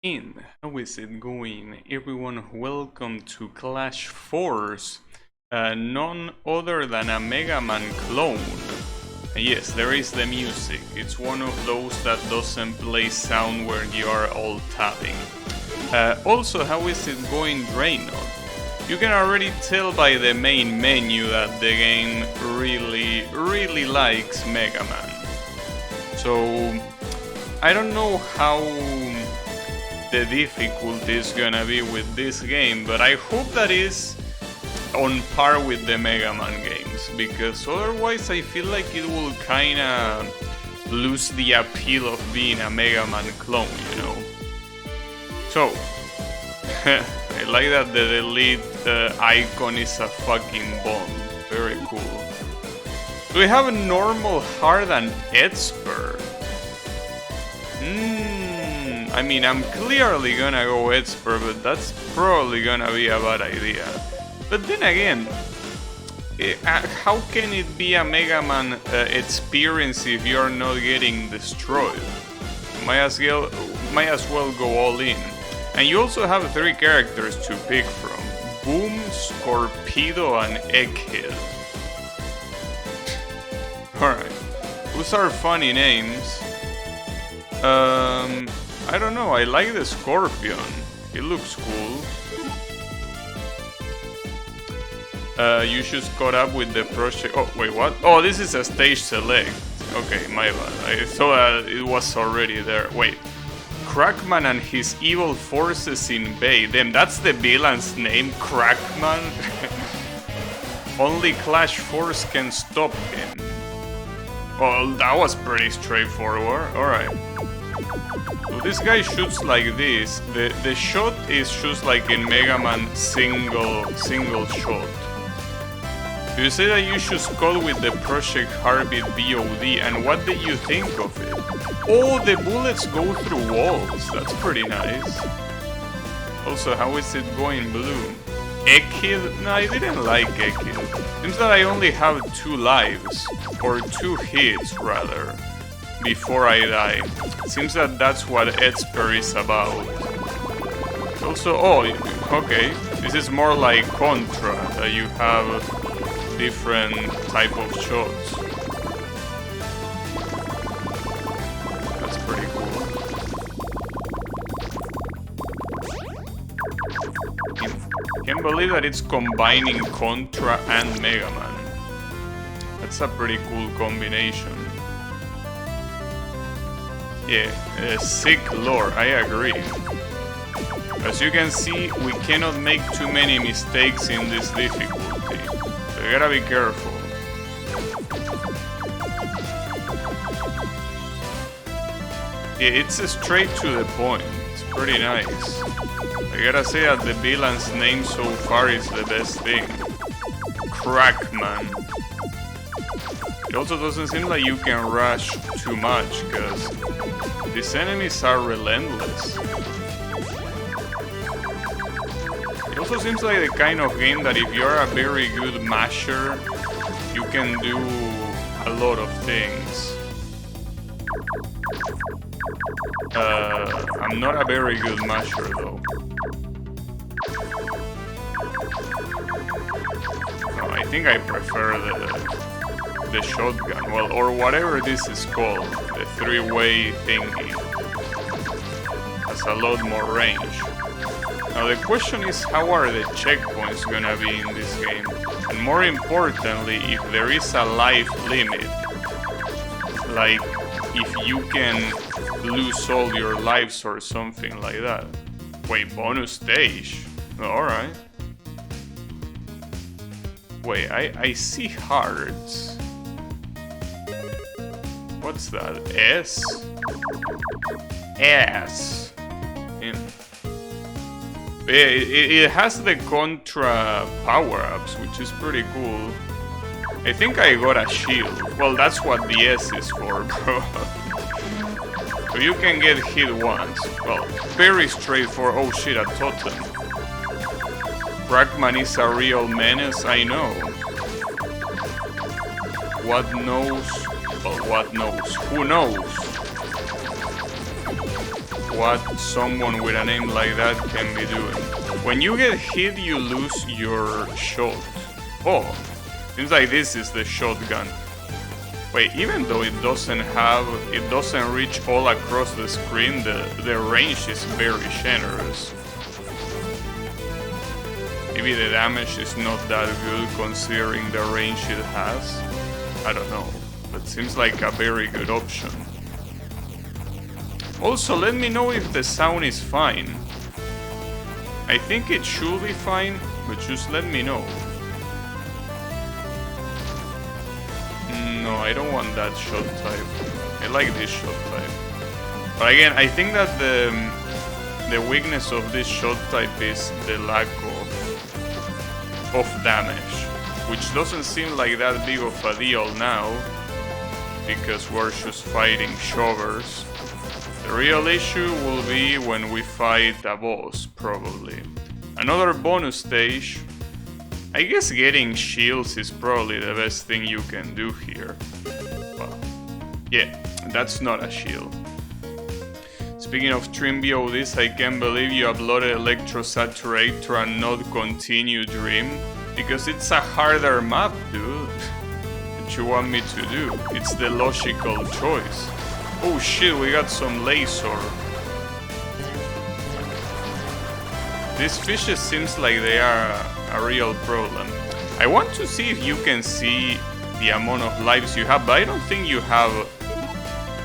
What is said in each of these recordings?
How is it going? Everyone, welcome to Clash Force, none other than a Mega Man clone. And yes, there is the music. It's one of those that doesn't play sound where you are all tapping. Also, how is it going, Draynor? You can already tell by the main menu that the game really likes Mega Man. So, I don't know how the difficulty is gonna be with this game, but I hope that is on par with the Mega Man games, because otherwise I feel like it will kinda lose the appeal of being a Mega Man clone, you know? So, I like that the delete icon is a fucking bomb. Very cool. Do we have a normal, hard, and expert? I mean, I'm clearly gonna go expert, but that's probably gonna be a bad idea. But then again, how can it be a Mega Man experience if you're not getting destroyed? Might as well go all in. And you also have 3 characters to pick from: Boom, Scorpedo, and Egghead. Alright, those are funny names. I don't know, I like the Scorpion. It looks cool. You just caught up with the project. Oh, wait, what? Oh, this is a stage select. Okay, my bad. I thought it was already there. Wait. Crackman and his evil forces invade. Damn, that's the villain's name, Crackman? Only Clash Force can stop him. Well, that was pretty straightforward. Alright. So this guy shoots like this. The shot is just like in Mega Man single shot. You say that you should call with the Project Heartbeat VOD, and what did you think of it? Oh, the bullets go through walls. That's pretty nice. Also, how is it going, Blue? Egghead? No, I didn't like Egghead. Seems that I only have 2 lives, or 2 hits rather, before I die. Seems that that's what Expert is about. Also, oh, okay, this is more like Contra, that you have different type of shots. That's pretty cool. Can't believe that it's combining Contra and Mega Man. That's a pretty cool combination. Yeah, sick lore, I agree. As you can see, we cannot make too many mistakes in this difficulty, so you gotta be careful. Yeah, it's straight to the point, it's pretty nice. I gotta say that the villain's name so far is the best thing. Crackman. It also doesn't seem like you can rush too much, because these enemies are relentless. It also seems like the kind of game that if you're a very good masher, you can do a lot of things. I'm not a very good masher though. No, I think I prefer the shotgun, well, or whatever this is called, the 3-way thingy. Has a lot more range. Now the question is, how are the checkpoints gonna be in this game? And more importantly, if there is a life limit. Like, if you can lose all your lives or something like that. Wait, bonus stage? Alright. Wait, I see hearts. What's that? S? S. Yeah. It has the Contra power-ups, which is pretty cool. I think I got a shield. Well, that's what the S is for, bro. So you can get hit once. Well, very straightforward. Oh shit, a totem. Crackman is a real menace, I know. What knows? Well, what knows? Who knows? what someone with a name like that can be doing. When you get hit, you lose your shot. Oh, seems like this is the shotgun. Wait, even though it doesn't reach all across the screen, the range is very generous. Maybe the damage is not that good considering the range it has. I don't know, but seems like a very good option. Also, let me know if the sound is fine. I think it should be fine, but just let me know. No, I don't want that shot type. I like this shot type. But again, I think that the weakness of this shot type is the lack of damage, which doesn't seem like that big of a deal now, because we're just fighting shovers. The real issue will be when we fight a boss, probably. Another bonus stage. I guess getting shields is probably the best thing you can do here. Well, yeah, that's not a shield. Speaking of Trimbio, this I can't believe you uploaded Electrosaturator and not Continue Dream, because it's a harder map, dude. What you want me to do? It's the logical choice. Oh shit, we got some laser. These fishes seems like they are a real problem. I want to see if you can see the amount of lives you have, but I don't think you have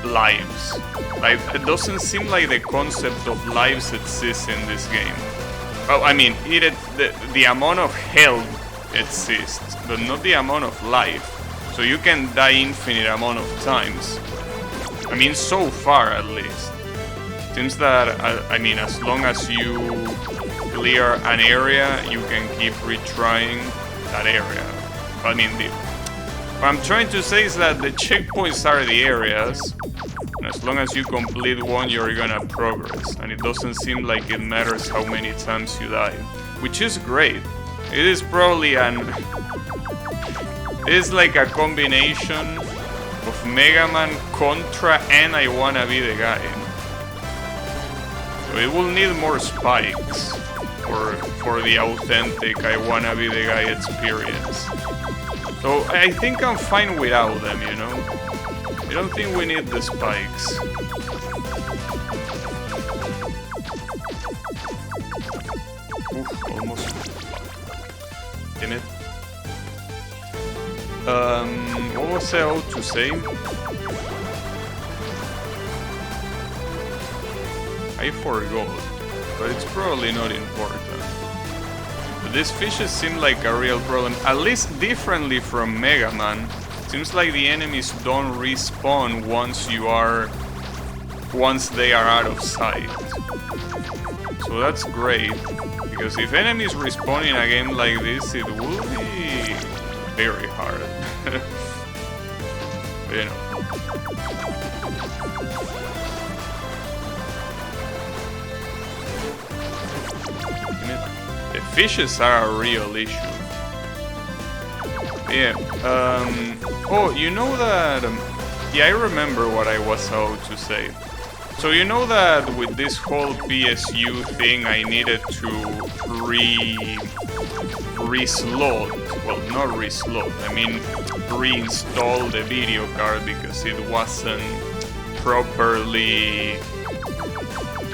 lives. Like, it doesn't seem like the concept of lives exists in this game. Well, I mean, the amount of health exists, but not the amount of life. So you can die infinite amount of times. I mean, so far at least. Seems that, I mean, as long as you clear an area, you can keep retrying that area. I mean, what I'm trying to say is that the checkpoints are the areas, and as long as you complete one, you're gonna progress. And it doesn't seem like it matters how many times you die, which is great. It is probably it is like a combination of Mega Man, Contra, and I Wanna Be the Guy. So it will need more spikes for the authentic I Wanna Be the Guy experience. So I think I'm fine without them, you know? I don't think we need the spikes. Oof, almost. Damn it. What was I about to say? I forgot, but it's probably not important. But these fishes seem like a real problem, at least differently from Mega Man. Seems like the enemies don't respawn once they are out of sight. So that's great, because if enemies respawn in a game like this, it will be very hard. But, you know. The fishes are a real issue. Yeah, oh, you know that... yeah, I remember what I was about to say. So you know that with this whole PSU thing, I needed to re-slot, well, not re-slot, I mean reinstall the video card because it wasn't properly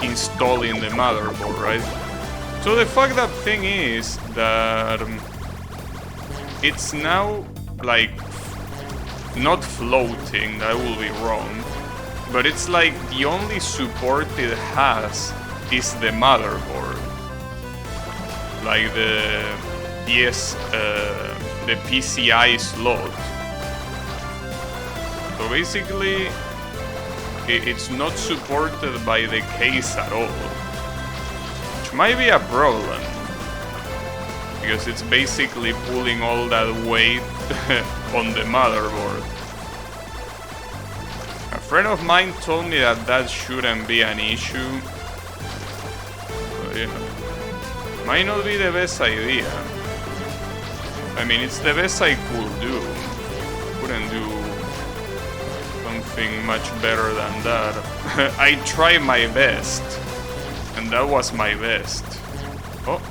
installing the motherboard, right? So the fucked up thing is that it's now like not floating, that will be wrong, but it's like the only support it has is the motherboard, like the PCI slot. So basically it's not supported by the case at all, which might be a problem, because it's basically pulling all that weight on the motherboard. A friend of mine told me that that shouldn't be an issue, but you know, might not be the best idea. I mean, it's the best I could do. Couldn't do something much better than that. I try my best, and that was my best. Oh.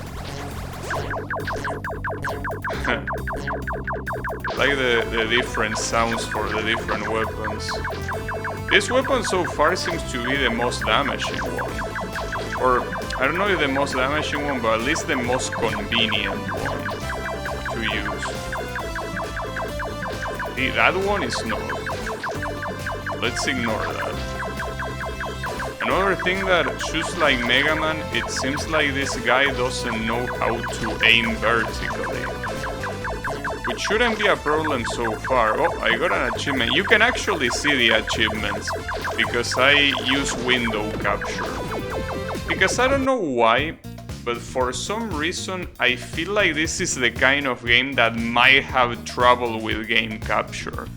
Like the different sounds for the different weapons. This weapon so far seems to be the most damaging one. Or, I don't know if the most damaging one, but at least the most convenient one to use. See, that one is not. Let's ignore that. Another thing that just like Mega Man, it seems like this guy doesn't know how to aim vertically. Which shouldn't be a problem so far. Oh, I got an achievement. You can actually see the achievements because I use window capture. Because I don't know why, but for some reason I feel like this is the kind of game that might have trouble with game capture.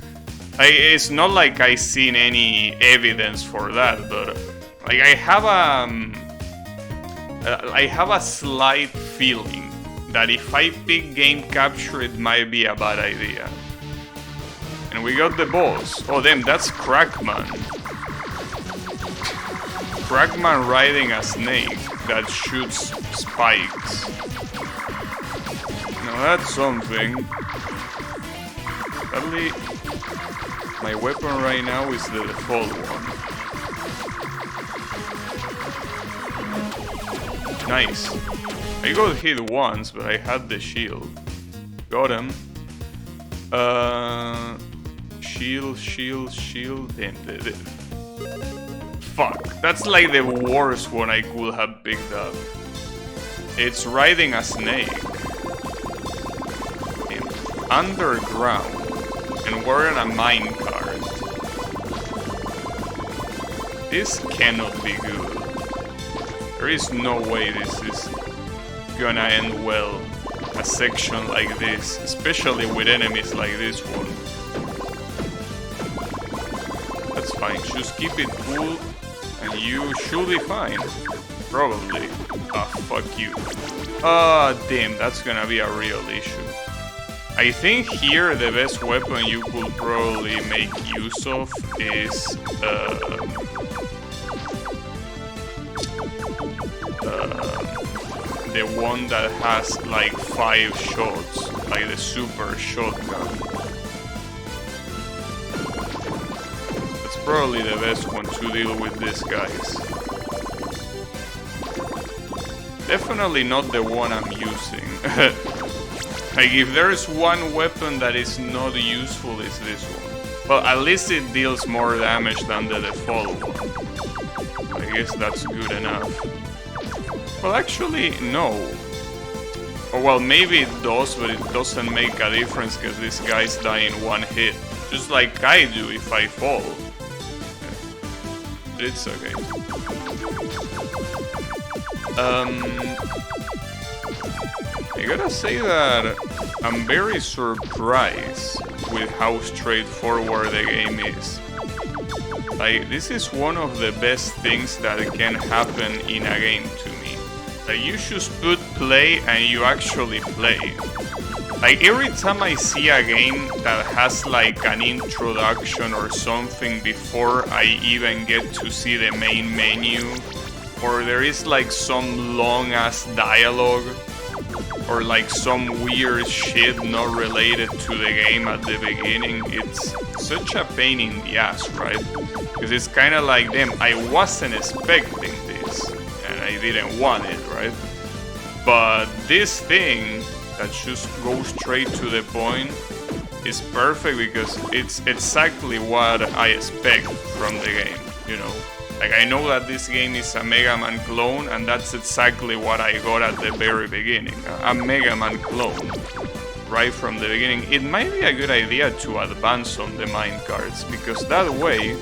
It's not like I've seen any evidence for that, but like I have a slight feeling that if I pick game capture, it might be a bad idea. And we got the boss. Oh damn, that's Crackman. Crackman riding a snake that shoots spikes. Now that's something. Sadly, my weapon right now is the default one. Nice. I got hit once, but I had the shield. Got him. Shield. Damn, fuck. That's like the worst one I could have picked up. It's riding a snake. Underground. And wearing a minecart. This cannot be good. There is no way this is gonna end well. A section like this, especially with enemies like this one. That's fine, just keep it cool and you should be fine. Probably. Ah, fuck you. Ah, damn, that's gonna be a real issue. I think here the best weapon you could probably make use of is the one that has like 5 shots, like the super shotgun. That's probably the best one to deal with these guys. Definitely not the one I'm using. Like if there's one weapon that is not useful, it's this one. Well, at least it deals more damage than the default one. I guess that's good enough. Well, actually, no. Or well, maybe it does, but it doesn't make a difference because this guy's dying one hit. Just like I do if I fall. But it's okay. I gotta say that I'm very surprised with how straightforward the game is. Like, this is one of the best things that can happen in a game to me. Like, you just put play and you actually play. Like, every time I see a game that has like an introduction or something before I even get to see the main menu, or there is like some long ass dialogue, or like some weird shit not related to the game at the beginning, it's such a pain in the ass, right? Because it's kind of like, damn, I wasn't expecting this, and I didn't want it, right? But this thing that just goes straight to the point is perfect because it's exactly what I expect from the game, you know? Like, I know that this game is a Mega Man clone, and that's exactly what I got at the very beginning. A Mega Man clone. Right from the beginning. It might be a good idea to advance on the minecarts, because that way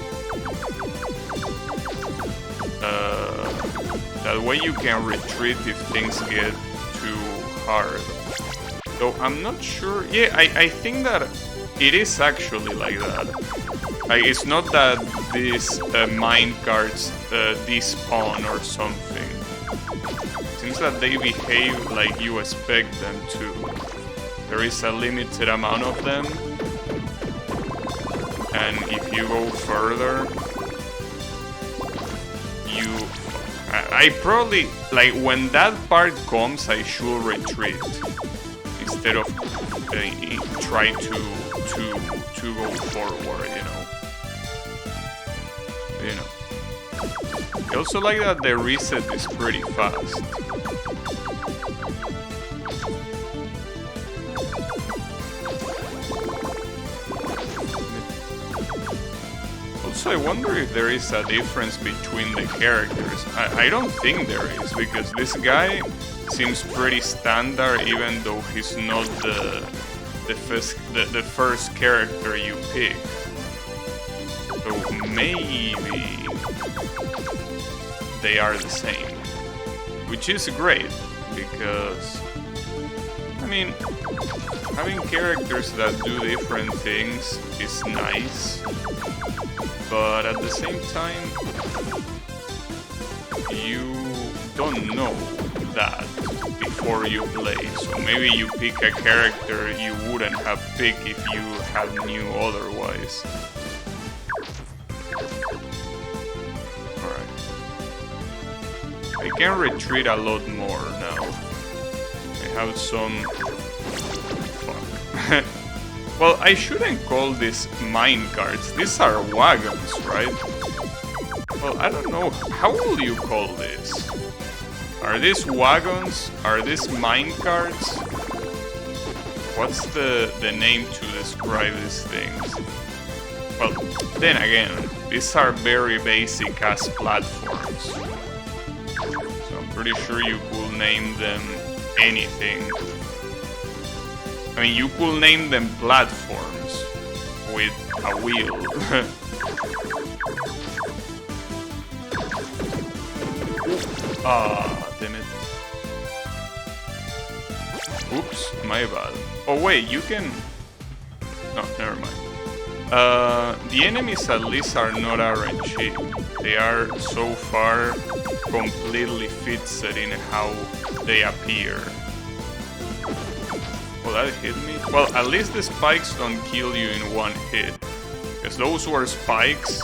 you can retreat if things get too hard. Though I'm not sure. Yeah, I think that it is actually like that. Like, it's not that these minecarts despawn or something. It seems that they behave like you expect them to. There is a limited amount of them. And if you go further, I probably, like, when that part comes, I should retreat instead of try to go forward, you know. I also like that the reset is pretty fast. Also, I wonder if there is a difference between the characters. I don't think there is, because this guy seems pretty standard, even though he's not the first character you pick. So maybe they are the same, which is great, because I mean, having characters that do different things is nice, but at the same time, you don't know that before you play, so maybe you pick a character you wouldn't have picked if you had knew otherwise. Alright. I can retreat a lot more now. I have some... Fuck. Well, I shouldn't call these minecarts. These are wagons, right? Well, I don't know. How will you call this? Are these wagons? Are these minecarts? What's the name to describe these things? Well, then again, these are very basic as platforms. So I'm pretty sure you could name them anything. I mean, you could name them platforms with a wheel. Ah, damn it. Oops, my bad. Oh wait, you can... No, never mind. The enemies at least are not RNG. They are so far completely fixed in how they appear. Well, that hit me. Well, at least the spikes don't kill you in one hit. Because those were spikes,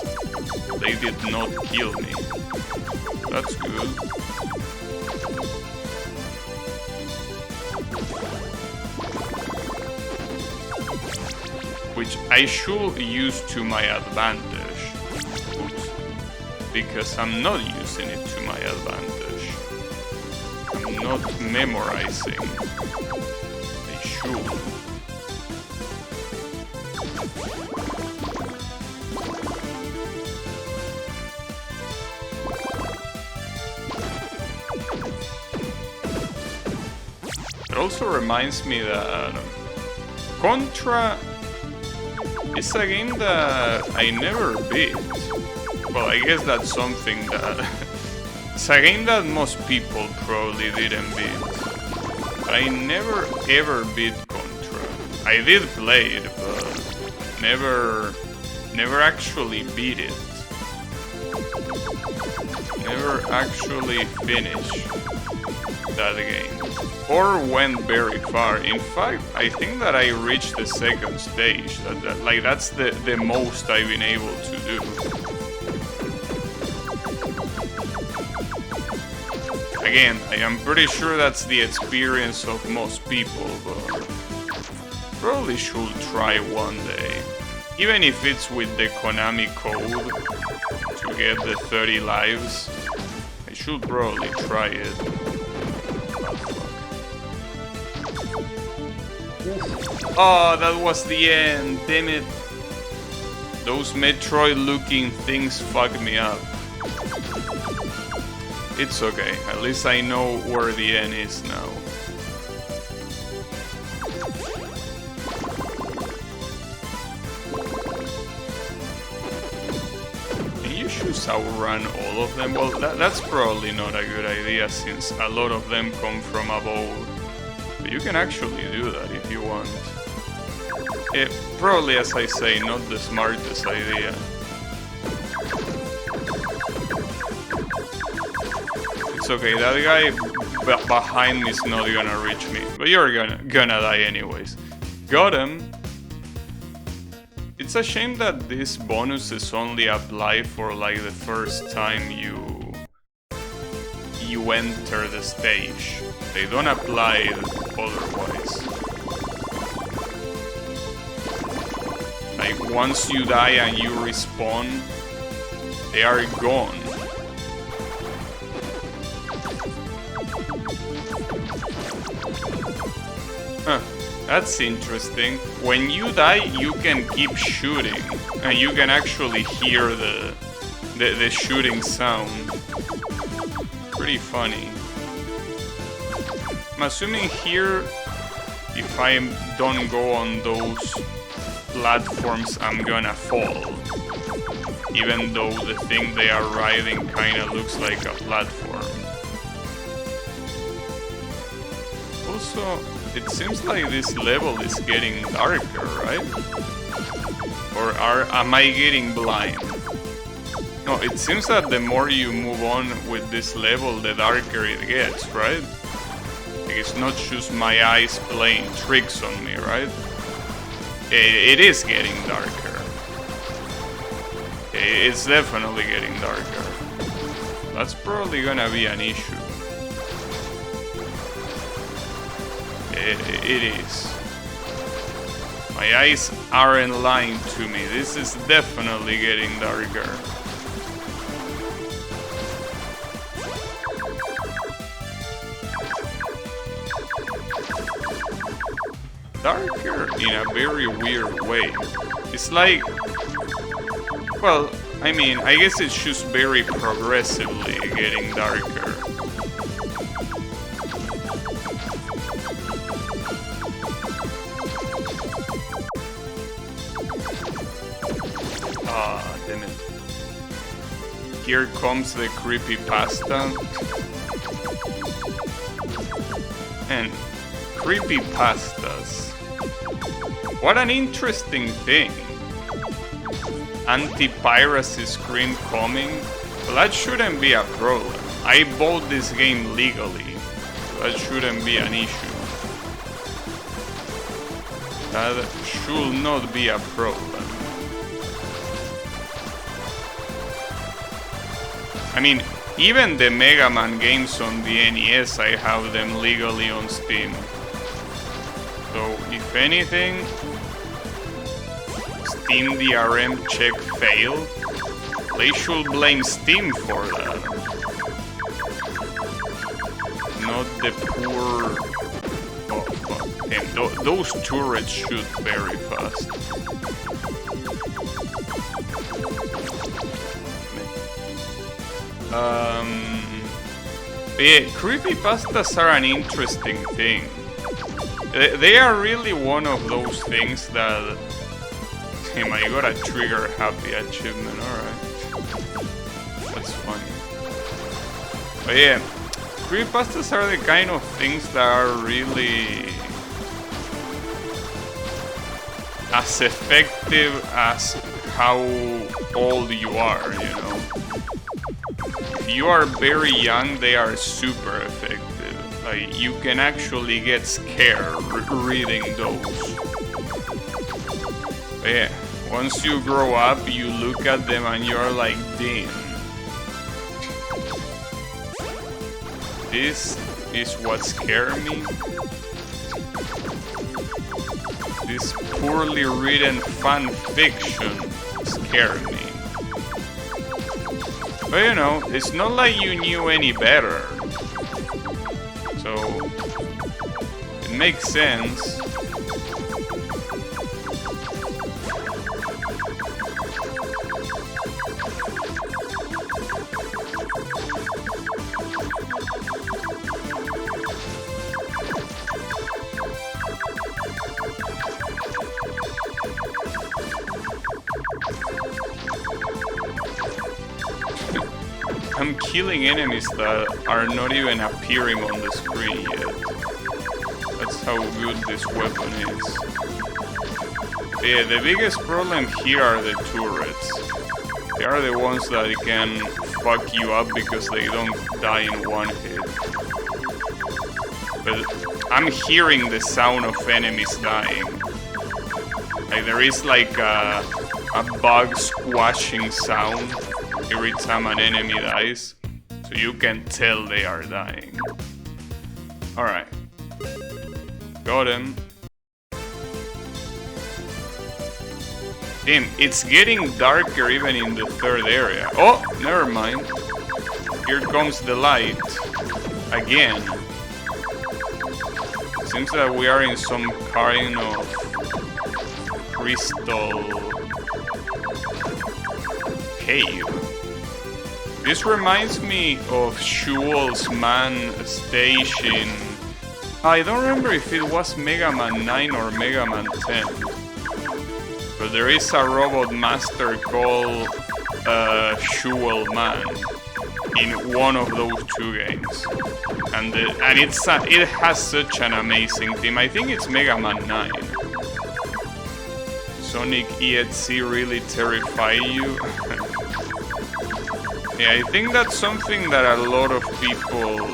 they did not kill me. That's good. Which I should use to my advantage. Oops. Because I'm not using it to my advantage. I'm not memorizing. I should. It also reminds me that Contra is a game that I never beat. Well, I guess that's something that... It's a game that most people probably didn't beat. But I never ever beat Contra. I did play it, but never actually beat it. Never actually finished that game. Or went very far. In fact, I think that I reached the second stage. That's the most I've been able to do. Again, I am pretty sure that's the experience of most people, but probably should try one day. Even if it's with the Konami code to get the 30 lives, I should probably try it. Oh, that was the end, damn it. Those Metroid looking things fucked me up. It's okay, at least I know where the end is now. Can you choose outrun all of them? Well, that's probably not a good idea since a lot of them come from above. But you can actually do that if you want. It probably, as I say, not the smartest idea. It's okay, that guy behind me is not gonna reach me, but you're gonna die anyways. Got him. It's a shame that this bonuses only apply for like the first time you enter the stage. They don't apply otherwise. Like once you die and you respawn, they are gone. Huh, that's interesting. When you die, you can keep shooting, and you can actually hear the shooting sound. Pretty funny. I'm assuming here, if I don't go on those platforms, I'm gonna fall. Even though the thing they are riding kinda looks like a platform. Also, it seems like this level is getting darker, right? Or am I getting blind? No, it seems that the more you move on with this level, the darker it gets, right? Like it's not just my eyes playing tricks on me, right? It is getting darker. It's definitely getting darker. That's probably gonna be an issue. It is. My eyes aren't lying to me. This is definitely getting darker. Darker in a very weird way. It's like, well, I mean, I guess it's just very progressively getting darker. Ah, damn it. Here comes the creepypasta. And creepypastas. What an interesting thing. Anti-piracy screen coming? Well, that shouldn't be a problem. I bought this game legally. So that shouldn't be an issue. That should not be a problem. I mean, even the Mega Man games on the NES, I have them legally on Steam. So, if anything, Steam DRM check failed. They should blame Steam for that. Not the poor... Oh, and those turrets shoot very fast. Yeah, creepypastas are an interesting thing. They are really one of those things that... Damn, I got a trigger happy achievement, alright. That's funny. But yeah, creepypastas are the kind of things that are really... as effective as how old you are, you know? If you are very young, they are super effective. Like, you can actually get scared reading those. But yeah, once you grow up, you look at them and you're like, damn. This is what scared me. This poorly written fan fiction scared me. But you know, it's not like you knew any better. So, it makes sense. I'm killing enemies that are not even appearing on the screen yet. That's how good this weapon is. Yeah, the biggest problem here are the turrets. They are the ones that can fuck you up because they don't die in one hit. But I'm hearing the sound of enemies dying. Like there is like a bug squashing sound every time an enemy dies, so you can tell they are dying. Alright. Got him. Damn, it's getting darker even in the third area. Oh, never mind. Here comes the light. Again. Seems that we are in some kind of crystal cave. This reminds me of Shuol's Man Station. I don't remember if it was Mega Man 9 or Mega Man 10. But there is a robot master called Shuol Man in one of those two games. And it has such an amazing theme. I think it's Mega Man 9. Sonic EXE really terrify you? Yeah, I think that's something that a lot of people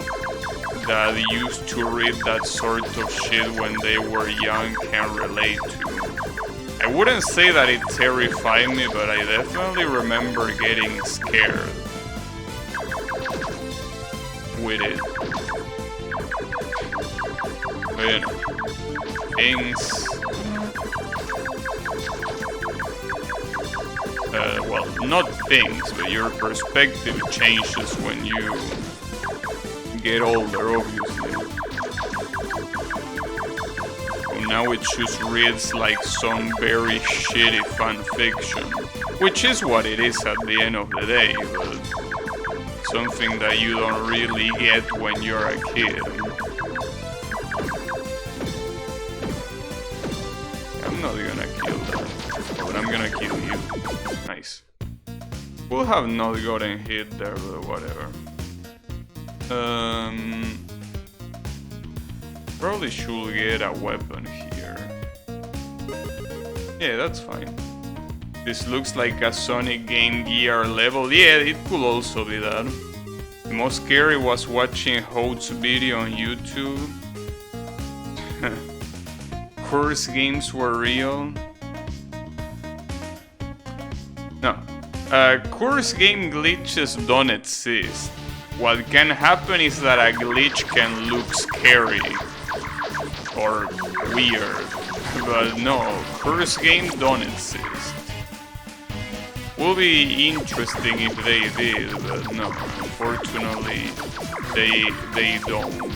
that used to read that sort of shit when they were young can relate to. I wouldn't say that it terrified me, but I definitely remember getting scared with it. But you know, things... well, not things, but your perspective changes when you get older, obviously. So now it just reads like some very shitty fan fiction, which is what it is at the end of the day, but something that you don't really get when you're a kid. I'm not gonna kill that, but I'm gonna kill you. Nice. We'll have not gotten hit there, but whatever. Probably should get a weapon here. Yeah, that's fine. This looks like a Sonic Game Gear level. Yeah, it could also be that. The most scary was watching Hode's video on YouTube. Curse games were real. No. Curse game glitches don't exist. What can happen is that a glitch can look scary or weird, but no, curse games don't exist. Would be interesting if they did, but no, unfortunately, they don't.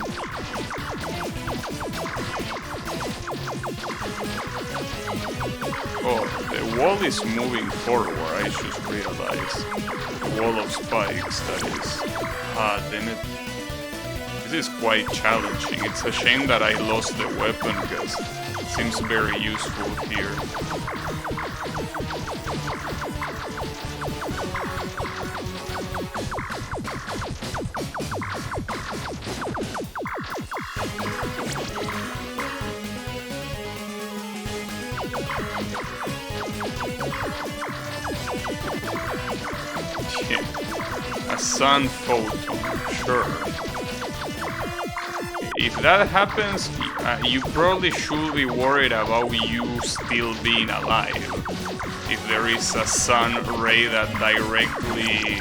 Oh, the wall is moving forward, I just realized. The wall of spikes, that is. Ah, damn it. This is quite challenging. It's a shame that I lost the weapon, because it seems very useful here. Yeah. A sun photon, sure. If that happens, you probably should be worried about you still being alive. If there is a sun ray that directly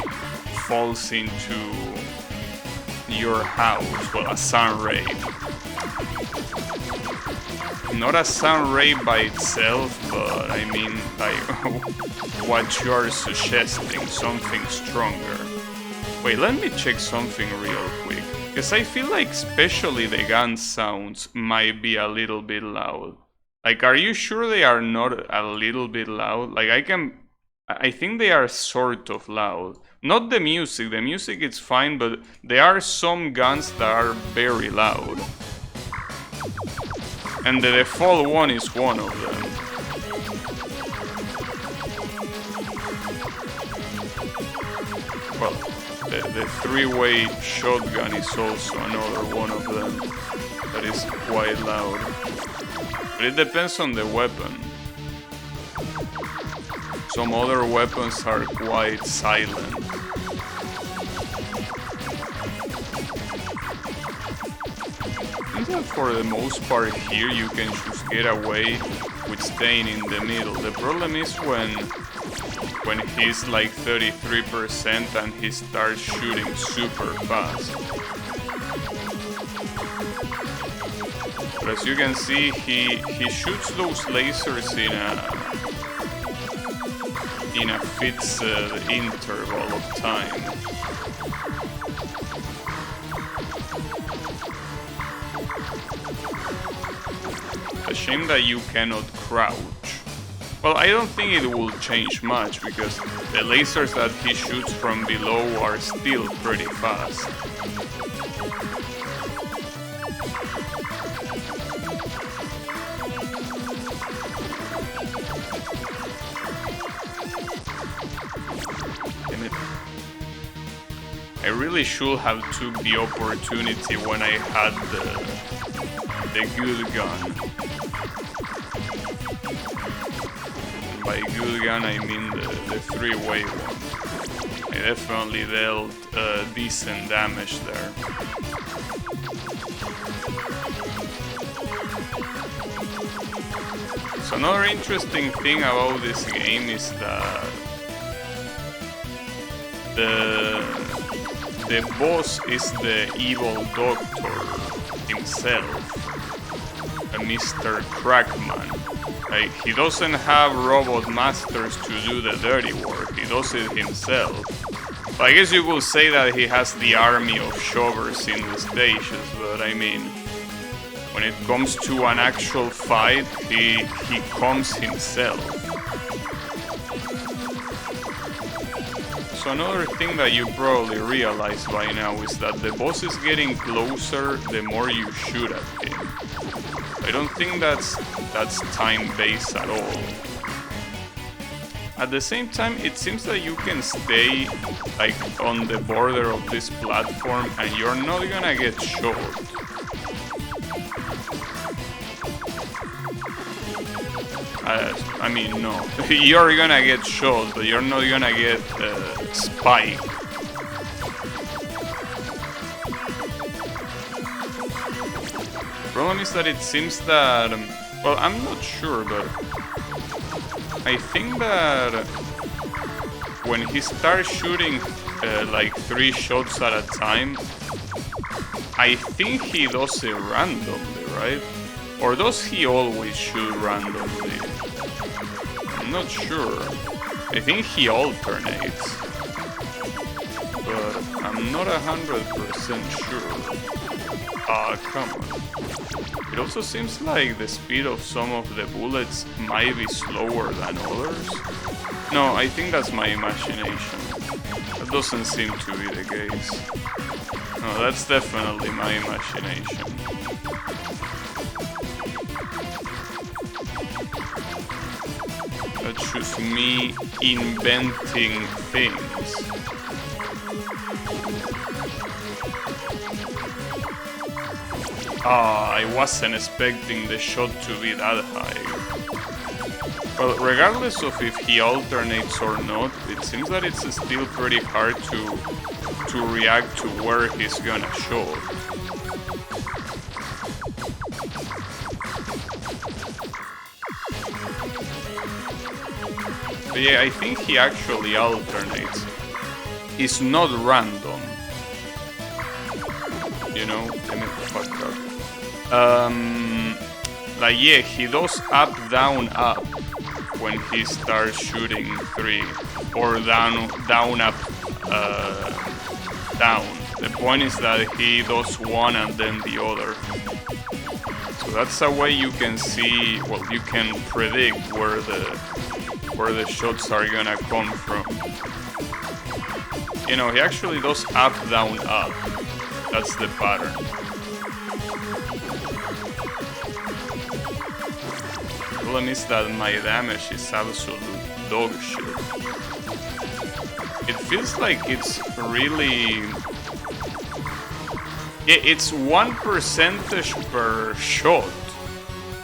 falls into your house, well, a sun ray. Not a sun ray by itself, but I mean, like, what you are suggesting, something stronger. Wait, let me check something real quick. Because I feel like especially the gun sounds might be a little bit loud. Like, are you sure they are not a little bit loud? Like, I think they are sort of loud. Not the music is fine, but there are some guns that are very loud. And the default one is one of them. Well, the three-way shotgun is also another one of them that is quite loud. But it depends on the weapon. Some other weapons are quite silent. I think that for the most part here you can just get away with staying in the middle. The problem is when he's like 33% and he starts shooting super fast. But as you can see, he shoots those lasers in a fixed interval of time. A shame that you cannot crouch. Well, I don't think it will change much because the lasers that he shoots from below are still pretty fast. Damn it. I really should have took the opportunity when I had the good gun. By good gun I mean the three-way one. I definitely dealt decent damage there. So another interesting thing about this game is that the boss is the evil doctor himself, a Mr. Crackman. Like, he doesn't have robot masters to do the dirty work, he does it himself. But I guess you could say that he has the army of shovers in the stages, but I mean, when it comes to an actual fight, he comes himself. So another thing that you probably realize by now is that the boss is getting closer the more you shoot at him. I don't think that's time-based at all. At the same time, it seems that you can stay like on the border of this platform and you're not gonna get shot. I mean, no. You're gonna get shot, but you're not gonna get spiked. The problem is that it seems that, well, I'm not sure, but I think that when he starts shooting like 3 shots at a time, I think he does it randomly, right? Or does he always shoot randomly? I'm not sure. I think he alternates, but I'm not 100% sure. Ah, come on. It also seems like the speed of some of the bullets might be slower than others. No, I think that's my imagination. That doesn't seem to be the case. No, that's definitely my imagination. That's just me inventing things. I wasn't expecting the shot to be that high. Well, regardless of if he alternates or not, it seems that it's still pretty hard to react to where he's gonna shoot. But yeah, I think he actually alternates. It's not random. You know, let me fuck up. Like, yeah, he does up, down, up when he starts shooting 3, or down, down, up, down. The point is that he does one and then the other. So that's a way you can see, well, you can predict where the shots are gonna come from. You know, he actually does up, down, up. That's the pattern. The problem is that my damage is absolute dog shit. It feels like it's really... It's 1% per shot.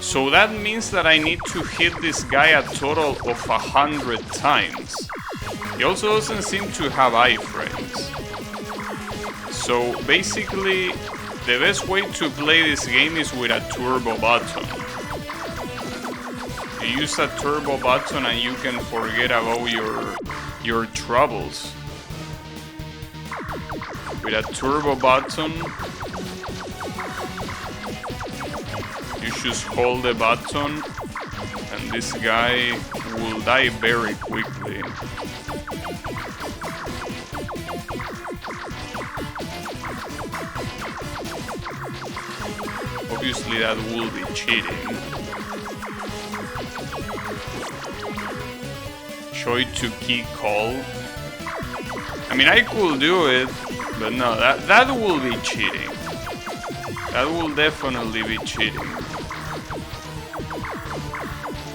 So that means that I need to hit this guy a total of 100 times. He also doesn't seem to have iframes. So basically, the best way to play this game is with a turbo button. use a turbo button and you can forget about your troubles. With a turbo button, you just hold the button and this guy will die very quickly. Obviously that will be cheating. Choi to key call. I mean, I could do it, but no, that will be cheating. That will definitely be cheating.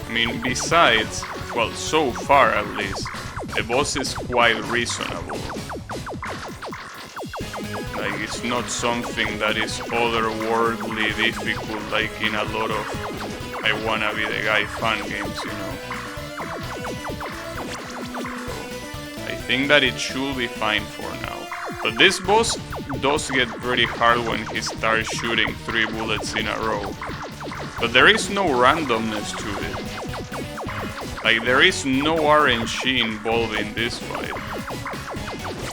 I mean, besides, well, so far at least, the boss is quite reasonable. Like, it's not something that is otherworldly difficult, like in a lot of I wanna be the guy fan games, you know. I think that it should be fine for now. But this boss does get pretty hard when he starts shooting 3 bullets in a row. But there is no randomness to it. Like, there is no RNG involved in this fight.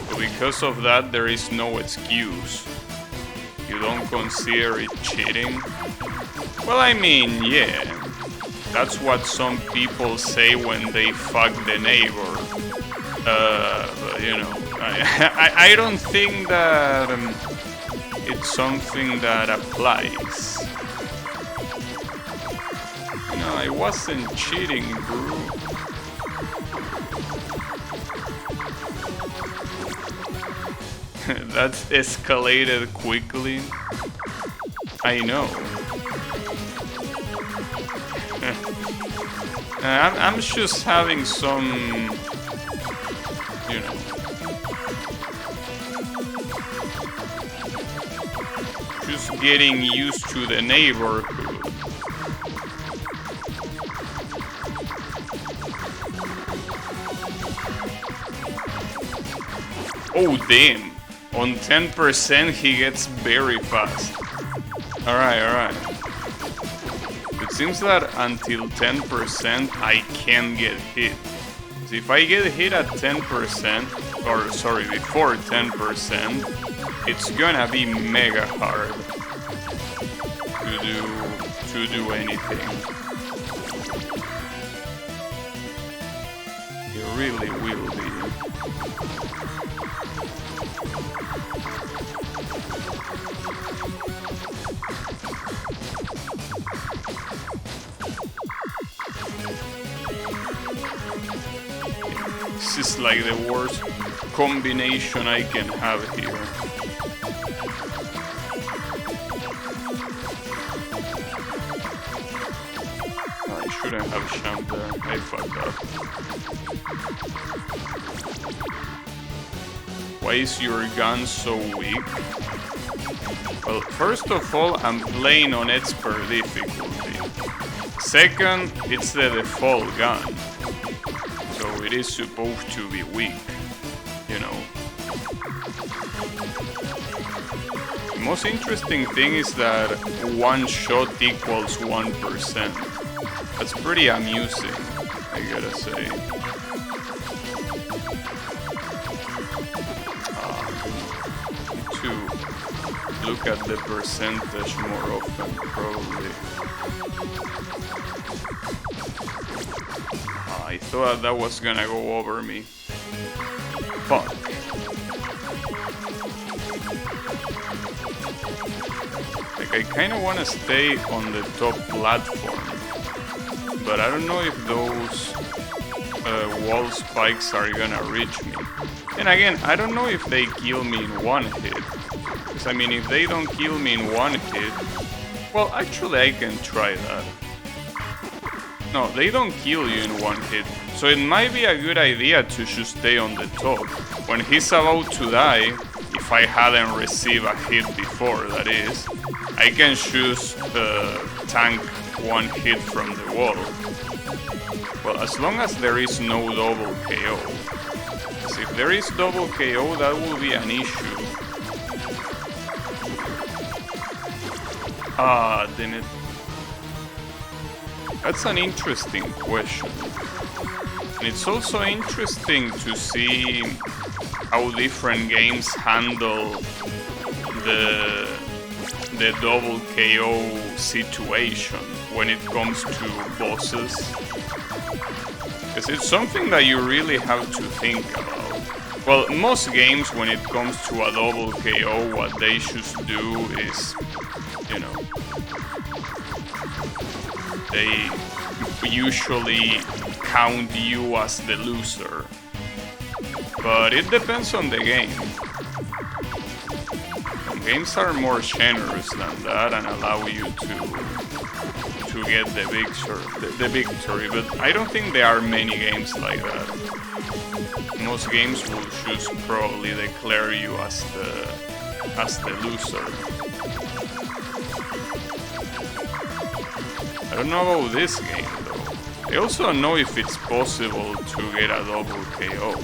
So because of that, there is no excuse. You don't consider it cheating? Well, I mean, yeah. That's what some people say when they fuck the neighbor. But, you know, I don't think that it's something that applies. No, I wasn't cheating, bro. That escalated quickly. I know. I'm just having some, you know, just getting used to the neighborhood. Oh damn, on 10% he gets very fast. Alright. It seems that until 10% I can get hit. So if I get hit at 10%, or sorry, before 10%, it's gonna be mega hard to do anything. It really will be. This is like the worst combination I can have here. I shouldn't have jumped there. I fucked up. Why is your gun so weak? Well, first of all, I'm playing on expert difficulty. Second, it's the default gun. So it is supposed to be weak, you know. The most interesting thing is that one shot equals 1%. That's pretty amusing, I gotta say. To look at the percentage more often, probably. I thought that was gonna go over me. Fuck. Like, I kinda wanna stay on the top platform, but I don't know if those wall spikes are gonna reach me. And again, I don't know if they kill me in one hit. Because I mean, if they don't kill me in one hit, well, actually I can try that. No, they don't kill you in one hit. So it might be a good idea to just stay on the top. When he's about to die, if I hadn't received a hit before, that is, I can just tank one hit from the wall. Well, as long as there is no double KO. Because if there is double KO, that will be an issue. Ah, damn it. That's an interesting question. And it's also interesting to see how different games handle the double KO situation when it comes to bosses. Because it's something that you really have to think about. Well, most games when it comes to a double KO, what they should do is, you know, they usually count you as the loser. But it depends on the game. Some games are more generous than that and allow you to get the victory, but I don't think there are many games like that. Most games will just probably declare you as the loser. I don't know about this game though. I also don't know if it's possible to get a double KO.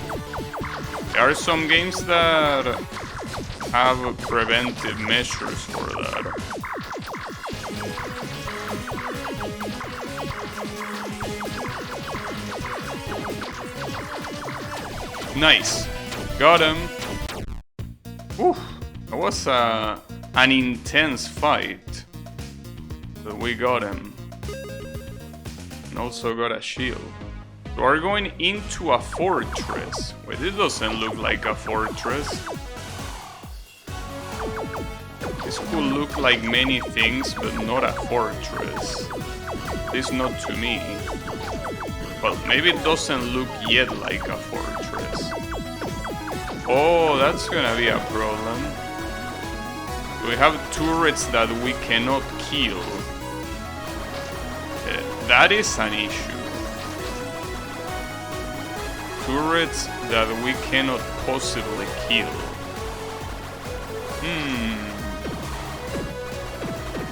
There are some games that have preventive measures for that. Nice. Got him. Whew. That was an intense fight. But we got him. And also got a shield. So we're going into a fortress. Wait, this doesn't look like a fortress. This could look like many things, but not a fortress. At least not to me. Well, maybe it doesn't look yet like a fortress. Oh, that's gonna be a problem. We have turrets that we cannot kill. That is an issue. Turrets that we cannot possibly kill.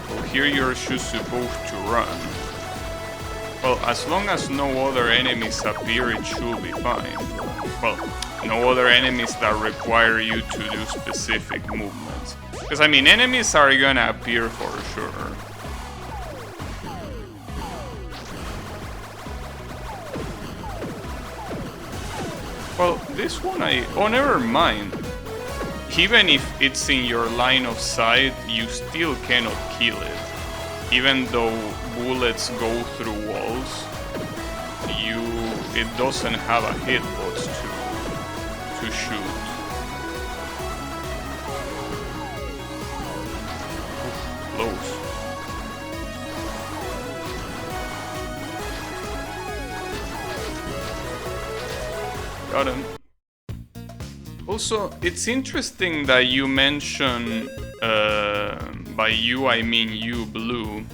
Well, here you're just supposed to run. Well, as long as no other enemies appear, it should be fine. Well, no other enemies that require you to do specific movements. Because, I mean, enemies are gonna appear for sure. Well, this one oh, never mind. Even if it's in your line of sight, you still cannot kill it. Even though bullets go through walls, it doesn't have a hitbox to shoot. Close. Got him. Also, it's interesting that you mention, by you I mean you, Blue,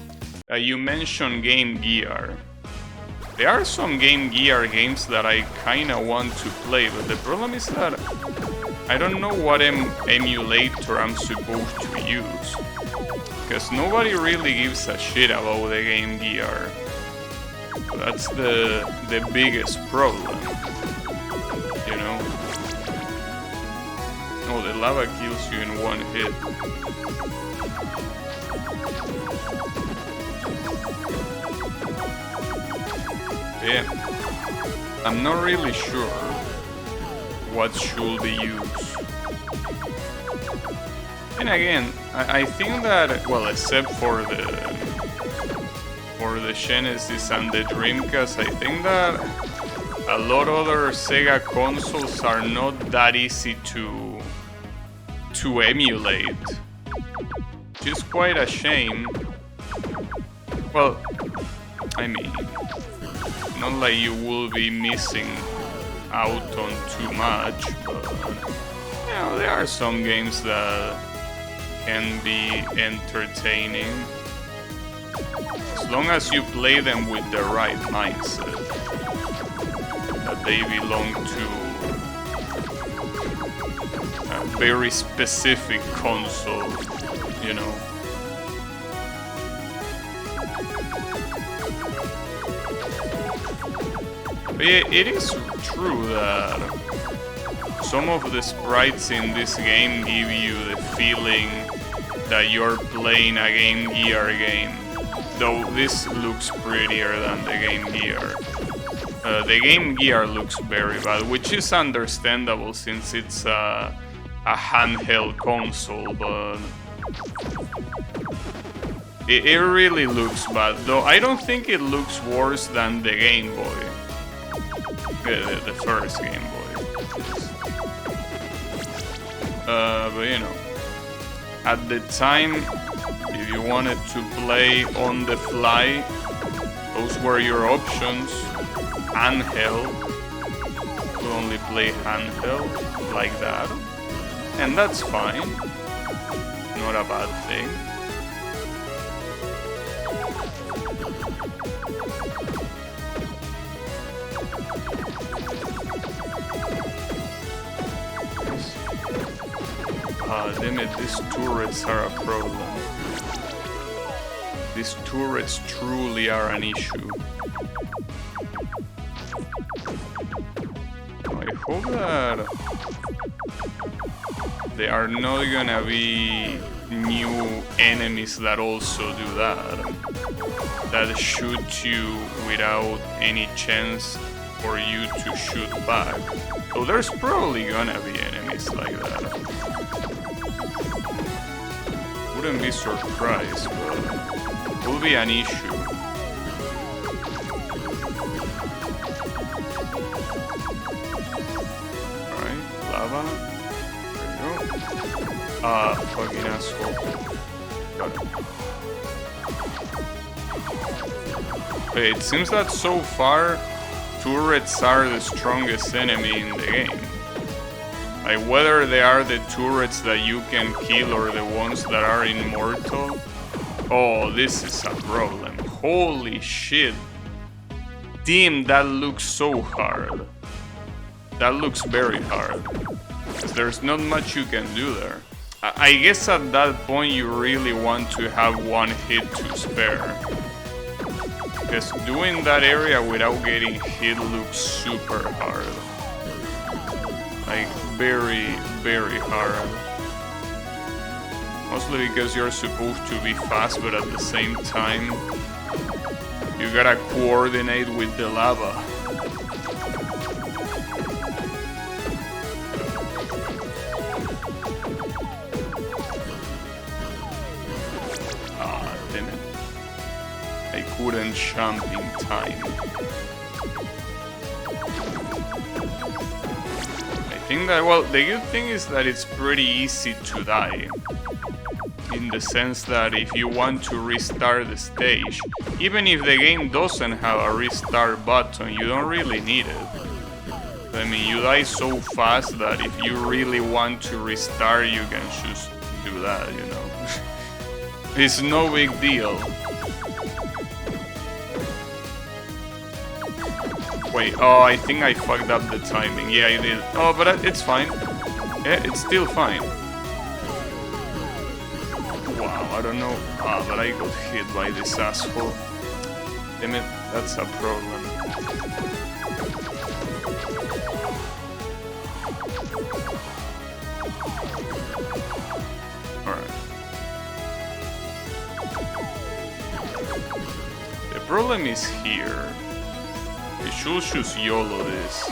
you mention Game Gear. There are some Game Gear games that I kinda want to play, but the problem is that I don't know what emulator I'm supposed to use. Because nobody really gives a shit about the Game Gear. That's the biggest problem. You know? Oh, the lava kills you in one hit. Yeah, I'm not really sure what should be used. And again, I think that, well, except for the Genesis and the Dreamcast, I think that a lot of other Sega consoles are not that easy to emulate. Which is quite a shame. Well, I mean, not like you will be missing out on too much, but you know, there are some games that can be entertaining as long as you play them with the right mindset, that they belong to a very specific console, you know. It is true that some of the sprites in this game give you the feeling that you're playing a Game Gear game. though this looks prettier than the Game Gear. The Game Gear looks very bad, which is understandable since it's a handheld console, but it really looks bad. Though I don't think it looks worse than the Game Boy, the first Game Boy. But you know, at the time, if you wanted to play on the fly, those were your options. Handheld, you only play handheld like that, and that's fine, not a bad thing. Damn it, these turrets are a problem. These turrets truly are an issue. I hope that there are not gonna be new enemies that also do that shoot you without any chance for you to shoot back. So there's probably gonna be enemies like that. Wouldn't be surprised, but will be an issue. Alright, lava. There you go. Fucking asshole. Got it. Okay, it seems that so far turrets are the strongest enemy in the game. Like whether they are the turrets that you can kill or the ones that are immortal. Oh, this is a problem. Holy shit. Damn, that looks so hard. That looks very hard. There's not much you can do there. I guess at that point you really want to have one hit to spare. Because doing that area without getting hit looks super hard. Like, very, very hard. Mostly because you're supposed to be fast, but at the same time, you gotta coordinate with the lava. Ah, damn it. I couldn't jump in time. I think that, well, the good thing is that it's pretty easy to die. In the sense that if you want to restart the stage, even if the game doesn't have a restart button, you don't really need it. I mean, you die so fast that if you really want to restart, you can just do that, you know. It's no big deal. Wait, oh, I think I fucked up the timing. Yeah, I did. Oh, but it's fine. Yeah, it's still fine. Wow, I don't know. Ah, but I got hit by this asshole. Damn it, that's a problem. Alright. The problem is here. We should just YOLO this.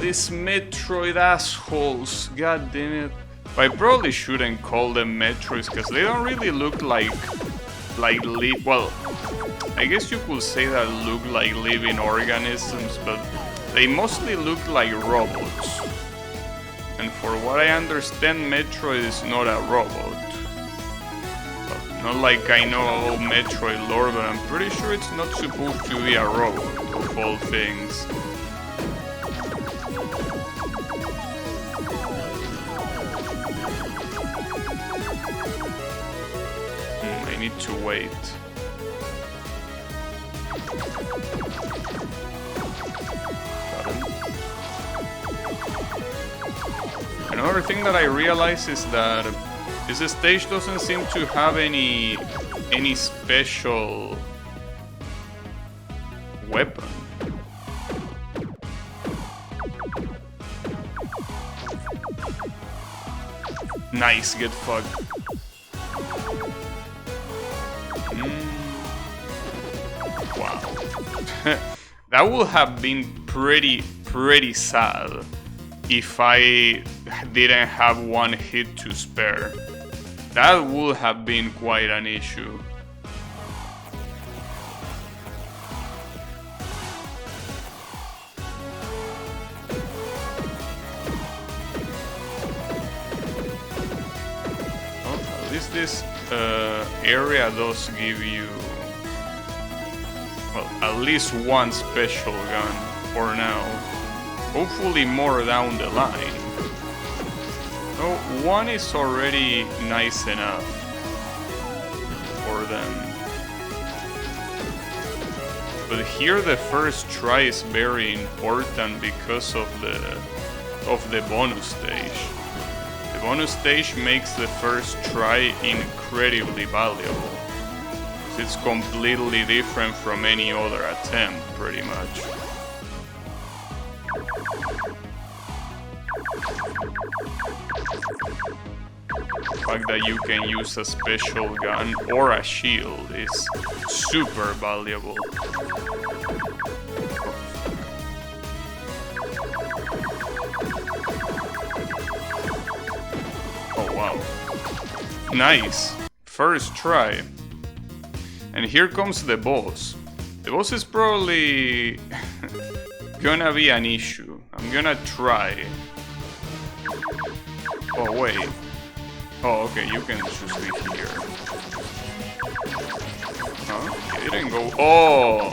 These Metroid assholes, god damn it. I probably shouldn't call them Metroids, because they don't really look like well, I guess you could say that look like living organisms, but they mostly look like robots. And for what I understand, Metroid is not a robot. Not like I know about Metroid lore, but I'm pretty sure it's not supposed to be a robot, of all things. I need to wait. Another thing that I realize is that this stage doesn't seem to have any special weapon. Nice, get fucked. Wow. That would have been pretty sad if I didn't have one hit to spare. That would have been quite an issue. Well, at least this area does give you, well, at least one special gun for now. Hopefully more down the line. Oh, one is already nice enough for them. But here the first try is very important because of the bonus stage. The bonus stage makes the first try incredibly valuable. It's completely different from any other attempt, pretty much. The fact that you can use a special gun or a shield is super valuable. Oh wow. Nice. First try. And here comes the boss. The boss is probably gonna be an issue. I'm gonna try. Oh wait. Oh, okay, you can just be here. Huh? He didn't go. Oh!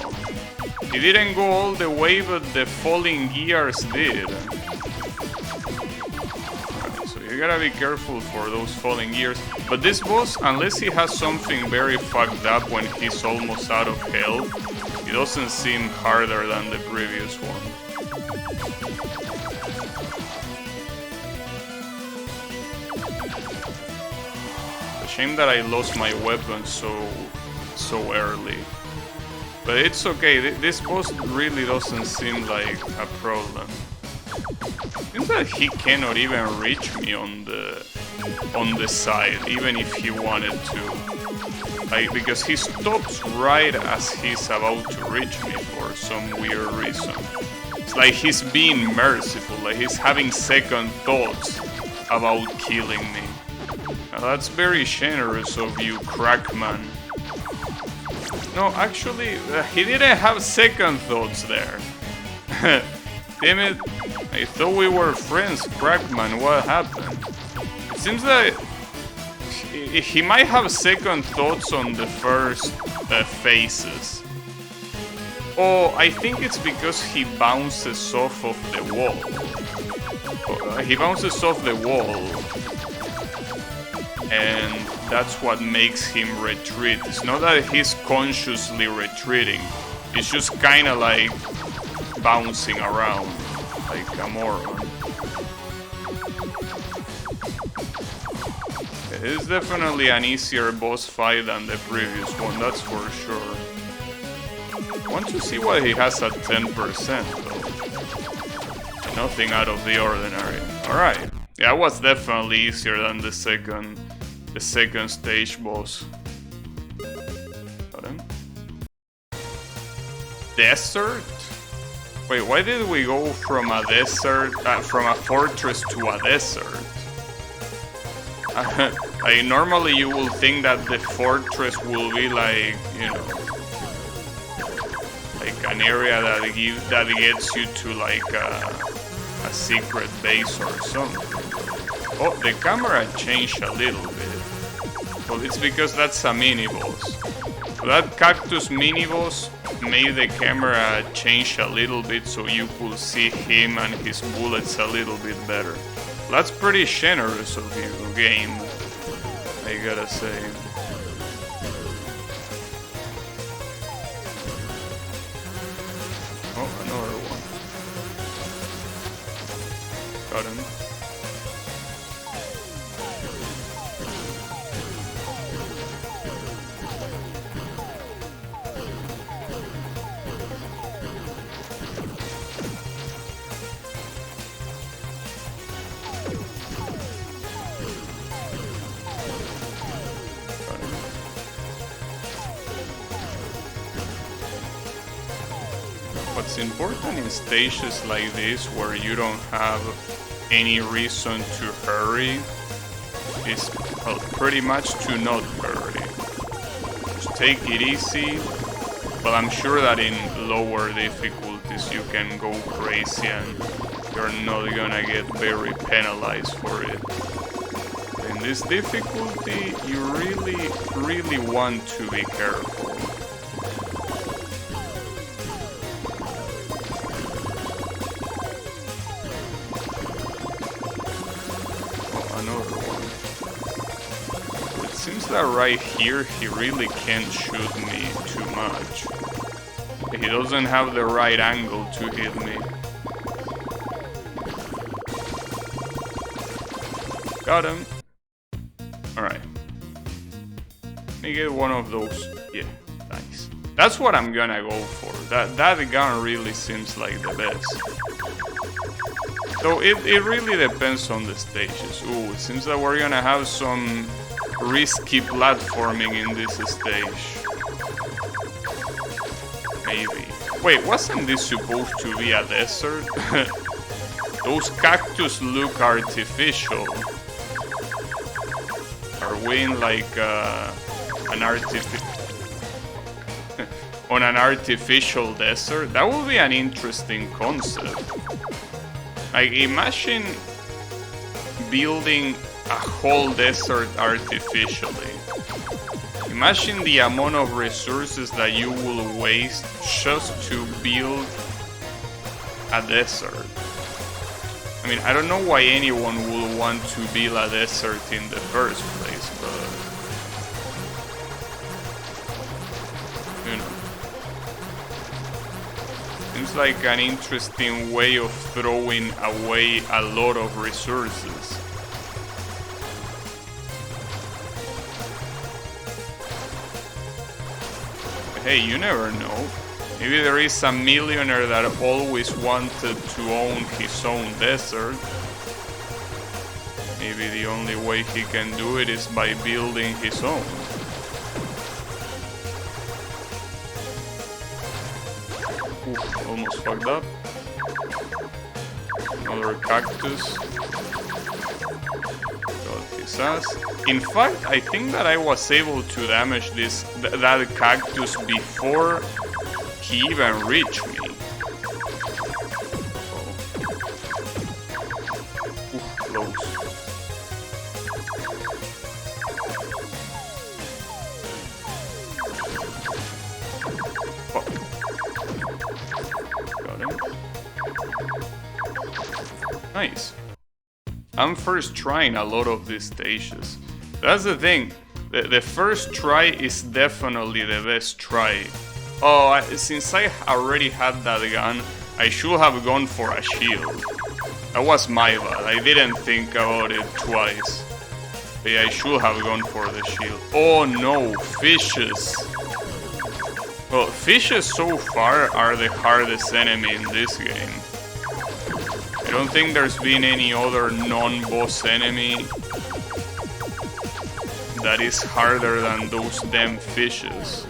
He didn't go all the way, but the falling gears did. Right, so you gotta be careful for those falling gears. But this boss, unless he has something very fucked up when he's almost out of health, it doesn't seem harder than the previous one. Shame that I lost my weapon so early. But it's okay, this boss really doesn't seem like a problem. Seems that he cannot even reach me on the side, even if he wanted to. Like, because he stops right as he's about to reach me for some weird reason. It's like he's being merciful, like he's having second thoughts about killing me. Now that's very generous of you, Crackman. No, actually, he didn't have second thoughts there. Damn it, I thought we were friends, Crackman, what happened? It seems that he might have second thoughts on the first phases. Oh, I think it's because he bounces off of the wall. He bounces off the wall. And that's what makes him retreat. It's not that he's consciously retreating. It's just kinda like bouncing around like a moron. It is definitely an easier boss fight than the previous one, that's for sure. I want to see what he has at 10% though. Nothing out of the ordinary. Alright. Yeah, it was definitely easier than the second stage boss. Got him. Desert? Wait, why did we go from a desert, from a fortress to a desert? Normally you will think that the fortress will be like, you know, like an area that gets you to like a secret base or something. Oh, the camera changed a little bit. Well, it's because that's a mini-boss. So that cactus mini-boss made the camera change a little bit so you could see him and his bullets a little bit better. That's pretty generous of you, game, I gotta say. Oh, another one. Got him. What's important in stages like this, where you don't have any reason to hurry, is, well, pretty much to not hurry. Just take it easy. But I'm sure that in lower difficulties you can go crazy and you're not gonna get very penalized for it. In this difficulty, you really want to be careful. Oh, another one. It seems that right here he really can't shoot me too much. He doesn't have the right angle to hit me. Got him. Alright. Let me get one of those. Yeah, nice. That's what I'm gonna go for. That gun really seems like the best. So it really depends on the stages. Ooh, it seems that we're gonna have some risky platforming in this stage. Maybe. Wait, wasn't this supposed to be a desert? Those cactus look artificial. Are we in like an on an artificial desert? That would be an interesting concept. Like, imagine building a whole desert artificially. Imagine the amount of resources that you will waste just to build a desert. I mean, I don't know why anyone would want to build a desert in the first place, but you know. Seems like an interesting way of throwing away a lot of resources. Hey, you never know. Maybe there is a millionaire that always wanted to own his own desert. Maybe the only way he can do it is by building his own. Oof, almost fucked up. Another cactus. Got his ass. In fact, I think that I was able to damage that cactus before he even reached me. Oh. Oof, close. Fuck. Got him. Nice. I'm first trying a lot of these stages. That's the thing. The first try is definitely the best try. Oh, since I already had that gun, I should have gone for a shield. That was my bad. I didn't think about it twice. But yeah, I should have gone for the shield. Oh no, fishes. Well, fishes so far are the hardest enemy in this game. I don't think there's been any other non-boss enemy that is harder than those damn fishes.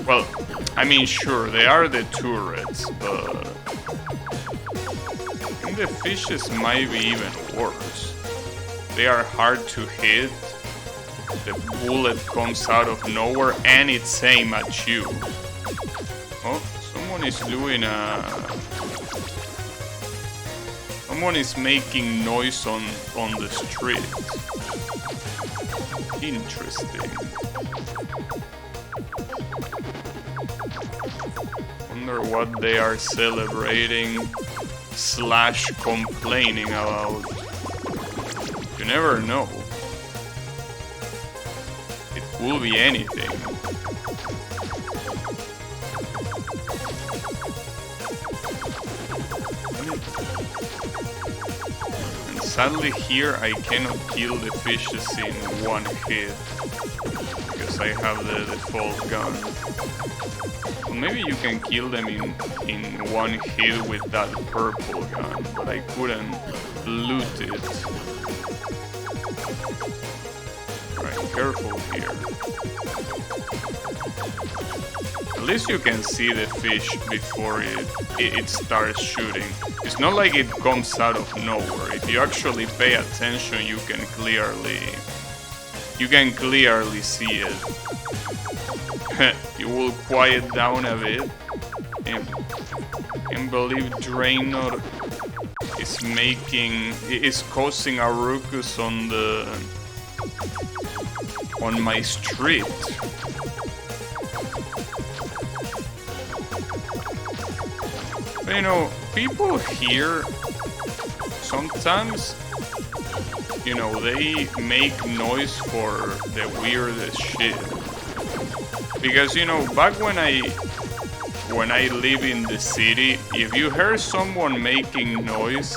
Well, I mean, sure, they are the turrets, but I think the fishes might be even worse. They are hard to hit, the bullet comes out of nowhere, and it's aimed at you. Oh, someone is doing a... Someone is making noise on the street. Interesting. Wonder what they are celebrating / complaining about. You never know. It could be anything. And sadly here I cannot kill the fishes in one hit. Because I have the default gun. Well, maybe you can kill them in one hit with that purple gun, but I couldn't loot it. Alright, careful here. At least you can see the fish before it starts shooting. It's not like it comes out of nowhere. If you actually pay attention, you can clearly see it. You will quiet down a bit and believe Draenor is causing a ruckus on my street. But, you know, people here sometimes, you know, they make noise for the weirdest shit. Because, you know, back when I live in the city, if you heard someone making noise,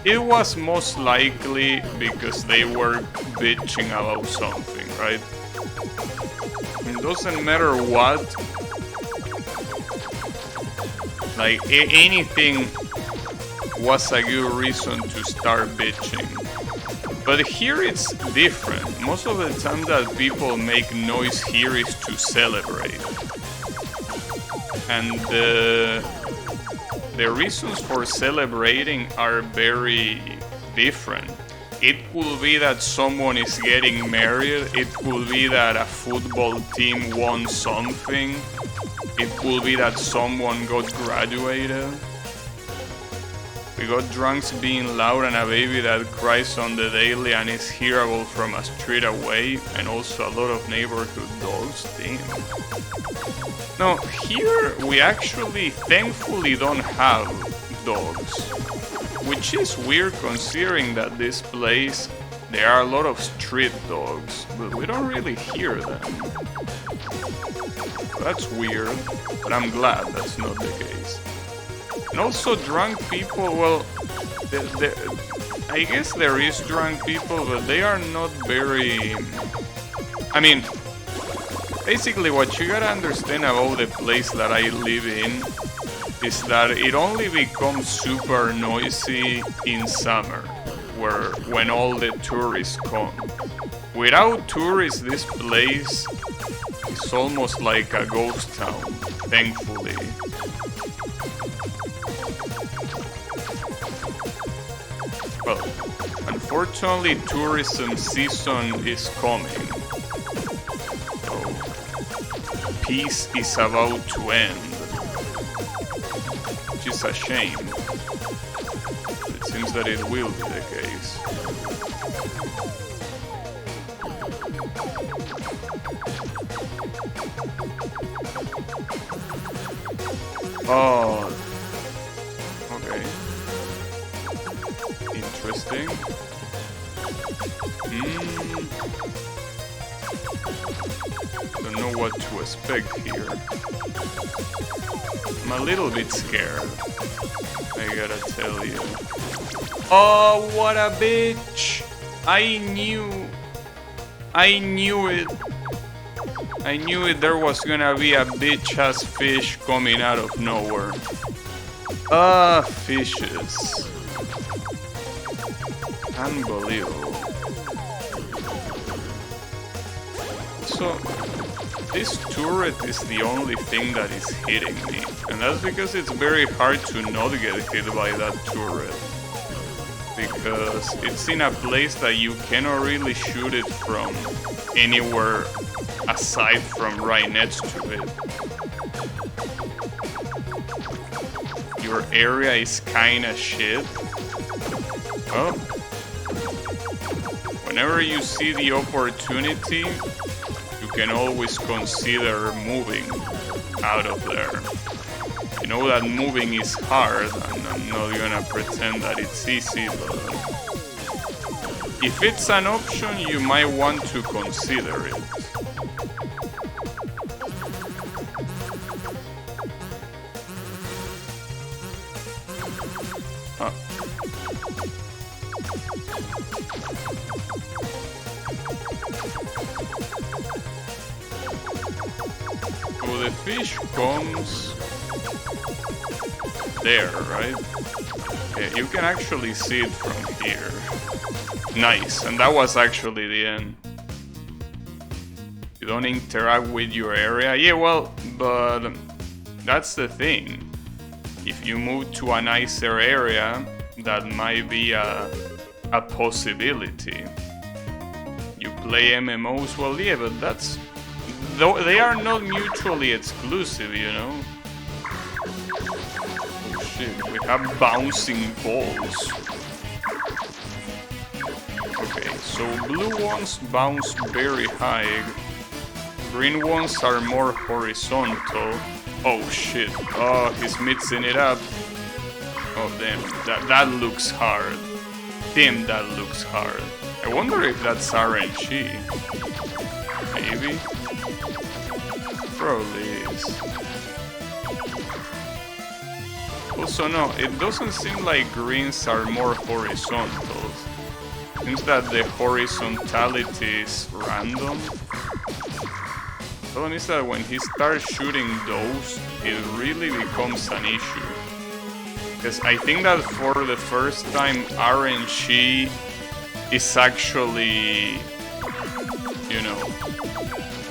it was most likely because they were bitching about something, right? It doesn't matter what. Like, anything was a good reason to start bitching. But here it's different. Most of the time that people make noise here is to celebrate. And the reasons for celebrating are very different. It could be that someone is getting married. It could be that a football team won something. It could be that someone got graduated. We got drunks being loud and a baby that cries on the daily and is hearable from a street away, and also a lot of neighborhood dogs. Damn. Now, here we actually thankfully don't have dogs, which is weird considering that this place, there are a lot of street dogs, but we don't really hear them. That's weird, but I'm glad that's not the case. And also drunk people, well, I guess there is drunk people, but they are not very... I mean, basically what you gotta understand about the place that I live in is that it only becomes super noisy in summer, when all the tourists come. Without tourists, this place is almost like a ghost town, thankfully. Well, unfortunately, tourism season is coming. So, peace is about to end. Which is a shame. It seems that it will be the case. Oh, okay. Interesting. Don't know what to expect here. I'm a little bit scared, I gotta tell you. Oh, what a bitch! I knew it. I knew it, there was gonna be a bitch-ass fish coming out of nowhere. Fishes. Unbelievable. So, this turret is the only thing that is hitting me. And that's because it's very hard to not get hit by that turret. Because it's in a place that you cannot really shoot it from anywhere aside from right next to it. Your area is kinda shit. Well, whenever you see the opportunity, you can always consider moving out of there. You know that moving is hard, and I'm not gonna pretend that it's easy, but if it's an option, you might want to consider it. So the fish comes there, right? Yeah, you can actually see it from here. Nice, and that was actually the end. You don't interact with your area. Yeah, well, but that's the thing. If you move to a nicer area, that might be a possibility. You play MMOs, well, yeah, but that's... Though they are not mutually exclusive, you know? Oh shit, we have bouncing balls. Okay, so blue ones bounce very high. Green ones are more horizontal. Oh shit. Oh, he's mixing it up. Oh damn, that looks hard. Damn, that looks hard. I wonder if that's RNG. Maybe? Probably is. Also no, it doesn't seem like greens are more horizontal. Seems that the horizontality is random. The problem is that when he starts shooting those, it really becomes an issue. Because I think that for the first time, RNG is actually, you know,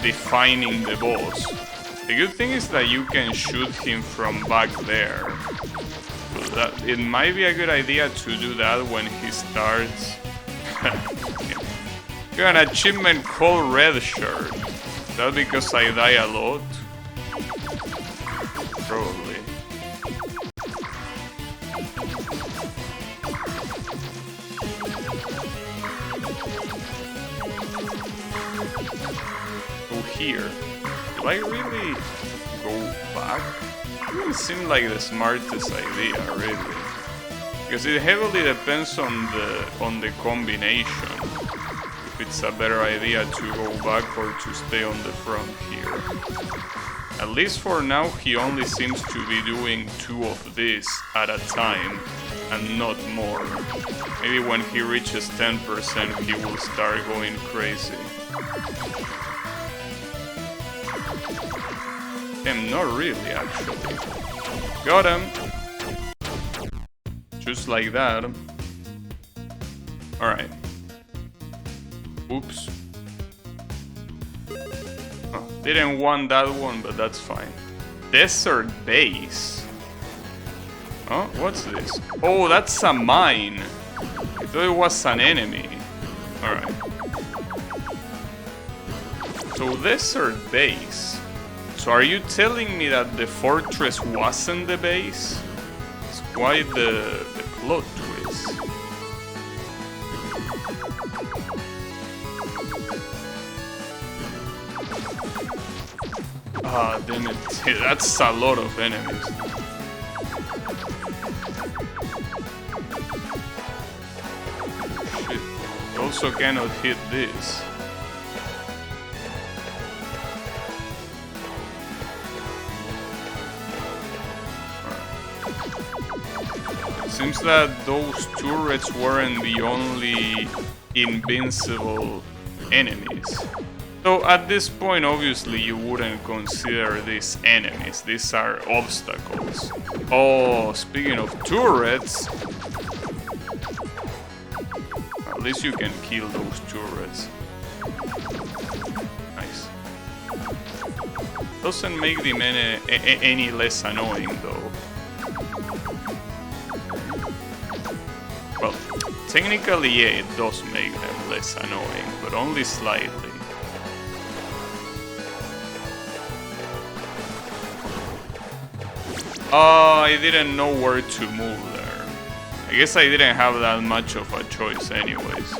defining the boss. The good thing is that you can shoot him from back there. So that, it might be a good idea to do that when he starts. You got an achievement called Red Shirt. That because I die a lot? Probably. Go here. Do I really go back? It doesn't seem like the smartest idea, really. Because it heavily depends on the combination. If it's a better idea to go back or to stay on the front here. At least for now, he only seems to be doing 2 of these at a time, and not more. Maybe when he reaches 10%, he will start going crazy. Not really, actually. Got him! Just like that. Alright. Oops. Oh, didn't want that one, but that's fine. Desert base. Oh, what's this? Oh, that's a mine. I thought it was an enemy. Alright. So, desert base. So are you telling me that the fortress wasn't the base? It's quite the plot twist. Ah, damn it. That's a lot of enemies. Shit. Also cannot hit this. Seems that those turrets weren't the only invincible enemies. So at this point, obviously, you wouldn't consider these enemies. These are obstacles. Oh, speaking of turrets, at least you can kill those turrets. Nice. Doesn't make them any less annoying, though. Well, technically, yeah, it does make them less annoying, but only slightly. Oh, I didn't know where to move there. I guess I didn't have that much of a choice anyways.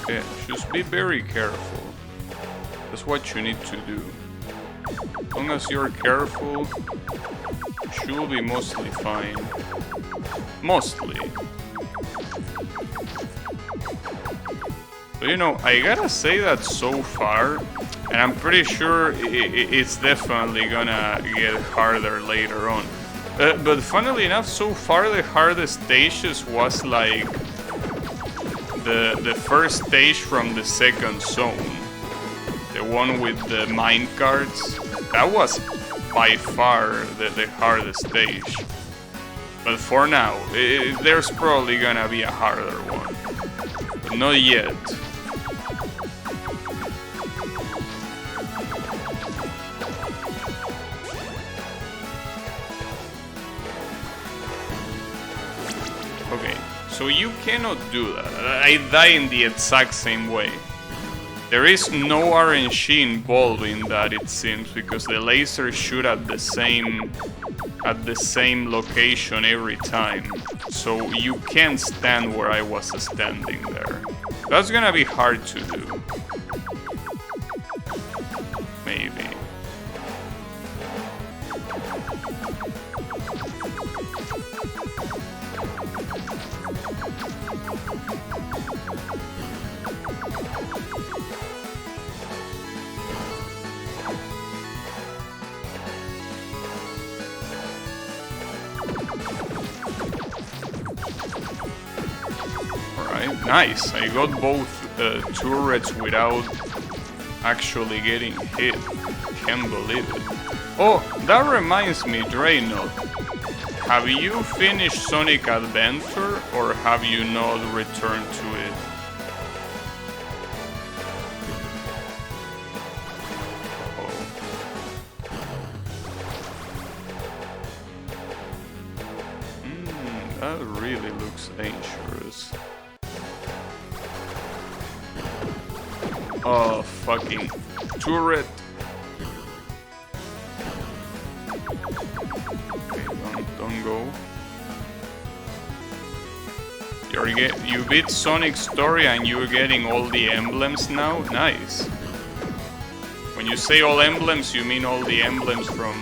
Yeah, just be very careful. That's what you need to do. As long as you're careful, you should be mostly fine. Mostly. But you know, I gotta say that so far, and I'm pretty sure it's definitely gonna get harder later on. But funnily enough, so far the hardest stages was like the first stage from the second zone. the one with the mine carts. That was by far the hardest stage. But for now, there's probably gonna be a harder one. But not yet. Okay, so you cannot do that. I die in the exact same way. There is no RNG involved in that, it seems, because the lasers shoot at the same location every time. So you can't stand where I was standing there. That's gonna be hard to do. Maybe. Alright, nice. I got both turrets without actually getting hit. Can't believe it. Oh, that reminds me, Draynoth. Have you finished Sonic Adventure or have you not returned to it? That really looks dangerous. Oh, fucking turret. Okay, don't go. You beat Sonic's story and you're getting all the emblems now? Nice. When you say all emblems, you mean all the emblems from...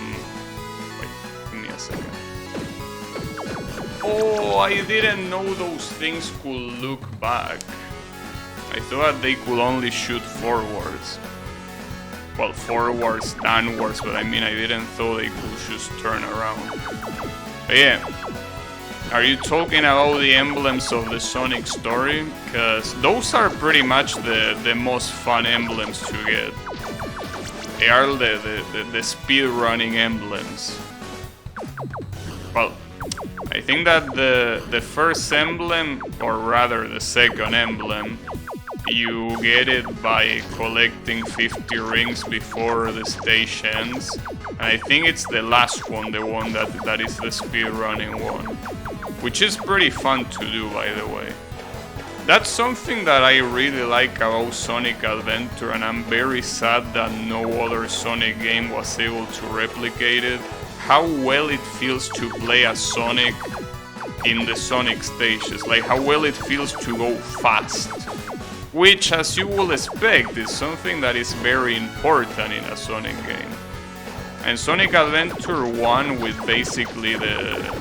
Wait, give me a second. Oh, I didn't know those things could look back. I thought they could only shoot forwards. Well, forwards, downwards, but I mean, I didn't thought they could just turn around. But yeah, are you talking about the emblems of the Sonic story? Because those are pretty much the most fun emblems to get. They are the speedrunning emblems. Well, I think that the first emblem, or rather the second emblem, you get it by collecting 50 rings before the stage ends. And I think it's the last one, the one that is the speedrunning one. Which is pretty fun to do, by the way. That's something that I really like about Sonic Adventure, and I'm very sad that no other Sonic game was able to replicate it. How well it feels to play as Sonic in the Sonic stages, like how well it feels to go fast. Which, as you will expect, is something that is very important in a Sonic game. And Sonic Adventure 1, with basically the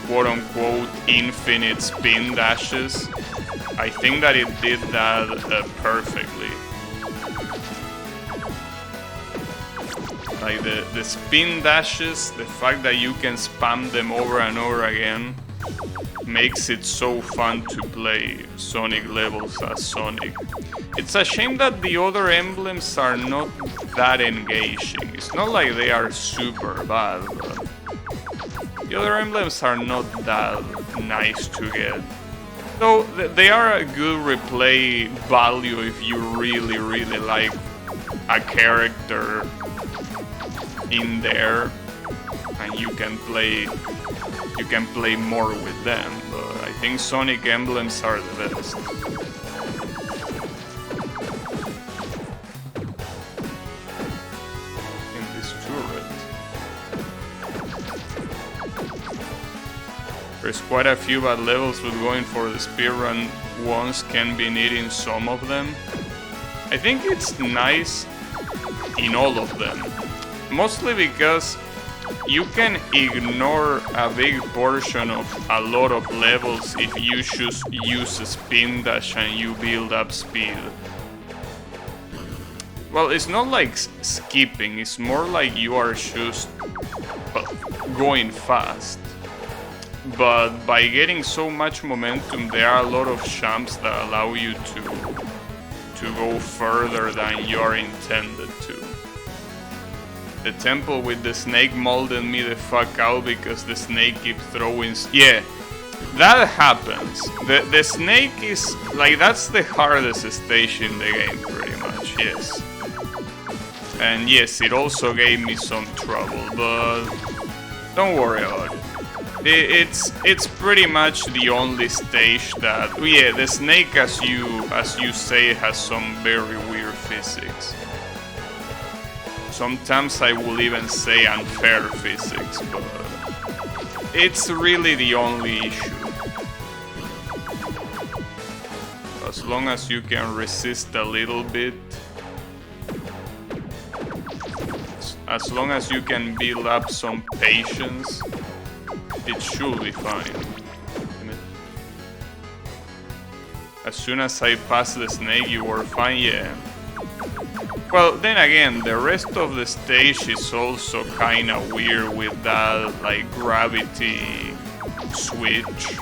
quote-unquote infinite spin dashes, I think that it did that perfectly. Like the spin dashes, the fact that you can spam them over and over again, makes it so fun to play Sonic levels as Sonic. It's a shame that the other emblems are not that engaging. It's not like they are super bad, but the other emblems are not that nice to get. So they are a good replay value if you really like a character in there and you can play more with them, but I think Sonic emblems are the best. In this turret. There's quite a few bad levels, but going for the speedrun ones can be needing some of them. I think it's nice in all of them. Mostly because you can ignore a big portion of a lot of levels if you just use a spin dash and you build up speed. Well, it's not like skipping, it's more like you are just going fast. But by getting so much momentum, there are a lot of jumps that allow you to go further than you're intended to. The temple with the snake molded me the fuck out because the snake keeps throwing... Yeah, that happens. The snake is... like, that's the hardest stage in the game, pretty much, yes. And yes, it also gave me some trouble, but don't worry about it. It's pretty much the only stage that... yeah, the snake, as you say, has some very weird physics. Sometimes I will even say unfair physics, but it's really the only issue. As long as you can resist a little bit, as long as you can build up some patience, it should be fine. As soon as I passed the snake, you were fine, yeah. Well, then again, the rest of the stage is also kinda weird with that, like, gravity switch.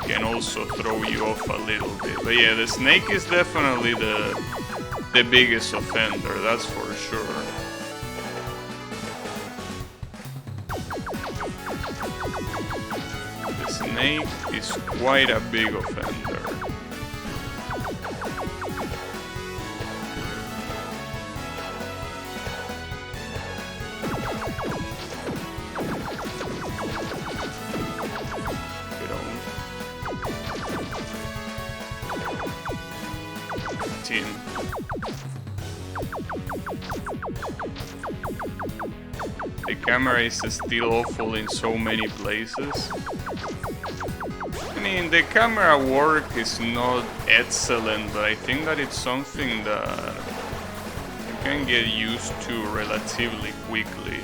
Can also throw you off a little bit. But yeah, the snake is definitely the biggest offender, that's for sure. The snake is quite a big offender. The camera is still awful in so many places. I mean, the camera work is not excellent, but I think that it's something that you can get used to relatively quickly.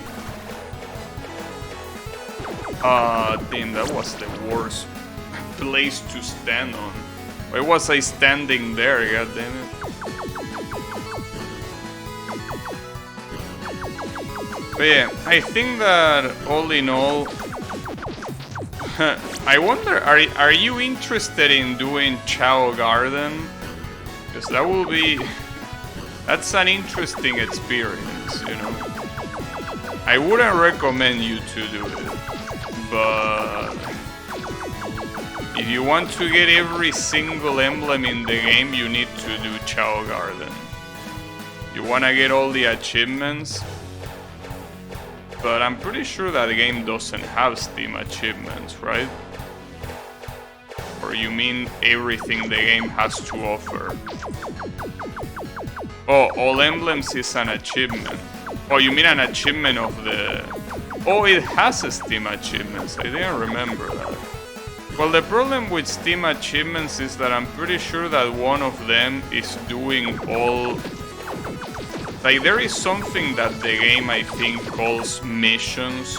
Damn, that was the worst place to stand on. Why was I standing there, goddammit? But yeah, I think that all in all, I wonder, are you interested in doing Chao Garden? Because that will be, that's an interesting experience, you know. I wouldn't recommend you to do it, but if you want to get every single emblem in the game, you need to do Chao Garden. You want to get all the achievements. But I'm pretty sure that the game doesn't have Steam achievements, right? Or you mean everything the game has to offer? Oh, all emblems is an achievement. Oh, you mean an achievement of the... Oh, it has a Steam achievements. I didn't remember that. Well, the problem with Steam achievements is that I'm pretty sure that one of them is doing all... Like, there is something that the game, I think, calls missions,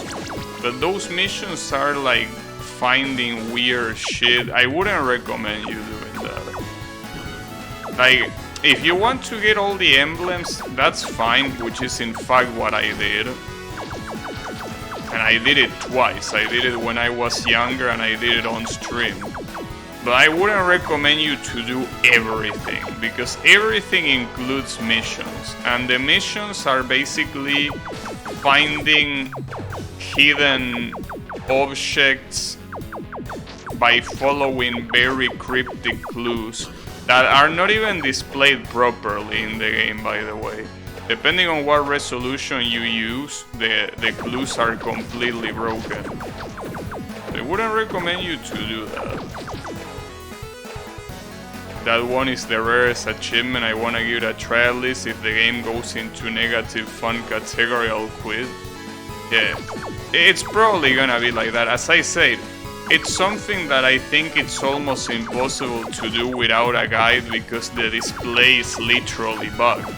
but those missions are like finding weird shit. I wouldn't recommend you doing that. Like, if you want to get all the emblems, that's fine, which is in fact what I did. And I did it twice. I did it when I was younger and I did it on stream. But I wouldn't recommend you to do everything, because everything includes missions. And the missions are basically finding hidden objects by following very cryptic clues that are not even displayed properly in the game, by the way. Depending on what resolution you use, the clues are completely broken. I wouldn't recommend you to do that. That one is the rarest achievement. I wanna give it a try at least. If the game goes into negative fun category, I'll quit. Yeah, it's probably gonna be like that. As I said, it's something that I think it's almost impossible to do without a guide, because the display is literally bugged.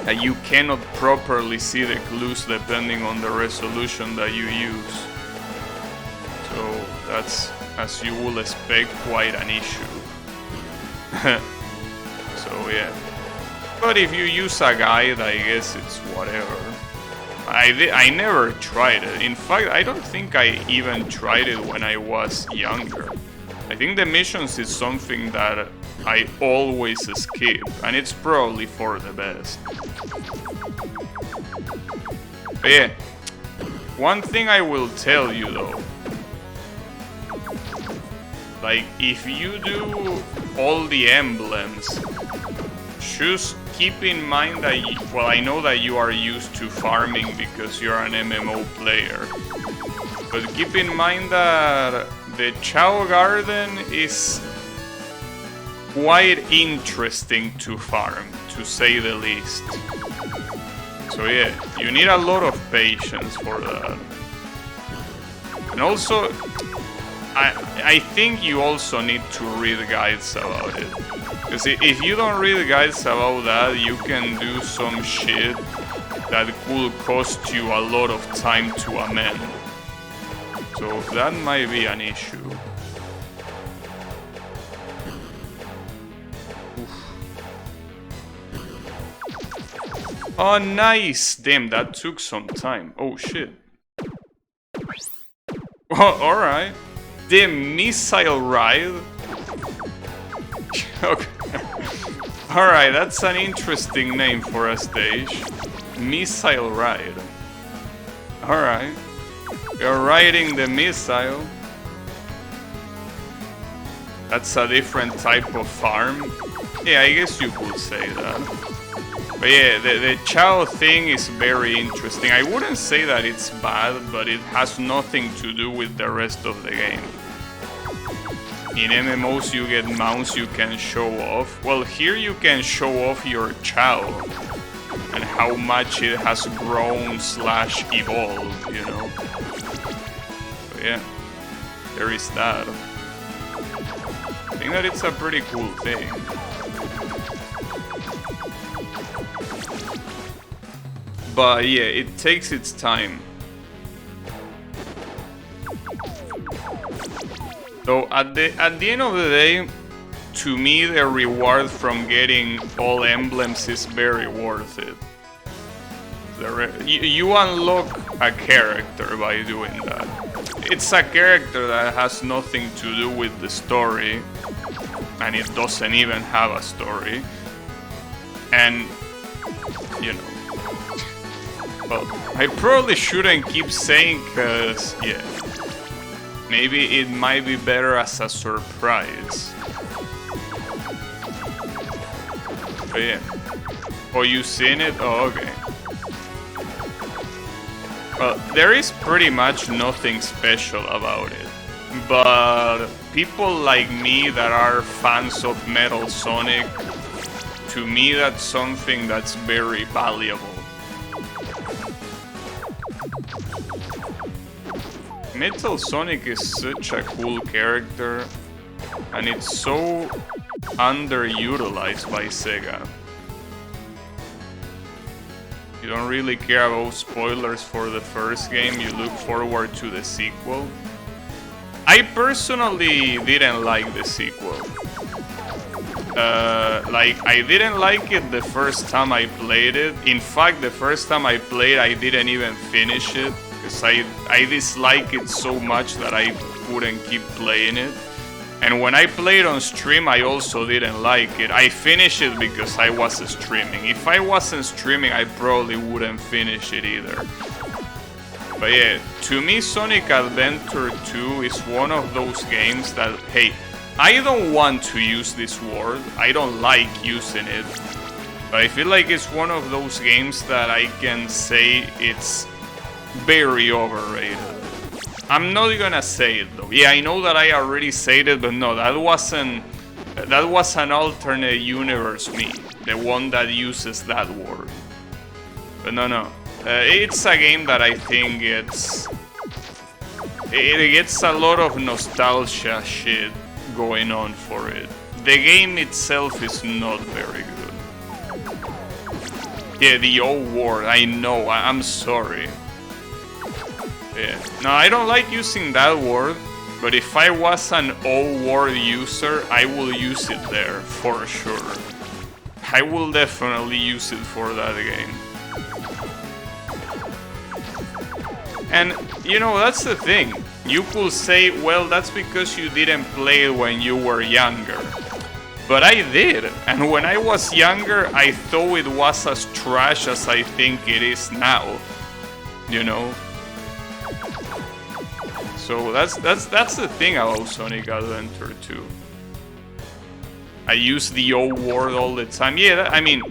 And you cannot properly see the clues depending on the resolution that you use. So that's, as you will expect, quite an issue. So yeah. But if you use a guide, I guess it's whatever. I never tried it. In fact, I don't think I even tried it when I was younger. I think the missions is something that I always skip, and it's probably for the best. But yeah, one thing I will tell you though, like if you do all the emblems, just keep in mind that, well, I know that you are used to farming because you're an MMO player, but keep in mind that the Chao Garden is quite interesting to farm, to say the least. So yeah, you need a lot of patience for that. And also, I think you also need to read guides about it. Because if you don't read guides about that, you can do some shit that could cost you a lot of time to amend. So that might be an issue. Oof. Oh, nice! Damn, that took some time. Oh, shit. Oh, alright. The missile ride? Okay. Alright, that's an interesting name for a stage. Missile ride. Alright. You're riding the missile. That's a different type of farm. Yeah, I guess you could say that. But yeah, the Chao thing is very interesting. I wouldn't say that it's bad, but it has nothing to do with the rest of the game. In MMOs you get mounts you can show off. Well, here you can show off your Chao and how much it has grown / evolved, you know. So yeah, there is that. I think that it's a pretty cool thing. But yeah, it takes its time. So at the end of the day, to me the reward from getting all emblems is very worth it. You unlock a character by doing that. It's a character that has nothing to do with the story, and it doesn't even have a story. And, you know, well, I probably shouldn't keep saying, cause, yeah, maybe it might be better as a surprise. But yeah. Oh, you seen it? Oh, okay. Well, there is pretty much nothing special about it. But people like me that are fans of Metal Sonic, to me that's something that's very valuable. Metal Sonic is such a cool character, and it's so underutilized by Sega. You don't really care about spoilers for the first game, you look forward to the sequel. I personally didn't like the sequel. I didn't like it the first time I played it. In fact, the first time I played, I didn't even finish it. Because I dislike it so much that I wouldn't keep playing it. And when I played on stream, I also didn't like it. I finished it because I was streaming. If I wasn't streaming, I probably wouldn't finish it either. But yeah, to me, Sonic Adventure 2 is one of those games that, hey, I don't want to use this word. I don't like using it. But I feel like it's one of those games that I can say it's very overrated. I'm not gonna say it though. Yeah, I know that I already said it, but no, that was an alternate universe me, the one that uses that word. But no, it's a game that I think it gets a lot of nostalgia shit going on for it. The game itself is not very good. Yeah, the old word, I know, I'm sorry. Yeah. No, I don't like using that word, but if I was an old word user, I will use it there, for sure. I will definitely use it for that game. And, you know, that's the thing. You could say, well, that's because you didn't play it when you were younger. But I did, and when I was younger, I thought it was as trash as I think it is now. You know? So that's the thing about Sonic Adventure 2. I use the old word all the time. Yeah, I mean,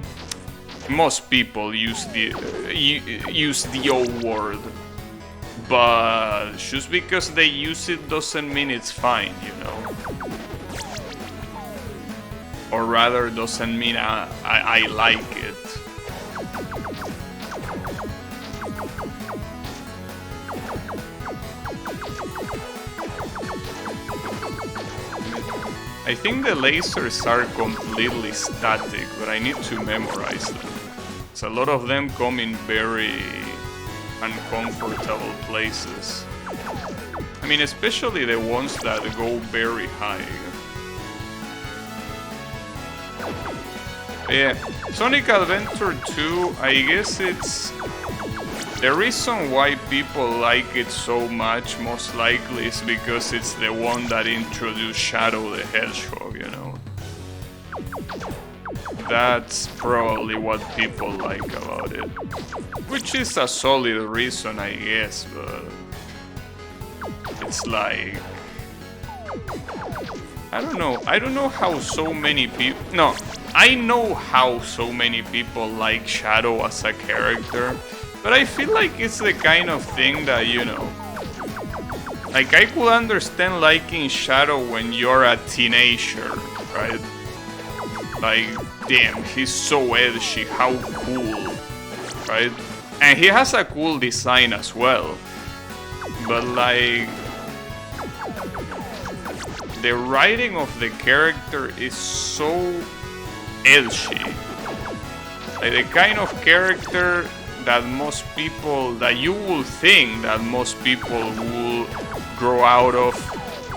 most people use the old word. But just because they use it doesn't mean it's fine, you know? Or rather, doesn't mean I like it. I think the lasers are completely static, but I need to memorize them. So a lot of them come in very uncomfortable places. I mean, especially the ones that go very high. Yeah, Sonic Adventure 2, I guess it's... The reason why people like it so much, most likely, is because it's the one that introduced Shadow the Hedgehog, you know? That's probably what people like about it. Which is a solid reason, I guess, but... It's like... I don't know how so many people... No, I know how so many people like Shadow as a character, but I feel like it's the kind of thing that, you know... Like, I could understand liking Shadow when you're a teenager, right? Like, damn, he's so edgy, how cool, right? And he has a cool design as well. But like... The writing of the character is so edgy. Like the kind of character that most people, that you will think that most people will grow out of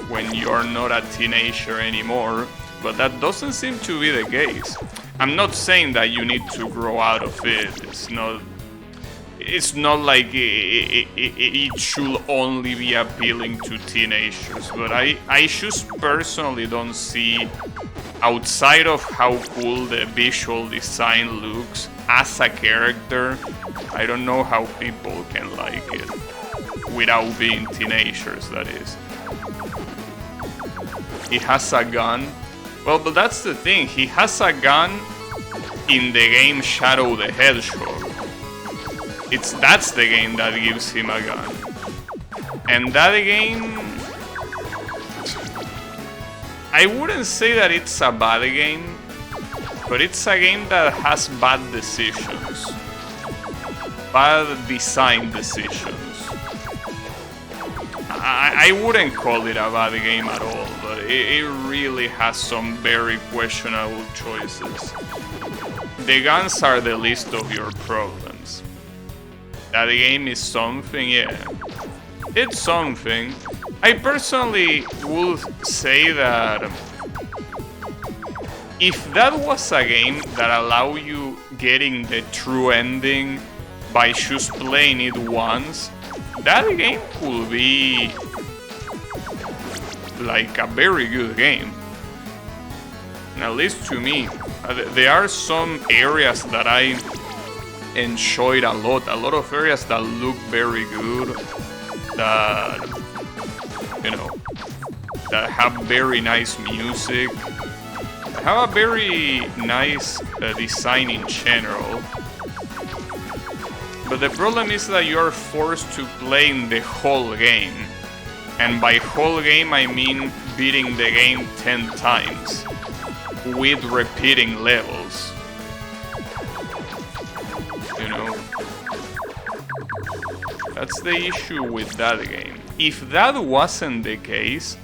when you're not a teenager anymore. But that doesn't seem to be the case. I'm not saying that you need to grow out of it. It's not like it should only be appealing to teenagers, but I just personally don't see, outside of how cool the visual design looks as a character, I don't know how people can like it without being teenagers, that is. He has a gun. Well, but that's the thing, he has a gun in the game Shadow the Hedgehog. That's the game that gives him a gun. And that game... I wouldn't say that it's a bad game, but it's a game that has bad decisions. Bad design decisions. I wouldn't call it a bad game at all, but it really has some very questionable choices. The guns are the least of your problems. That game is something, yeah. It's something. I personally would say that if that was a game that allowed you getting the true ending by just playing it once, that game could be like a very good game. At least to me. There are some areas that I enjoyed a lot of areas that look very good, that, you know, that have very nice music, have a very nice design in general. But the problem is that you're forced to play in the whole game. And by whole game I mean beating the game 10 times with repeating levels. You know, that's the issue with that game. If that wasn't the case,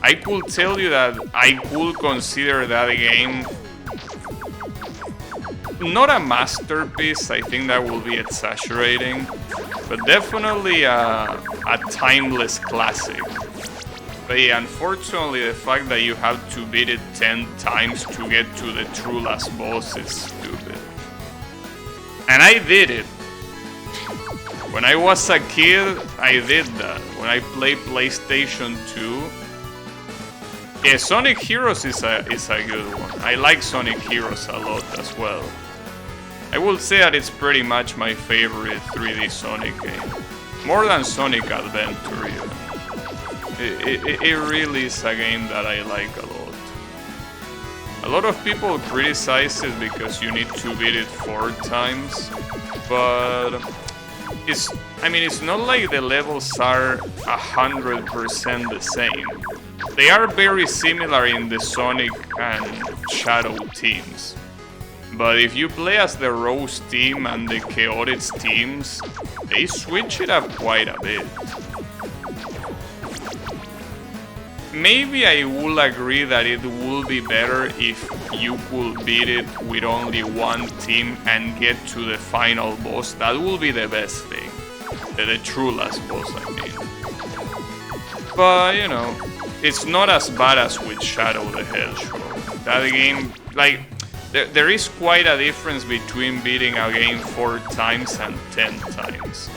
I could tell you that I could consider that game not a masterpiece, I think that will be exaggerating, but definitely a timeless classic. But yeah, unfortunately the fact that you have to beat it 10 times to get to the true last boss is stupid. And I did it. When I was a kid, I did that. When I played PlayStation 2. Yeah, Sonic Heroes is a good one. I like Sonic Heroes a lot as well. I will say that it's pretty much my favorite 3D Sonic game. More than Sonic Adventure even. It really is a game that I like a lot. A lot of people criticize it because you need to beat it 4 times, but it's not like the levels are 100% the same. They are very similar in the Sonic and Shadow teams. But if you play as the Rose team and the Chaotix teams, they switch it up quite a bit. Maybe I will agree that it would be better if you could beat it with only one team and get to the final boss. That will be the best thing. The true last boss, I mean. But, you know, it's not as bad as with Shadow the Hedgehog. That game, like, there is quite a difference between beating a game 4 times and 10 times.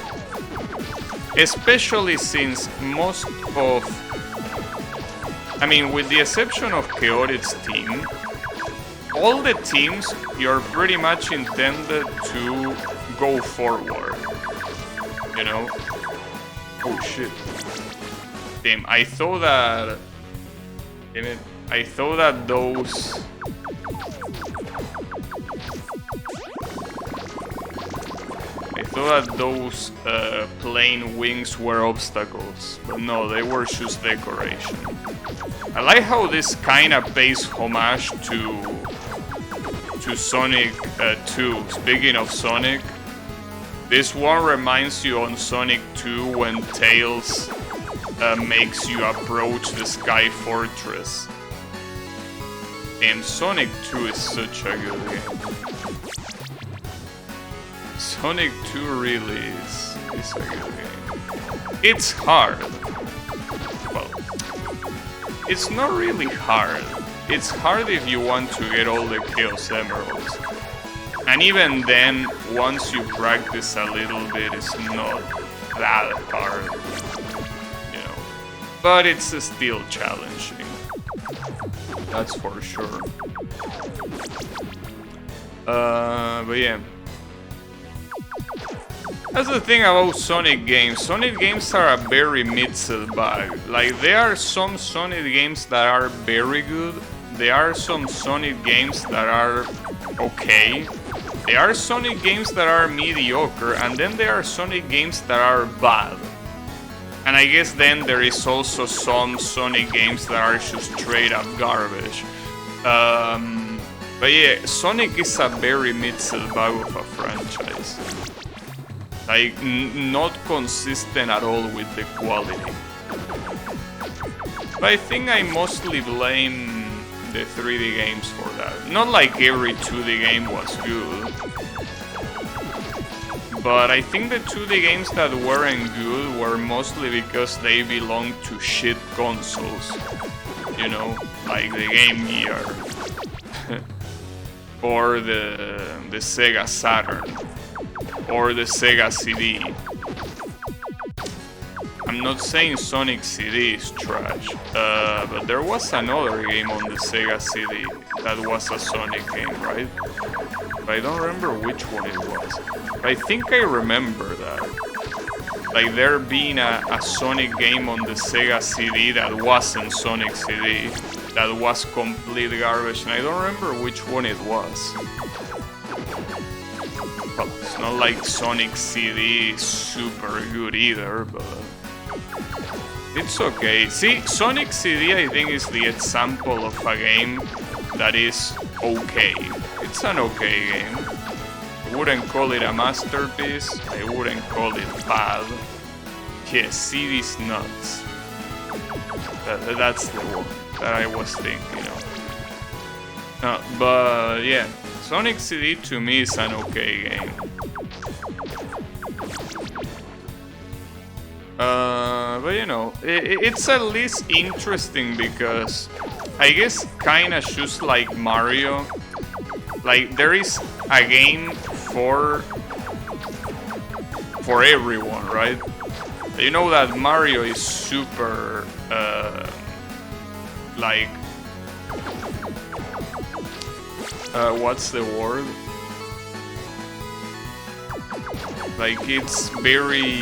Especially since most of... I mean, with the exception of Chaotix team, all the teams, you're pretty much intended to go forward. You know? Oh shit. Damn, I thought that... Damn it. I thought that those... plain wings were obstacles, but no, they were just decoration. I like how this kinda pays homage to Sonic 2. Speaking of Sonic, this one reminds you on Sonic 2 when Tails makes you approach the Sky Fortress. And Sonic 2 is such a good game. Sonic 2 really is a good game. It's hard. Well, it's not really hard. It's hard if you want to get all the Chaos Emeralds. And even then, once you practice a little bit, it's not that hard. You know. But it's still challenging. That's for sure. But yeah. That's the thing about Sonic games. Sonic games are a very mixed bag. Like, there are some Sonic games that are very good. There are some Sonic games that are okay. There are Sonic games that are mediocre. And then there are Sonic games that are bad. And I guess then there is also some Sonic games that are just straight up garbage. But yeah, Sonic is a very mixed bag of a franchise. Like, not consistent at all with the quality. But I think I mostly blame the 3D games for that. Not like every 2D game was good. But I think the 2D games that weren't good were mostly because they belonged to shit consoles. You know, like the Game Gear. Or the Sega Saturn. Or the Sega CD. I'm not saying Sonic CD is trash, but there was another game on the Sega CD that was a Sonic game, right? But I don't remember which one it was. I think I remember that. Like there being a Sonic game on the Sega CD that wasn't Sonic CD, that was complete garbage, and I don't remember which one it was. Well, it's not like Sonic CD is super good either, but it's okay. See, Sonic CD I think is the example of a game that is okay. It's an okay game. I wouldn't call it a masterpiece, I wouldn't call it bad. Yeah, CD's nuts. That's the one that I was thinking of. But yeah, Sonic CD to me is an okay game. But you know, it's at least interesting because I guess kinda just like Mario, like there is a game for everyone, right? You know that Mario is super, like, what's the word? Like, it's very...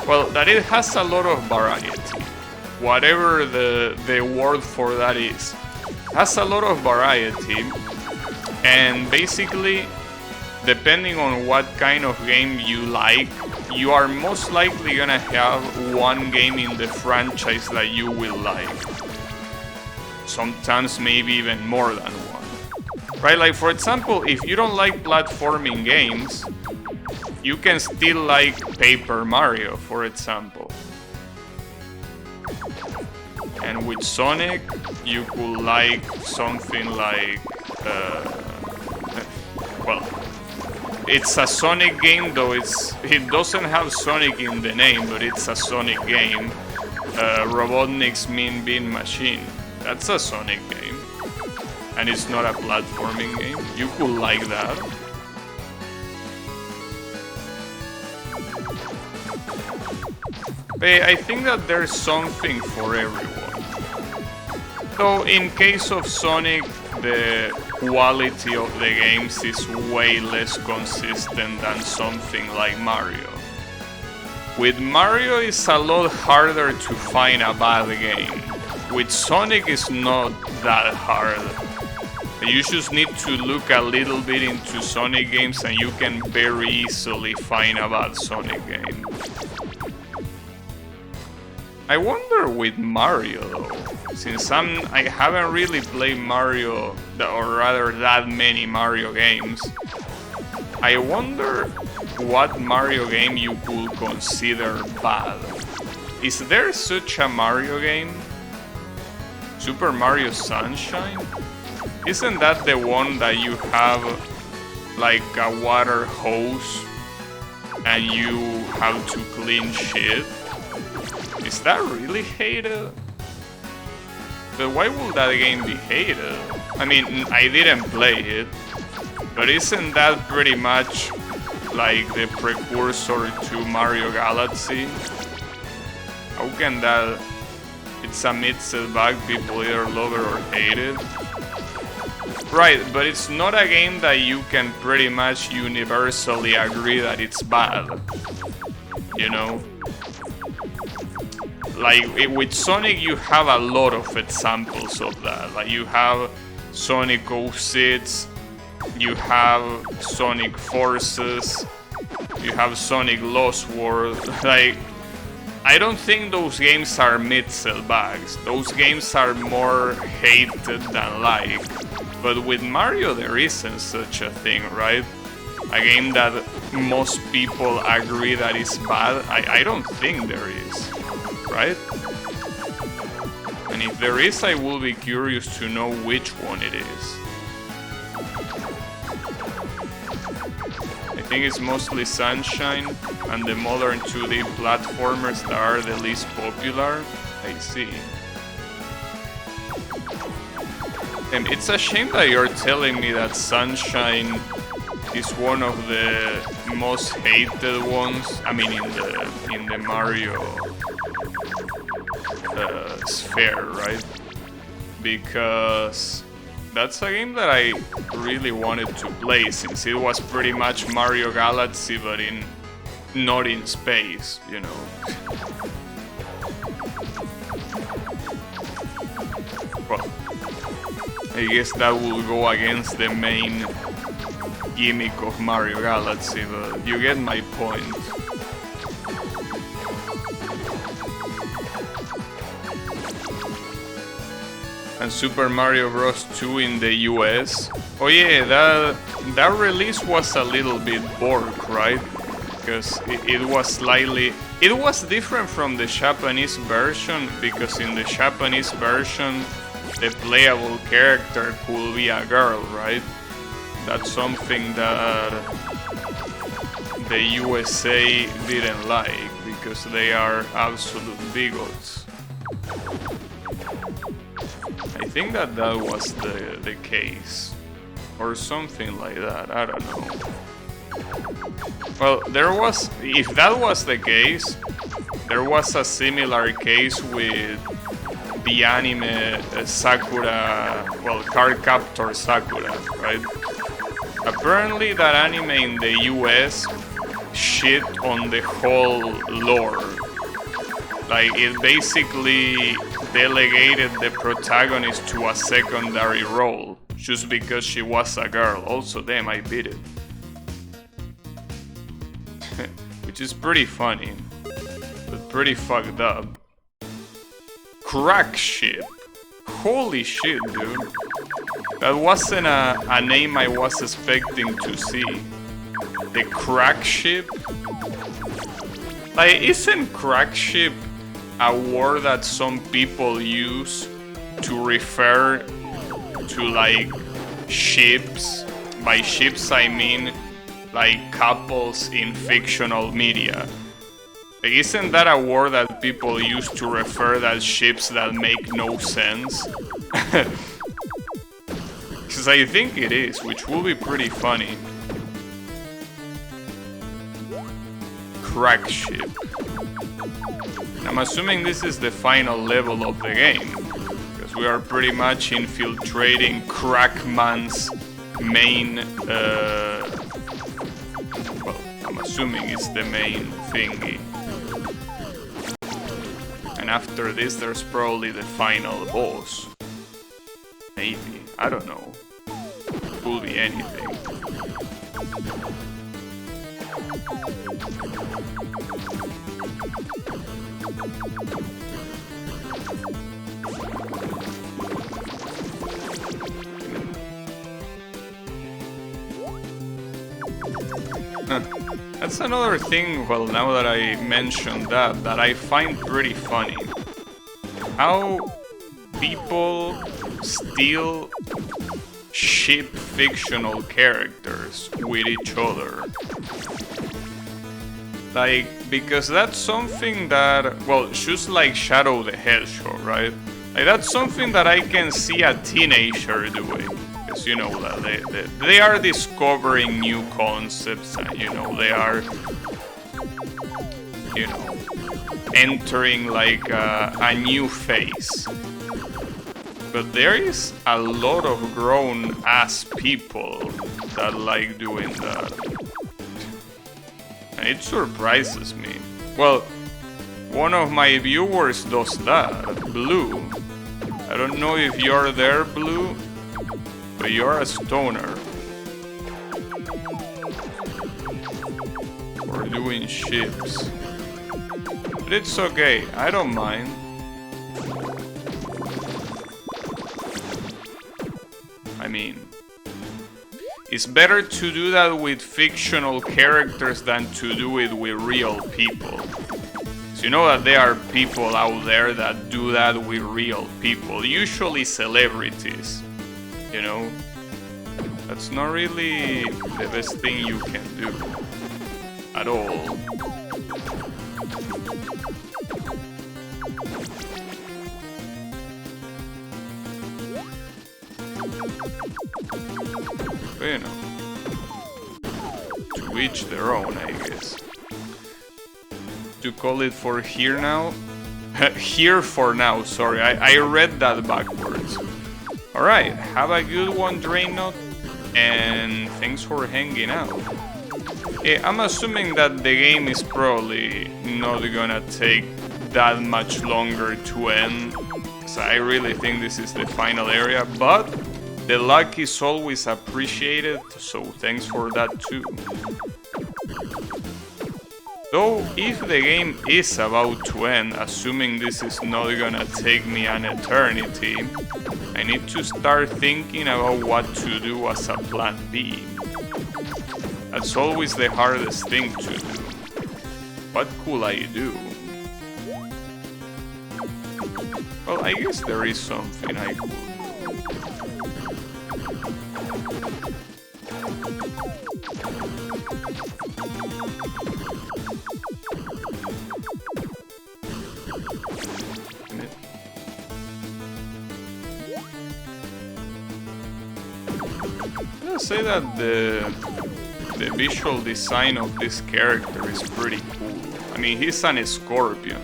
Well, that it has a lot of variety. Whatever the word for that is. Has a lot of variety. And basically, depending on what kind of game you like, you are most likely gonna have one game in the franchise that you will like. Sometimes maybe even more than one. Right, like for example, if you don't like platforming games, you can still like Paper Mario, for example. And with Sonic, you could like something like... well, it's a Sonic game, though it doesn't have Sonic in the name, but it's a Sonic game. Robotnik's Mean Bean Machine. That's a Sonic game. And it's not a platforming game. You could like that. But I think that there's something for everyone. Though in case of Sonic, the quality of the games is way less consistent than something like Mario. With Mario, it's a lot harder to find a bad game. With Sonic, it's not that hard. You just need to look a little bit into Sonic games and you can very easily find a bad Sonic game. I wonder with Mario though, since I haven't really played Mario, or rather that many Mario games, I wonder what Mario game you could consider bad. Is there such a Mario game? Super Mario Sunshine? Isn't that the one that you have like a water hose and you have to clean shit? Is that really hated? But why would that game be hated? I mean, I didn't play it, but isn't that pretty much like the precursor to Mario Galaxy? How can that... It's a mixed bag, people either love it or hate it. Right, but it's not a game that you can pretty much universally agree that it's bad. You know? Like, with Sonic you have a lot of examples of that. Like, you have Sonic 06, you have Sonic Forces, you have Sonic Lost World. Like, I don't think those games are mid-sell bags. Those games are more hated than liked. But with Mario there isn't such a thing, right? A game that most people agree that is bad, I don't think there is, right? And if there is, I will be curious to know which one it is. I think it's mostly Sunshine and the modern 2D platformers that are the least popular. I see. And it's a shame that you're telling me that Sunshine is one of the most hated ones. I mean, in the Mario sphere, right? Because that's a game that I really wanted to play, since it was pretty much Mario Galaxy, but not in space, you know. Well, I guess that will go against the main gimmick of Mario Galaxy, but you get my point. And Super Mario Bros. 2 in the US. Oh yeah, that release was a little bit bork, right? Because it was slightly... It was different from the Japanese version, because in the Japanese version the playable character could be a girl, right? That's something that the USA didn't like, because they are absolute bigots. I think that was the case. or something like that. I don't know. Well, if that was the case, there was a similar case with the anime Sakura, well, Cardcaptor Sakura, right? Apparently that anime in the US shit on the whole lore. Like, it basically delegated the protagonist to a secondary role just because she was a girl. Also, damn, I beat it. Which is pretty funny, but pretty fucked up. Crack ship. Holy shit, dude. That wasn't a name I was expecting to see. The crack ship? Like, isn't crack ship a word that some people use to refer to, like, ships? By ships I mean like couples in fictional media. Like, isn't that a word that people use to refer to ships that make no sense? Because I think it is, which will be pretty funny. Crack ship. I'm assuming this is the final level of the game, because we are pretty much infiltrating Crackman's main, well, I'm assuming it's the main thingy. And after this, there's probably the final boss. Maybe. I don't know. Could be anything. That's another thing, well, now that I mentioned that I find pretty funny. How people still ship fictional characters with each other. Like, because that's something that, well, just like Shadow the Hedgehog, right? Like, that's something that I can see a teenager doing. Because, you know, they are discovering new concepts and, you know, they are, you know, entering like a new phase. But there is a lot of grown-ass people that like doing that. And it surprises me. Well, one of my viewers does that, Blue. I don't know if you're there, Blue, but you're a stoner. We're doing ships. But it's okay, I don't mind. I mean, it's better to do that with fictional characters than to do it with real people. So you know that there are people out there that do that with real people, usually celebrities, you know? That's not really the best thing you can do, at all. But, you know, to each their own, I guess. To call it for here now? Here for now, sorry, I read that backwards. Alright, have a good one, Draynot, and thanks for hanging out. I'm assuming that the game is probably not gonna take that much longer to end, so I really think this is the final area, but the luck is always appreciated, so thanks for that too. Though, if the game is about to end, assuming this is not gonna take me an eternity, I need to start thinking about what to do as a plan B. That's always the hardest thing to do. What could I do? Well, I guess there is something I could do. gotta say that the visual design of this character is pretty cool. I mean, he's an scorpion.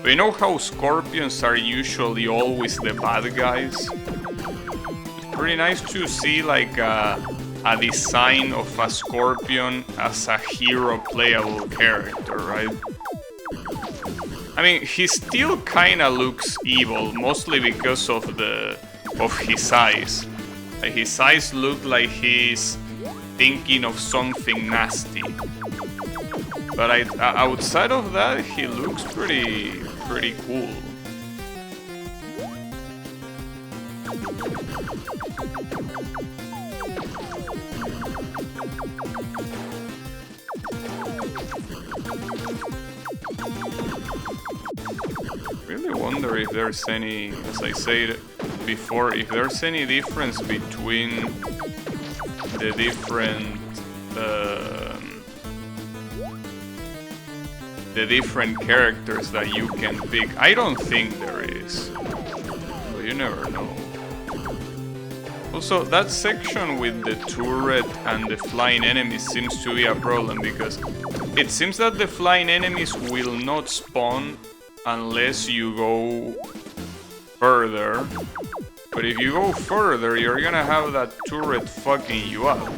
But you know how scorpions are usually always the bad guys? It's pretty nice to see like a design of a scorpion as a hero playable character, right? I mean, he still kinda looks evil, mostly because of his eyes. Like, his eyes look like he's thinking of something nasty. But outside of that, he looks pretty cool. Really wonder if there's any, as I said before, if there's any difference between the different characters that you can pick. I don't think there is, but you never know. Also, that section with the turret and the flying enemies seems to be a problem, because it seems that the flying enemies will not spawn unless you go further. But if you go further, you're gonna have that turret fucking you up.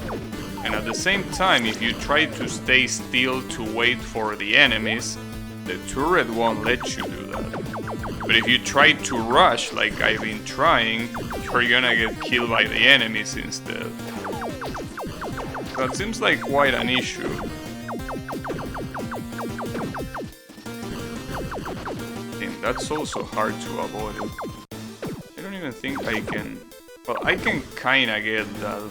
And at the same time, if you try to stay still to wait for the enemies, the turret won't let you do that. But if you try to rush, like I've been trying, you're gonna get killed by the enemies instead. That seems like quite an issue. And that's also hard to avoid. I don't even think I can... Well, I can kinda get that,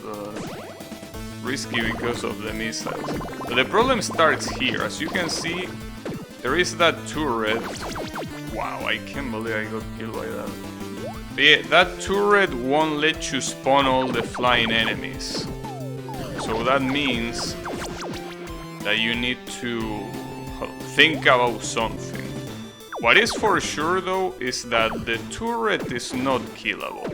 risky because of the missiles. But the problem starts here. As you can see, there is that turret. Wow, I can't believe I got killed by that. But yeah, that turret won't let you spawn all the flying enemies. So that means that you need to think about something. What is for sure though is that the turret is not killable.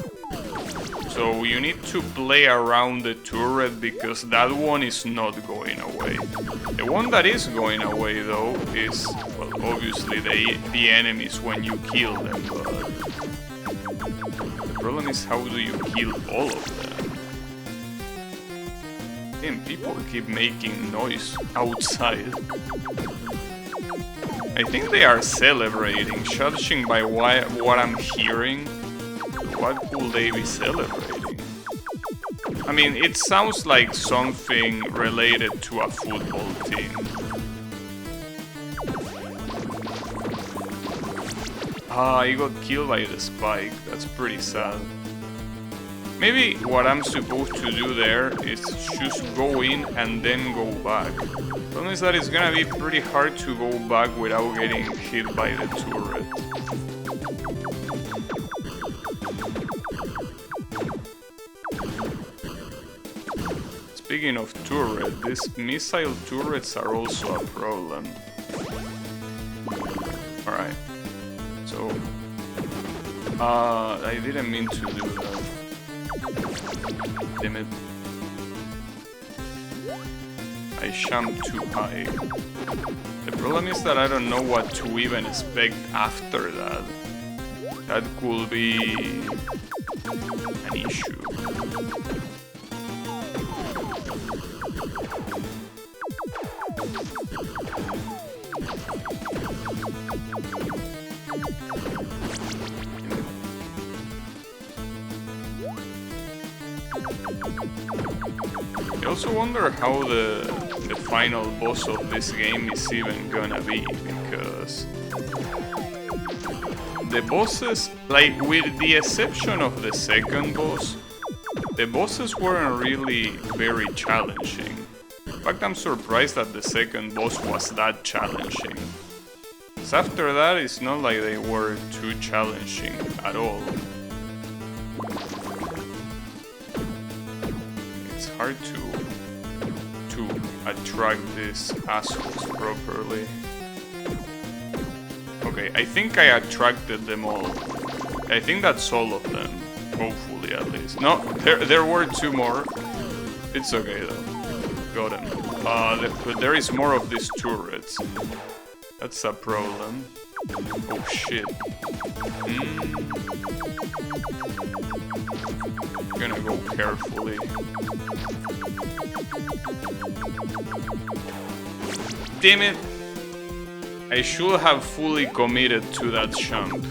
So you need to play around the turret, because that one is not going away. The one that is going away though is, well, obviously the enemies when you kill them, but the problem is, how do you kill all of them? Damn, people keep making noise outside. I think they are celebrating, judging by what I'm hearing. What will they be celebrating? I mean, it sounds like something related to a football team. Ah, I got killed by the spike. That's pretty sad. Maybe what I'm supposed to do there is just go in and then go back. The problem is that it's gonna be pretty hard to go back without getting hit by the turret. Speaking of turret, these missile turrets are also a problem. Alright. So... I didn't mean to do that. Damn it. I jumped too high. The problem is that I don't know what to even expect after that. That could be... an issue. I also wonder how the final boss of this game is even gonna be, because the bosses, like with the exception of the second boss, the bosses weren't really very challenging. In fact, I'm surprised that the second boss was that challenging. Because after that, it's not like they were too challenging at all. It's hard to attract these assholes properly. Okay, I think I attracted them all. I think that's all of them. Hopefully, at least. No, there were two more. It's okay though. Got him. But there is more of these turrets. That's a problem. Oh shit. Gonna go carefully. Damn it! I should have fully committed to that jump.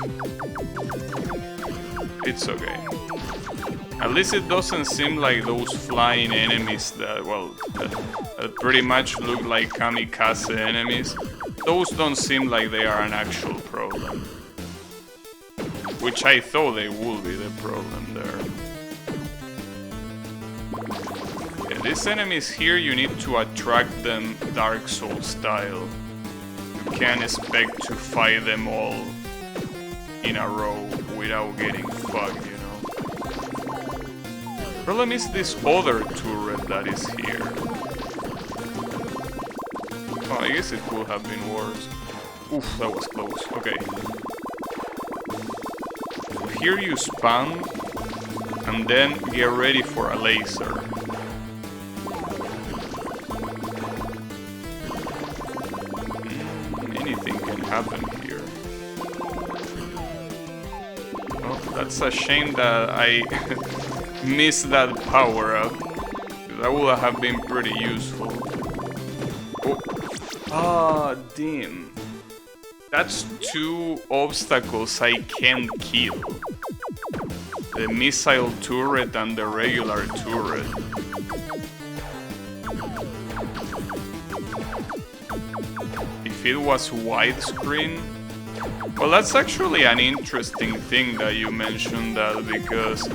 It's okay. At least it doesn't seem like those flying enemies that, well, that pretty much look like kamikaze enemies. Those don't seem like they are an actual problem. Which I thought they would be the problem there. Yeah, these enemies here, you need to attract them Dark Souls style. You can't expect to fight them all in a row without getting fucked, you know. Problem is this other turret that is here. Oh, I guess it could have been worse. Oof, that was close. Okay. Here you spam, and then get ready for a laser. Anything can happen here. Oh, that's a shame that I missed that power-up. That would have been pretty useful. Oh. Ah, damn. That's two obstacles I can't kill. The missile turret and the regular turret. If it was widescreen... Well, that's actually an interesting thing that you mentioned that, because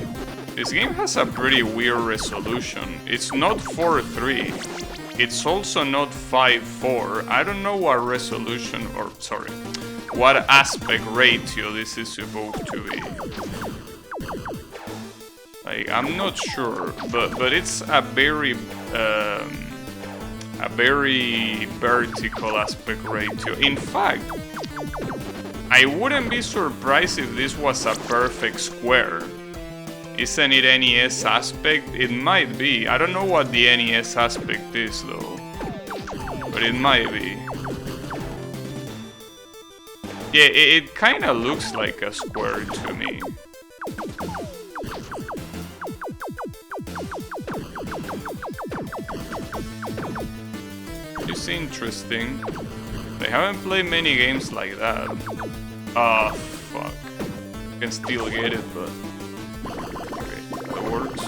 this game has a pretty weird resolution. It's not 4:3. It's also not 5:4. I don't know what resolution, or sorry, what aspect ratio this is supposed to be. Like, I'm not sure, but it's a very vertical aspect ratio. In fact, I wouldn't be surprised if this was a perfect square. Isn't it NES aspect? It might be. I don't know what the NES aspect is though. But it might be. Yeah, it kinda looks like a square to me. It's interesting. I haven't played many games like that. Ah, fuck. I can still get it, but... Okay, that works.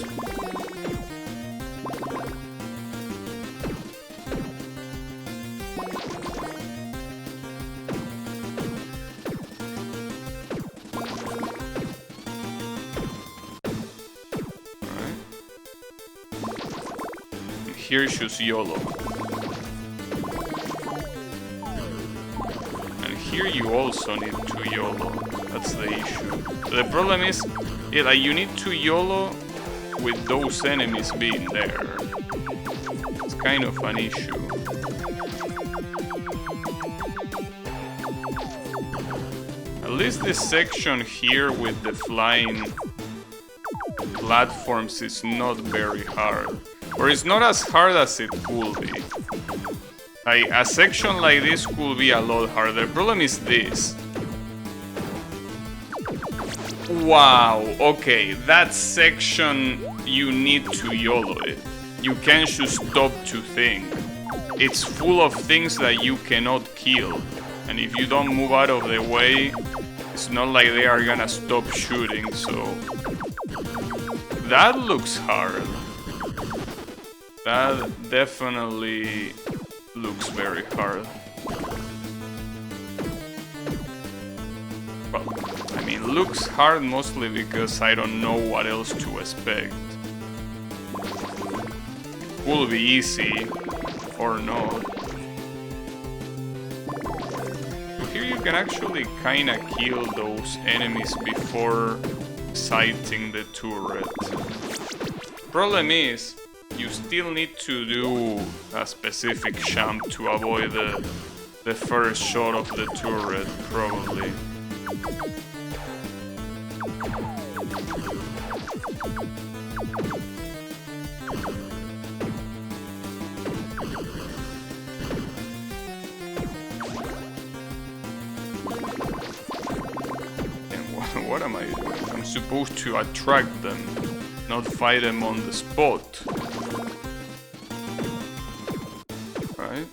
Alright. Here choose YOLO. Here you also need to YOLO. That's the issue. The problem is, yeah, like you need to YOLO with those enemies being there. It's kind of an issue. At least this section here with the flying platforms is not very hard. Or it's not as hard as it could be. Like, a section like this could be a lot harder. The problem is this. Wow, okay, that section you need to YOLO it. You can't just stop to think. It's full of things that you cannot kill. And if you don't move out of the way, it's not like they are gonna stop shooting, so... That looks hard. That definitely... looks very hard. Well, I mean, looks hard mostly because I don't know what else to expect. It will be easy, or not. So here you can actually kinda kill those enemies before sighting the turret. Problem is, you still need to do a specific jump to avoid the first shot of the turret, probably. What am I doing? I'm supposed to attract them, not fight them on the spot. Right?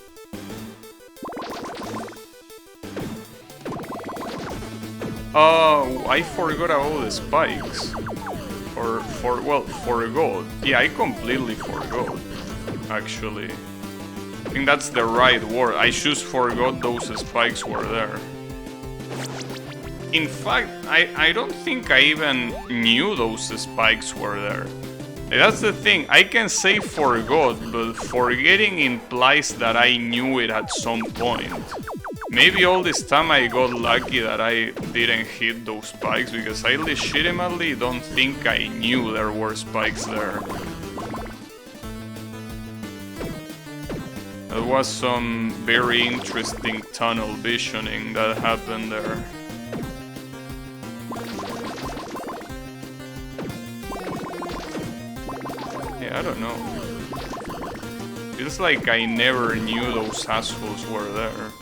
Oh, I forgot all the spikes. Forgot. Yeah, I completely forgot, actually. I think that's the right word. I just forgot those spikes were there. In fact, I don't think I even knew those spikes were there. That's the thing, I can say forgot, but forgetting implies that I knew it at some point. Maybe all this time I got lucky that I didn't hit those spikes, because I legitimately don't think I knew there were spikes there. There was some very interesting tunnel visioning that happened there. Yeah, I don't know. Feels like I never knew those assholes were there.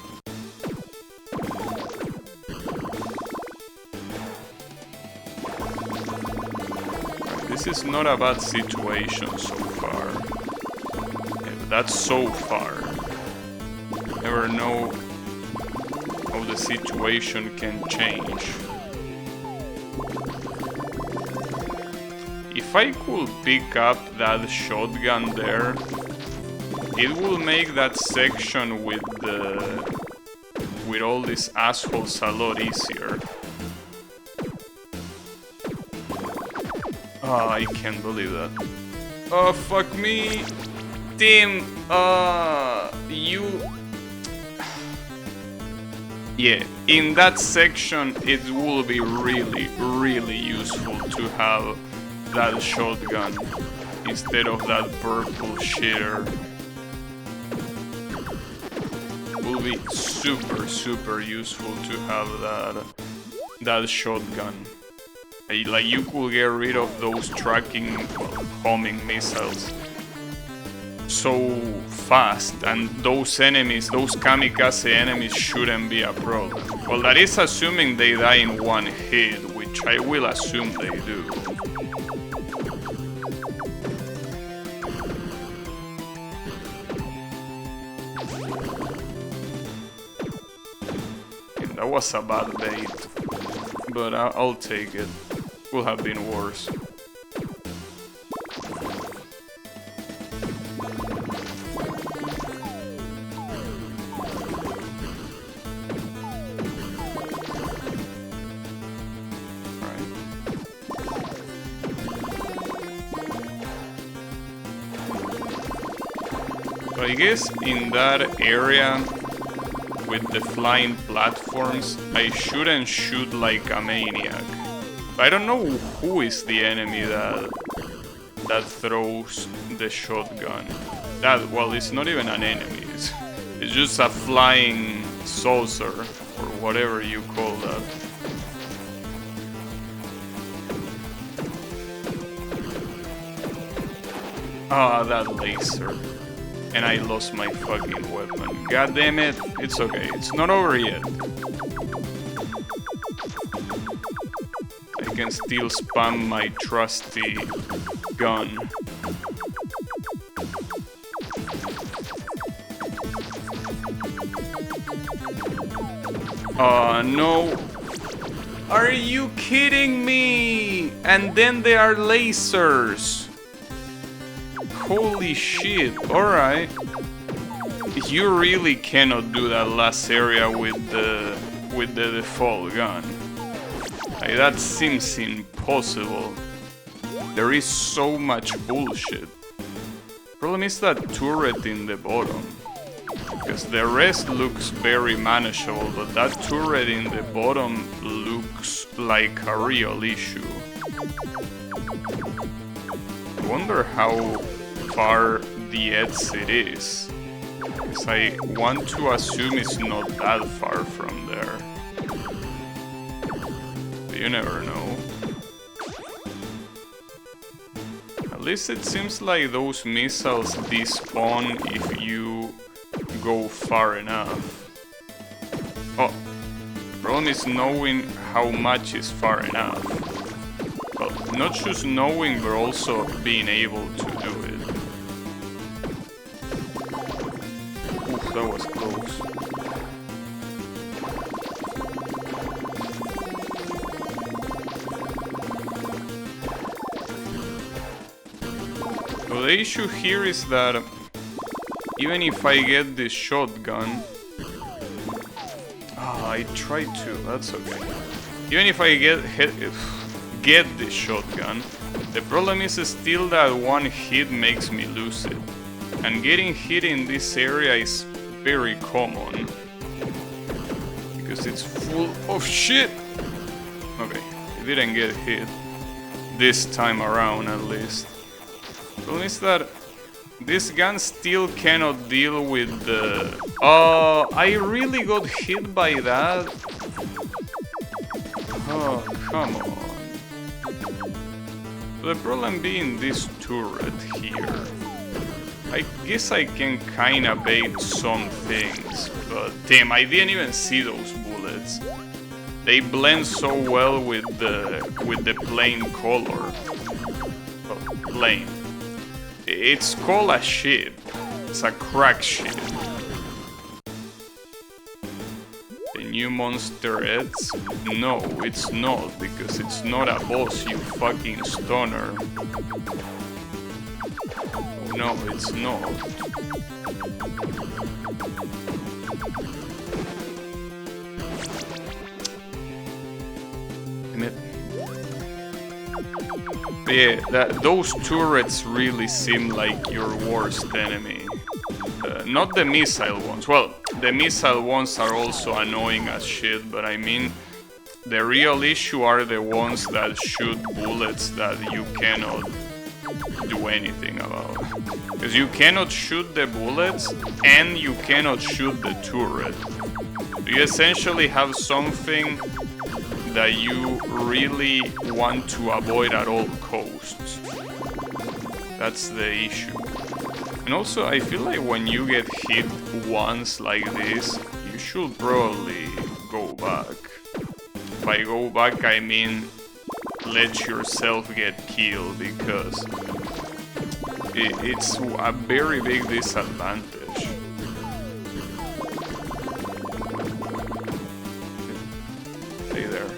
This is not a bad situation so far. Yeah, that's so far. Never know how the situation can change. If I could pick up that shotgun there, it will make that section with all these assholes a lot easier. Oh, I can't believe that. Oh, fuck me! Tim! You... Yeah, in that section it will be really, really useful to have that shotgun instead of that purple shitter. Will be super, super useful to have that shotgun. Like, you could get rid of those tracking, homing missiles so fast, and those enemies, those kamikaze enemies, shouldn't be a problem. Well, that is assuming they die in one hit, which I will assume they do. And that was a bad bait, but I'll take it. Could have been worse. So I guess in that area with the flying platforms, I shouldn't shoot like a maniac. I don't know who is the enemy that throws the shotgun. Well, it's not even an enemy. It's just a flying saucer, or whatever you call that. Ah, that laser. And I lost my fucking weapon. God damn it. It's okay. It's not over yet. I can still spam my trusty gun. Oh no. Are you kidding me? And then there are lasers. Holy shit, alright. You really cannot do that last area with the default gun. Like, that seems impossible. There is so much bullshit. Problem is that turret in the bottom. Because the rest looks very manageable, but that turret in the bottom looks like a real issue. I wonder how far the exit is. Because I want to assume it's not that far from there. But you never know. At least it seems like those missiles despawn if you go far enough. Oh, the problem problem is knowing how much is far enough. Well, not just knowing, but also being able to do it. Oof, that was close. So the issue here is that even if I get this shotgun... I tried to, that's okay. Even if I get this shotgun, the problem is still that one hit makes me lose it. And getting hit in this area is very common. Because it's full of shit! Okay, I didn't get hit. This time around at least. The problem is that this gun still cannot deal with the... I really got hit by that? Oh, come on. The problem being this turret here. I guess I can kinda bait some things, but damn, I didn't even see those bullets. They blend so well with the plain color. Well, plain. It's called a ship. It's a crack ship. The new monster Eds? No, it's not, because it's not a boss, you fucking stoner. No, it's not. Damn it. Yeah, those turrets really seem like your worst enemy. Not the missile ones. Well, the missile ones are also annoying as shit, but I mean, the real issue are the ones that shoot bullets that you cannot do anything about. Because you cannot shoot the bullets, and you cannot shoot the turret. You essentially have something that you really want to avoid at all costs. That's the issue. And also, I feel like when you get hit once like this, you should probably go back. By go back, I mean let yourself get killed, because it's a very big disadvantage. Stay there.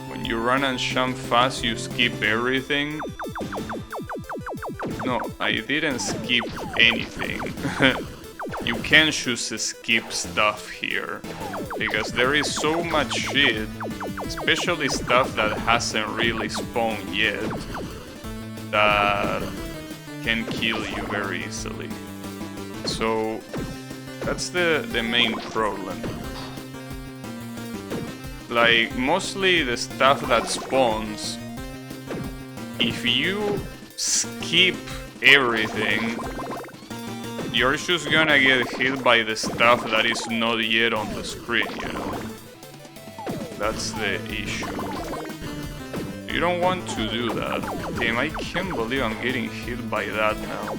When you run and jump fast, you skip everything. No, I didn't skip anything. You can choose skip stuff here, because there is so much shit, especially stuff that hasn't really spawned yet, that can kill you very easily. So that's the main problem. Like, mostly the stuff that spawns, if you skip everything, you're just gonna get hit by the stuff that is not yet on the screen, you know? That's the issue. You don't want to do that. Damn, I can't believe I'm getting hit by that now.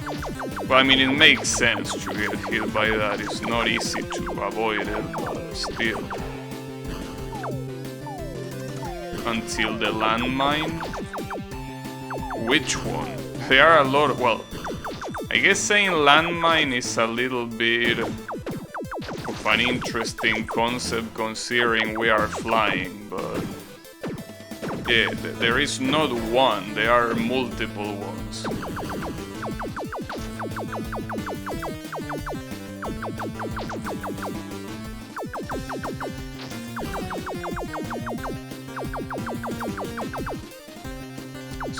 Well, I mean, it makes sense to get hit by that. It's not easy to avoid it, but still. Until the landmine? Which one? There are a lot of... Well, I guess saying landmine is a little bit of an interesting concept considering we are flying, but... Yeah, there is not one, there are multiple ones.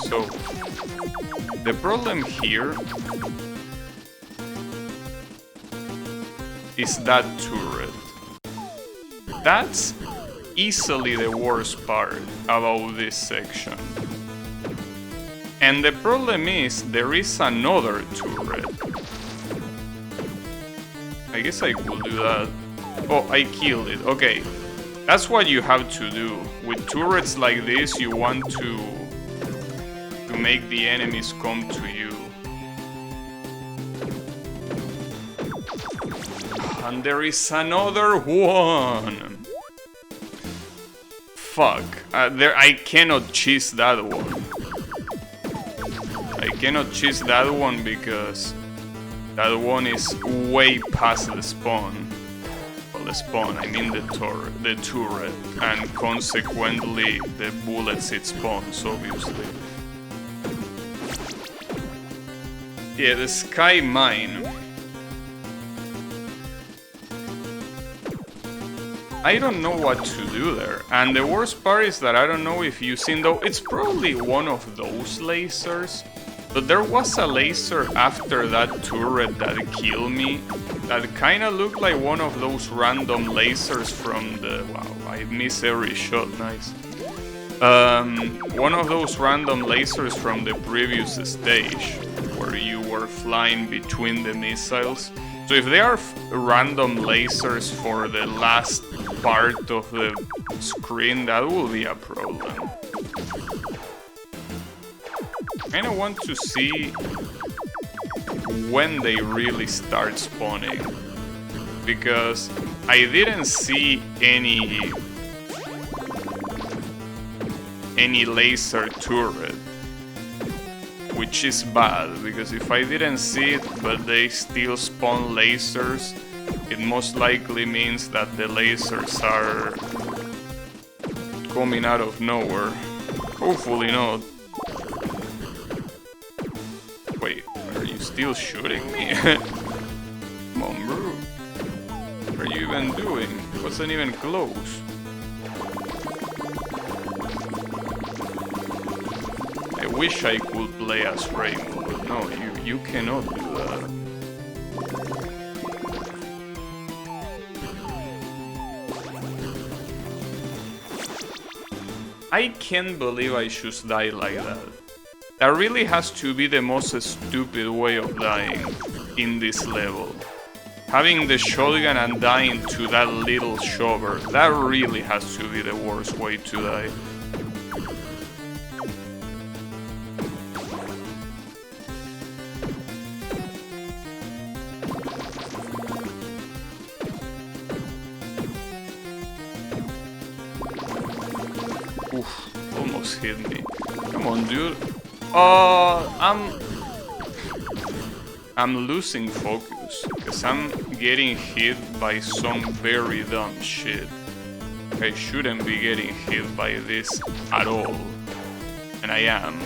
So, the problem here is that turret. That's easily the worst part about this section. And the problem is, there is another turret. I guess I could do that. Oh, I killed it. Okay. That's what you have to do. With turrets like this, you want to make the enemies come to you. and there is another one. Fuck. I cannot cheese that one. I cannot cheese that one because that one is way past the spawn. Well, the spawn, I mean the turret, and consequently the bullets it spawns, obviously. Yeah, the Sky Mine. I don't know what to do there, and the worst part is that I don't know if you've seen, though it's probably one of those lasers, but there was a laser after that turret that killed me that kinda looked like one of those random lasers from the... Wow, I miss every shot, nice. One of those random lasers from the previous stage, where you were flying between the missiles. So if they are random lasers for the last part of the screen, that will be a problem. I kinda want to see when they really start spawning, because I didn't see any laser turret, which is bad, because if I didn't see it but they still spawn lasers, it most likely means that the lasers are coming out of nowhere. Hopefully not. Wait, are you still shooting me? Come on, bro. What are you even doing? It wasn't even close. I wish I could play as Rainbow, but no, you cannot do that. I can't believe I should die like that. That really has to be the most stupid way of dying in this level. Having the shotgun and dying to that little shover, that really has to be the worst way to die. Oof, almost hit me. Come on, dude. I'm losing focus, because I'm getting hit by some very dumb shit. I shouldn't be getting hit by this at all. And I am.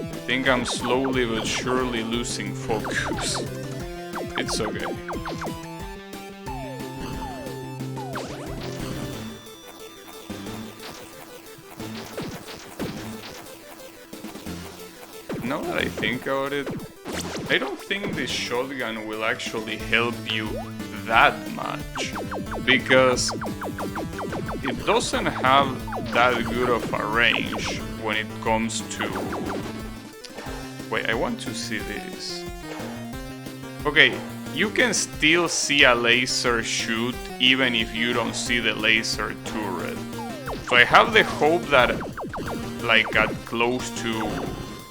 I think I'm slowly but surely losing focus. It's okay. Now that I think about it, I don't think this shotgun will actually help you that much, because it doesn't have that good of a range when it comes to... Wait, I want to see this. Okay, you can still see a laser shoot even if you don't see the laser turret. So I have the hope that, like, at close to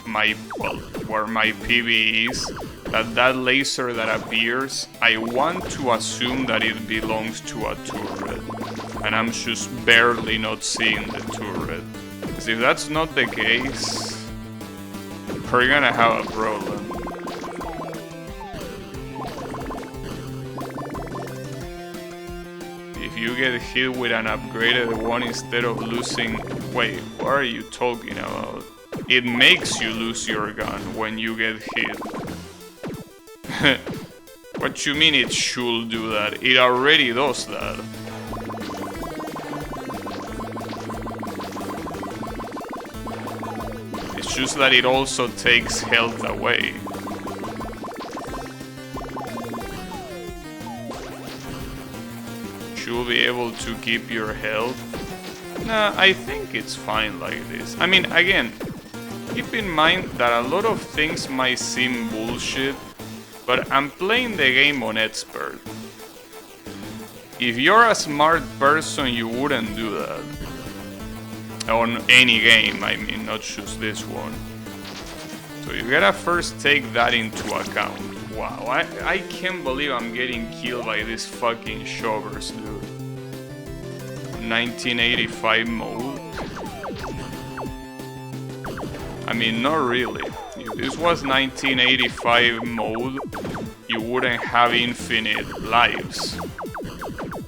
my, well, where my PB is, that laser that appears, I want to assume that it belongs to a turret, and I'm just barely not seeing the turret. Because if that's not the case, we're gonna have a problem. If you get hit with an upgraded one instead of losing... Wait, what are you talking about? It makes you lose your gun when you get hit. What you mean it should do that? It already does that. It's just that it also takes health away. Should be able to keep your health. Nah, I think it's fine like this. I mean, again, keep in mind that a lot of things might seem bullshit, but I'm playing the game on expert. If you're a smart person, you wouldn't do that. On any game, I mean, not just this one. So you gotta first take that into account. Wow, I can't believe I'm getting killed by these fucking shovers, dude. 1985 mode. I mean, not really. If this was 1985 mode, you wouldn't have infinite lives.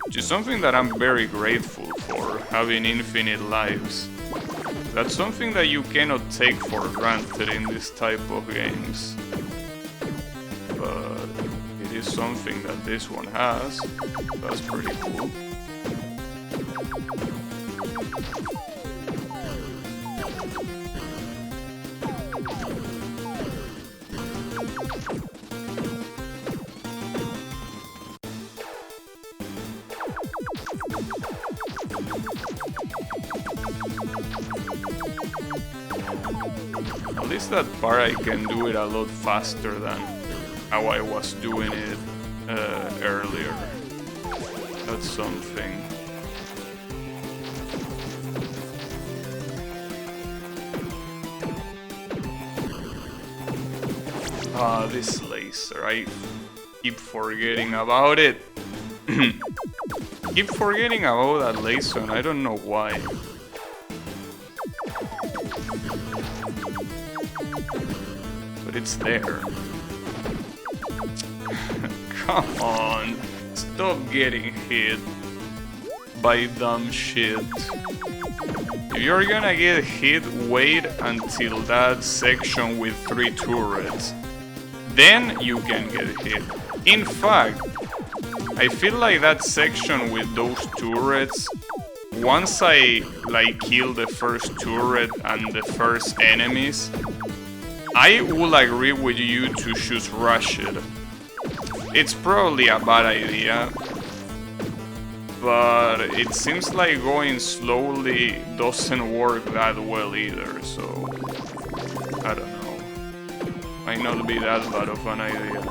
Which is something that I'm very grateful for, having infinite lives. That's something that you cannot take for granted in this type of games. But it is something that this one has. That's pretty cool. At least that part I can do it a lot faster than how I was doing it earlier. That's something. Ah, this laser, I keep forgetting about it. Keep forgetting about that laser and I don't know why. But it's there. Come on, stop getting hit by dumb shit. If you're gonna get hit, wait until that section with 3 turrets. Then you can get hit. In fact, I feel like that section with those turrets, once I like kill the first turret and the first enemies, I will agree with you to just rush it. It's probably a bad idea, but it seems like going slowly doesn't work that well either, so I don't know. Might not be that bad of an idea.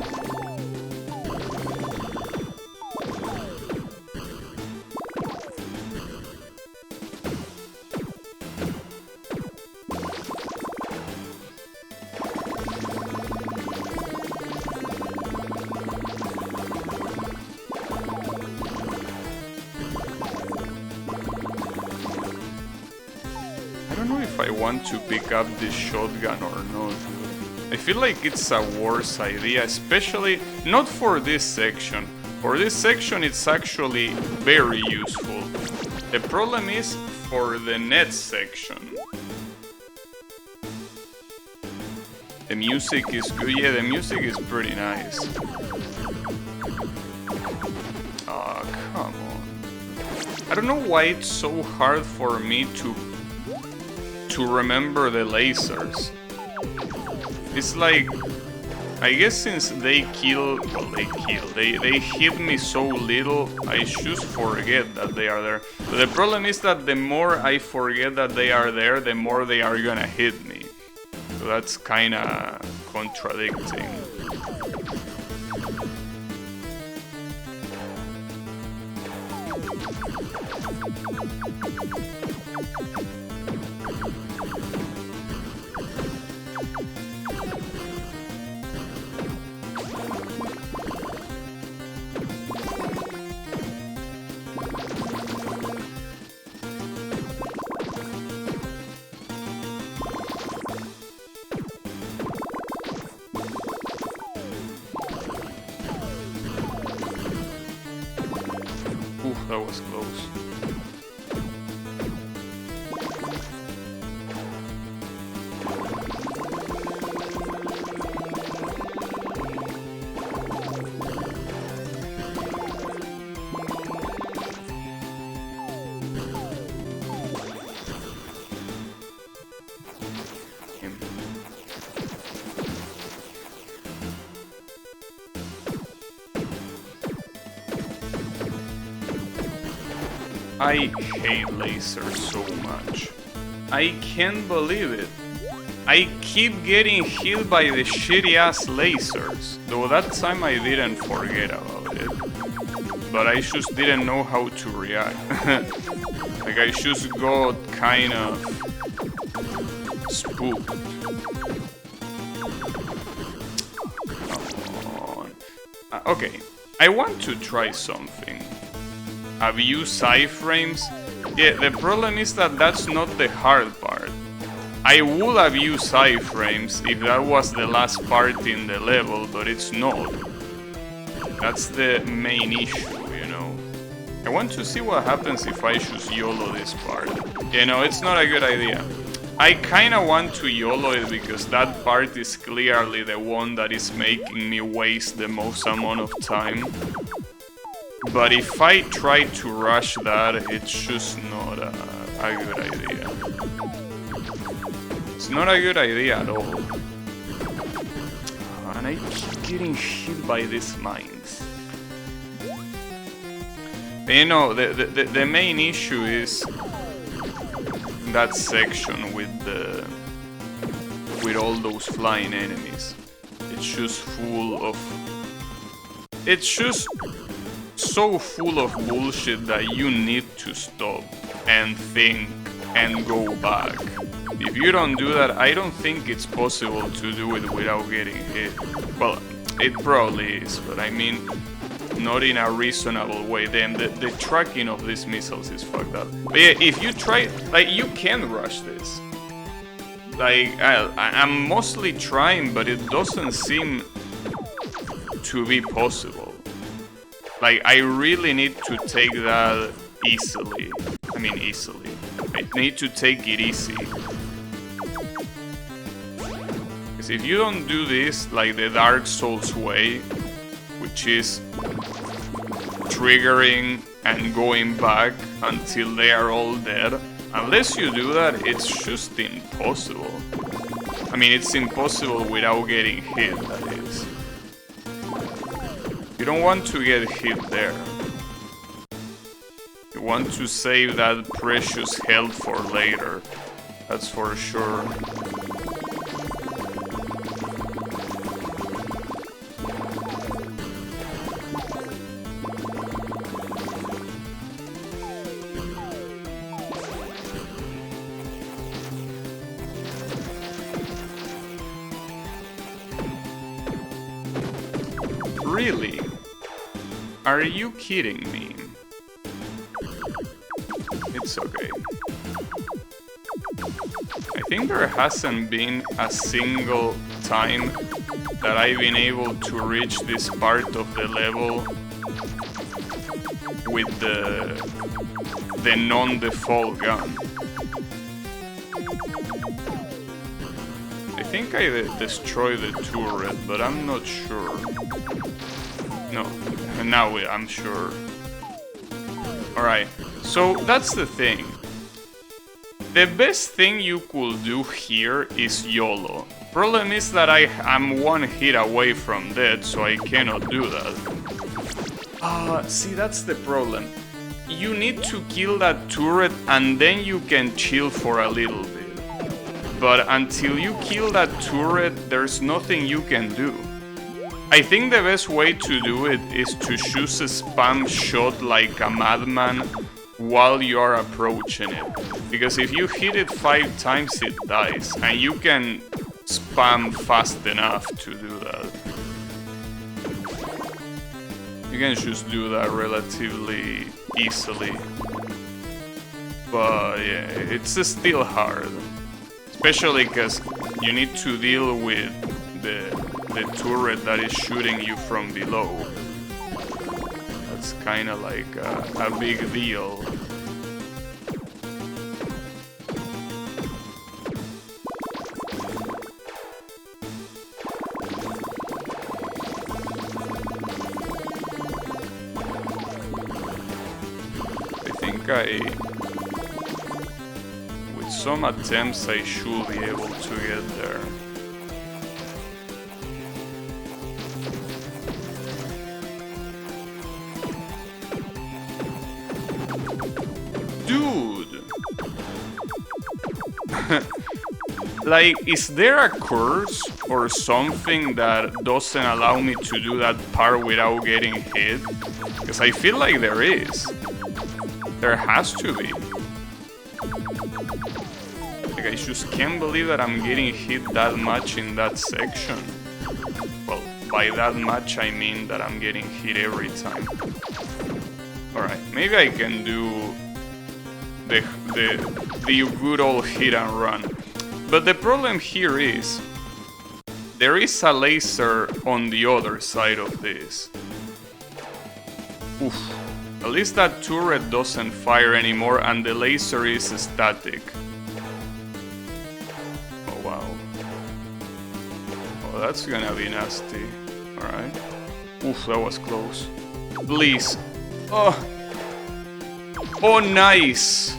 I don't know if I want to pick up this shotgun or not. I feel like it's a worse idea, especially not for this section. For this section it's actually very useful. The problem is for the next section. The music is good. Yeah, the music is pretty nice. Oh, come on. I don't know why it's so hard for me to remember the lasers. It's like, I guess since they hit me so little, I just forget that they are there. But the problem is that the more I forget that they are there, the more they are gonna hit me. So that's kinda contradicting. Oof, that was close. I hate lasers so much. I can't believe it. I keep getting hit by the shitty ass lasers. Though that time I didn't forget about it. But I just didn't know how to react. Like I just got kind of spooked. Okay, I want to try something. Abuse iframes? Yeah, the problem is that that's not the hard part. I would abuse iframes if that was the last part in the level, but it's not. That's the main issue, you know. I want to see what happens if I choose YOLO this part. You know, it's not a good idea. I kinda want to YOLO it because that part is clearly the one that is making me waste the most amount of time. But if I try to rush that, it's just not a good idea. It's not a good idea at all. And I keep getting hit by these mines. But, you know, the main issue is that section with all those flying enemies. It's just full of... It's just so full of bullshit that you need to stop and think and go back. If you don't do that, I don't think it's possible to do it without getting hit. Well, it probably is, but I mean, not in a reasonable way. Then the tracking of these missiles is fucked up. But yeah, if you try, like, you can rush this. Like, I'm mostly trying, but it doesn't seem to be possible. Like, I really need to take that easily. I mean, easily. I need to take it easy. Because if you don't do this, like the Dark Souls way, which is triggering and going back until they are all dead, unless you do that, it's just impossible. I mean, it's impossible without getting hit, that is. You don't want to get hit there. You want to save that precious health for later. That's for sure. Really? Are you kidding me? It's okay. I think there hasn't been a single time that I've been able to reach this part of the level with the non-default gun. I think I destroyed the turret, but I'm not sure. No, now I'm sure. Alright, so that's the thing. The best thing you could do here is YOLO. Problem is that I'm one hit away from death, so I cannot do that. See, that's the problem. You need to kill that turret and then you can chill for a little bit. But until you kill that turret, there's nothing you can do. I think the best way to do it is to choose a spam shot like a madman while you are approaching it. Because if you hit it 5 times, it dies. And you can spam fast enough to do that. You can just do that relatively easily. But yeah, it's still hard. Especially because you need to deal with the turret that is shooting you from below. That's kinda like a big deal. I think with some attempts I should be able to get there. Dude! Like, is there a curse or something that doesn't allow me to do that part without getting hit? Because I feel like there is. There has to be. Like, I just can't believe that I'm getting hit that much in that section. Well, by that much I mean that I'm getting hit every time. Alright, maybe I can do the good old hit and run. But the problem here is, there is a laser on the other side of this. Oof. At least that turret doesn't fire anymore and the laser is static. Oh wow. Oh, that's gonna be nasty. Alright. Oof, that was close. Please. Oh! Oh, nice!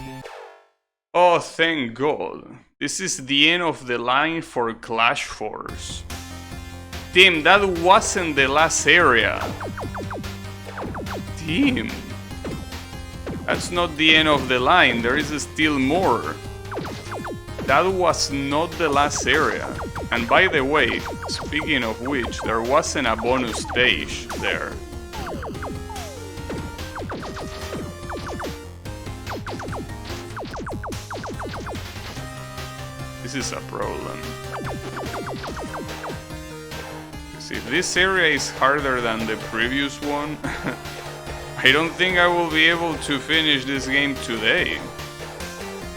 Oh, thank God. This is the end of the line for Clash Force. Damn, that wasn't the last area. Damn. That's not the end of the line, there is still more. That was not the last area. And by the way, speaking of which, there wasn't a bonus stage there. This is a problem. See, if this area is harder than the previous one, I don't think I will be able to finish this game today.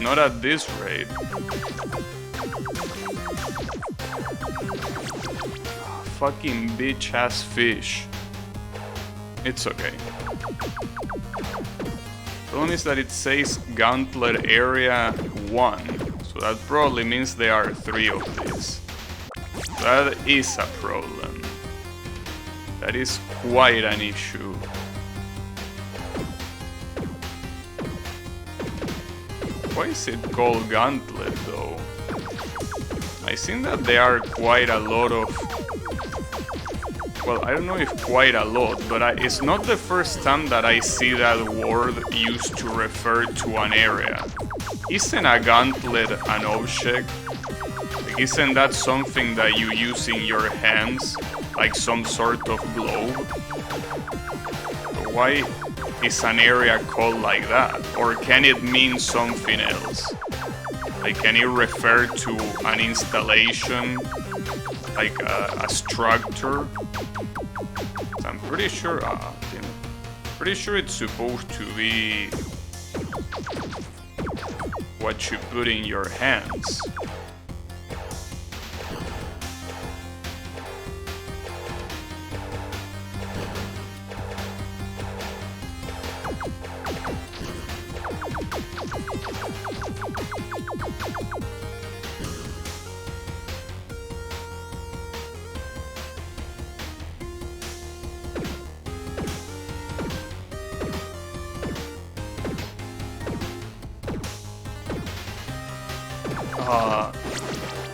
Not at this rate. Fucking bitch-ass fish. It's okay. The problem is that it says Gauntlet Area 1. So that probably means there are 3 of these. That is a problem. That is quite an issue. Why is it called Gauntlet though? I think that there are quite a lot of... Well, I don't know if quite a lot, but it's not the first time that I see that word used to refer to an area. Isn't a gauntlet an object? Like, isn't that something that you use in your hands? Like some sort of globe? So why is an area called like that? Or can it mean something else? Like, can it refer to an installation? Like a structure? I'm pretty sure... pretty sure it's supposed to be... what you put in your hands.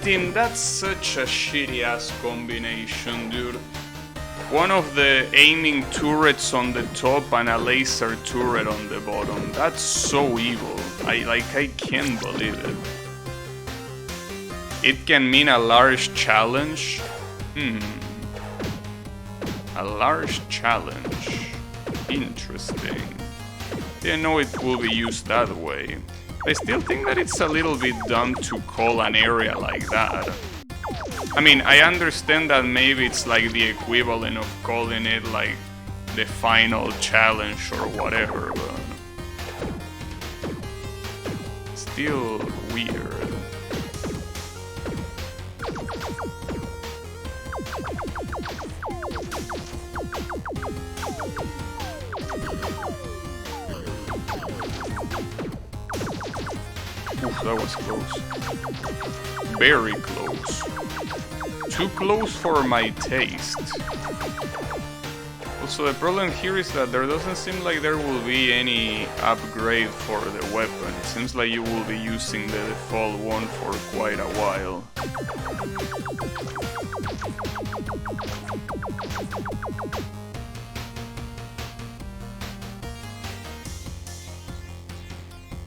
Team, that's such a shitty ass combination, dude. One of the aiming turrets on the top and a laser turret on the bottom. That's so evil. I can't believe it. It can mean a large challenge. A large challenge. Interesting. Didn't know it will be used that way. I still think that it's a little bit dumb to call an area like that. I mean, I understand that maybe it's like the equivalent of calling it like the final challenge or whatever, but still weird. Oof, that was close. Very close. Too close for my taste. Also, the problem here is that there doesn't seem like there will be any upgrade for the weapon. It seems like you will be using the default one for quite a while.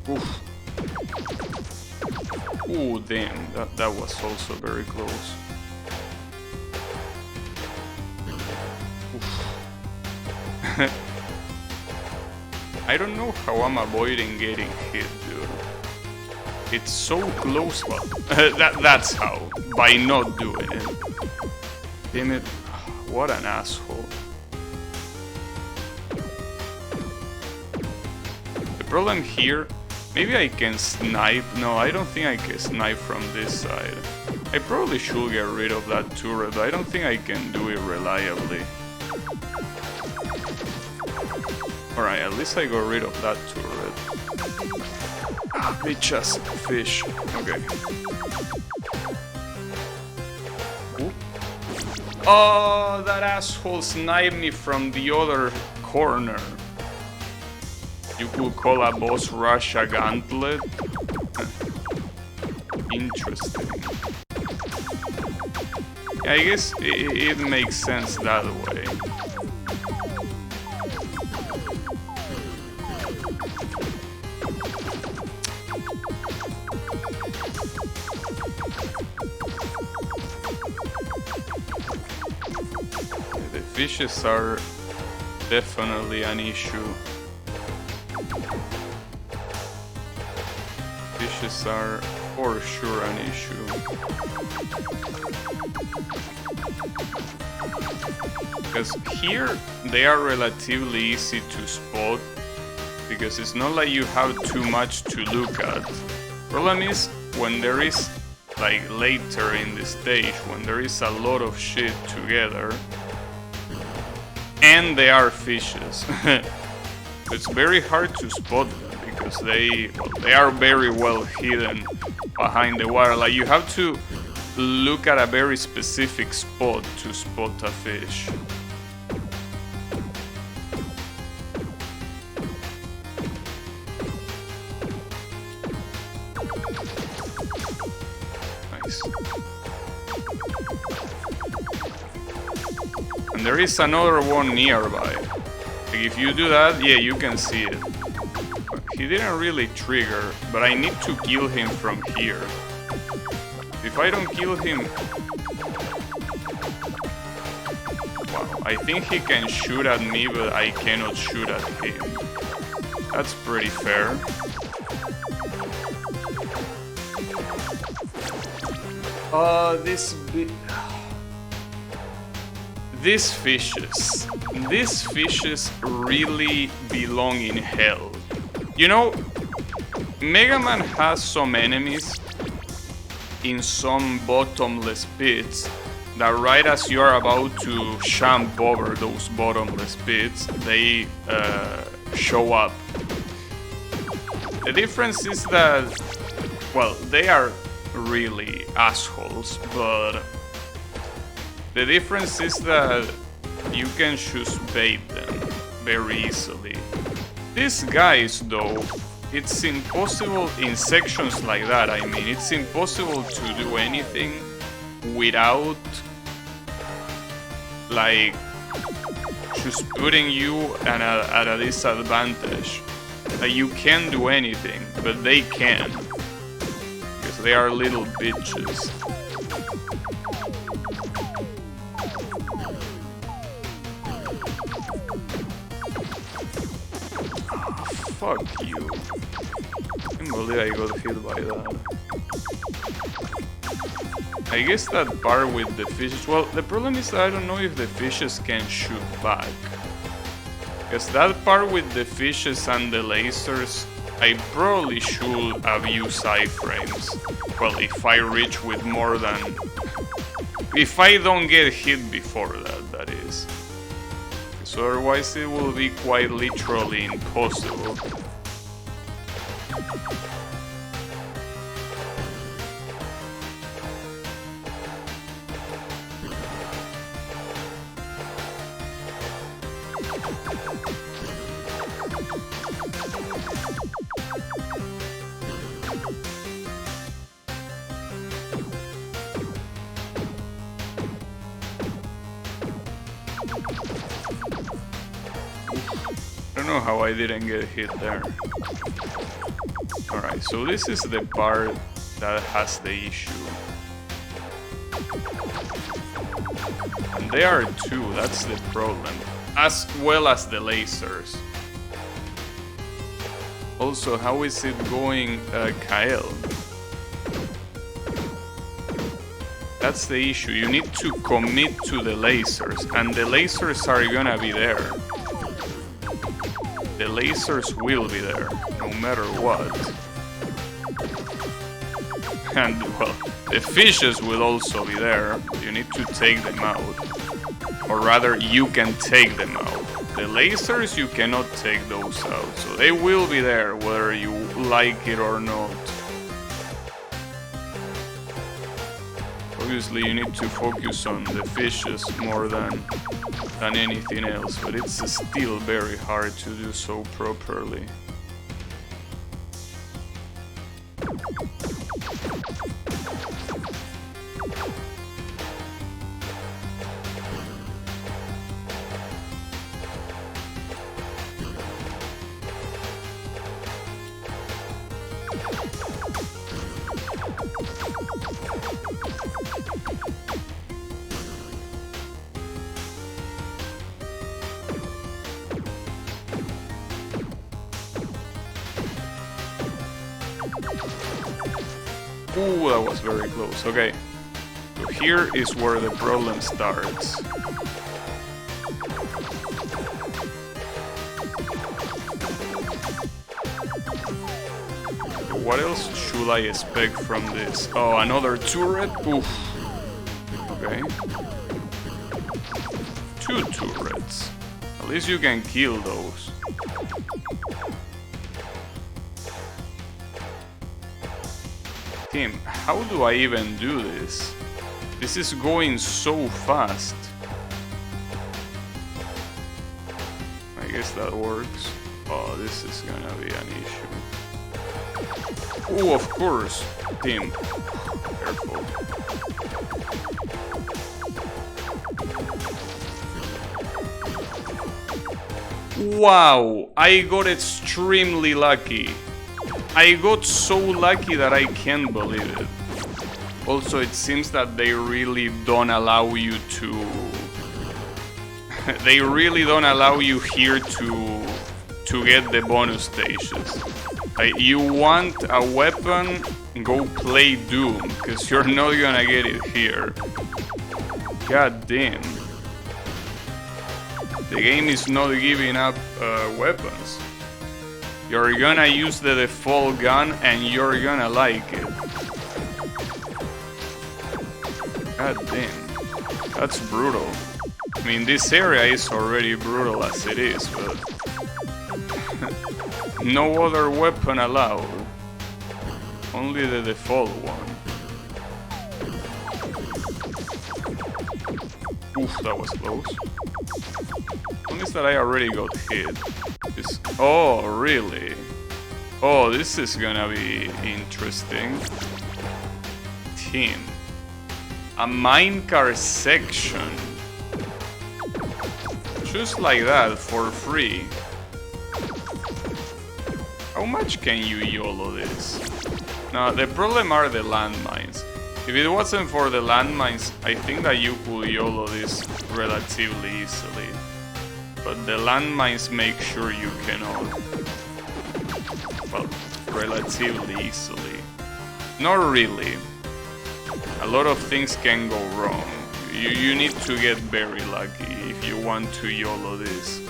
Oof. Ooh, damn, that was also very close. I don't know how I'm avoiding getting hit, dude. It's so close, but that's how. By not doing it. Damn it. What an asshole. The problem here, maybe I can snipe. No, I don't think I can snipe from this side. I probably should get rid of that turret, but I don't think I can do it reliably. Alright, at least I got rid of that turret. Ah, bitch-ass fish. Okay. Ooh. Oh, that asshole sniped me from the other corner. You could call a boss rush a gauntlet? Interesting. Yeah, I guess it makes sense that way. The fishes are definitely an issue. Fishes are for sure an issue. Because here they are relatively easy to spot, because it's not like you have too much to look at. Problem is when there is, like later in the stage, when there is a lot of shit together and they are fishes. It's very hard to spot them because they are very well hidden behind the water. Like you have to look at a very specific spot to spot a fish. Nice. And there is another one nearby. Like if you do that, yeah, you can see it. He didn't really trigger, but I need to kill him from here. If I don't kill him... Wow, I think he can shoot at me, but I cannot shoot at him. That's pretty fair. These fishes really belong in hell. You know, Mega Man has some enemies in some bottomless pits that right as you are about to jump over those bottomless pits, they show up. The difference is that, well, they are really assholes, but the difference is that you can just bait them very easily. These guys, though, it's impossible in sections like that. I mean, it's impossible to do anything without, like, just putting you at a disadvantage. Like, you can't do anything, but they can. Because they are little bitches. Fuck you. I can't believe I got hit by that. I guess that part with the fishes... Well, the problem is that I don't know if the fishes can shoot back. Because that part with the fishes and the lasers, I probably should have used iframes. Well, if I reach with more than... If I don't get hit before that, that is. So otherwise it will be quite literally impossible. I don't know how I didn't get hit there. Alright, so this is the part that has the issue. And there are two, that's the problem. As well as the lasers. Also, how is it going, Kael? That's the issue. You need to commit to the lasers, and the lasers are gonna be there. The lasers will be there, no matter what. And, well, the fishes will also be there. You need to take them out. Or rather, you can take them out. The lasers, you cannot take those out. So they will be there, whether you like it or not. Obviously, you need to focus on the fishes more than anything else, but it's still very hard to do so properly. Ooh, that was very close. Okay, so here is where the problem starts. What else should I expect from this? Oh, another turret? Oof. Okay. 2 turrets. At least you can kill those. Team, how do I even do this? This is going so fast. I guess that works. Oh, this is gonna be an issue. Oh, of course. Team, careful. Wow, I got extremely lucky. I got so lucky that I can't believe it. Also, it seems that they really don't allow you to... they really don't allow you here to get the bonus stages. You want a weapon, go play Doom, because you're not gonna get it here. God damn. The game is not giving up weapons. You're gonna use the default gun and you're gonna like it. God damn. That's brutal. I mean, this area is already brutal as it is, but... no other weapon allowed. Only the default one. Oof, that was close. One is that I already got hit. Oh, really? Oh, this is gonna be interesting. Team. A minecart section. Just like that, for free. How much can you YOLO this? Now, the problem are the landmines. If it wasn't for the landmines, I think that you could YOLO this relatively easily. But the landmines make sure you cannot. Well, relatively easily. Not really. A lot of things can go wrong. You need to get very lucky if you want to YOLO this.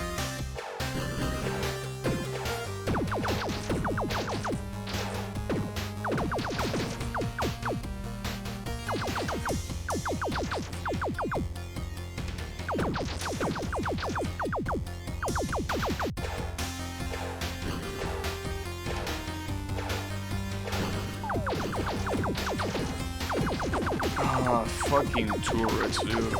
Ah, fucking turrets, dude.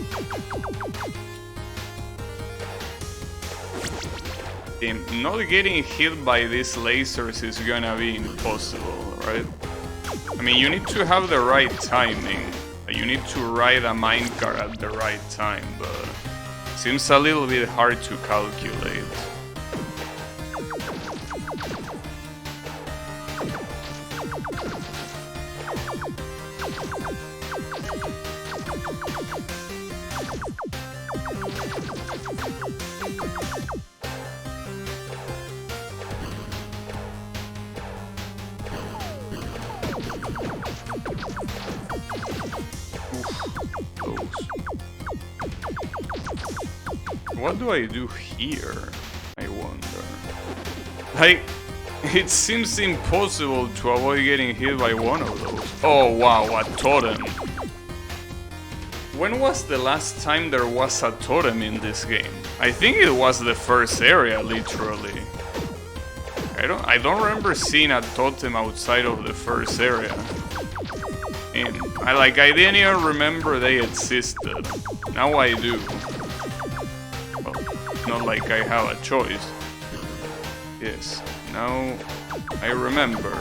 Damn, not getting hit by these lasers is gonna be impossible, right? I mean, you need to have the right timing. You need to ride a minecart at the right time, but it seems a little bit hard to calculate. Oof. Close. What do I do here? I wonder. Like, it seems impossible to avoid getting hit by one of those. Oh wow, a totem. When was the last time there was a totem in this game? I think it was the first area, literally. I don't remember seeing a totem outside of the first area. And I didn't even remember they existed. Now I do. Well, not like I have a choice. Yes, now I remember.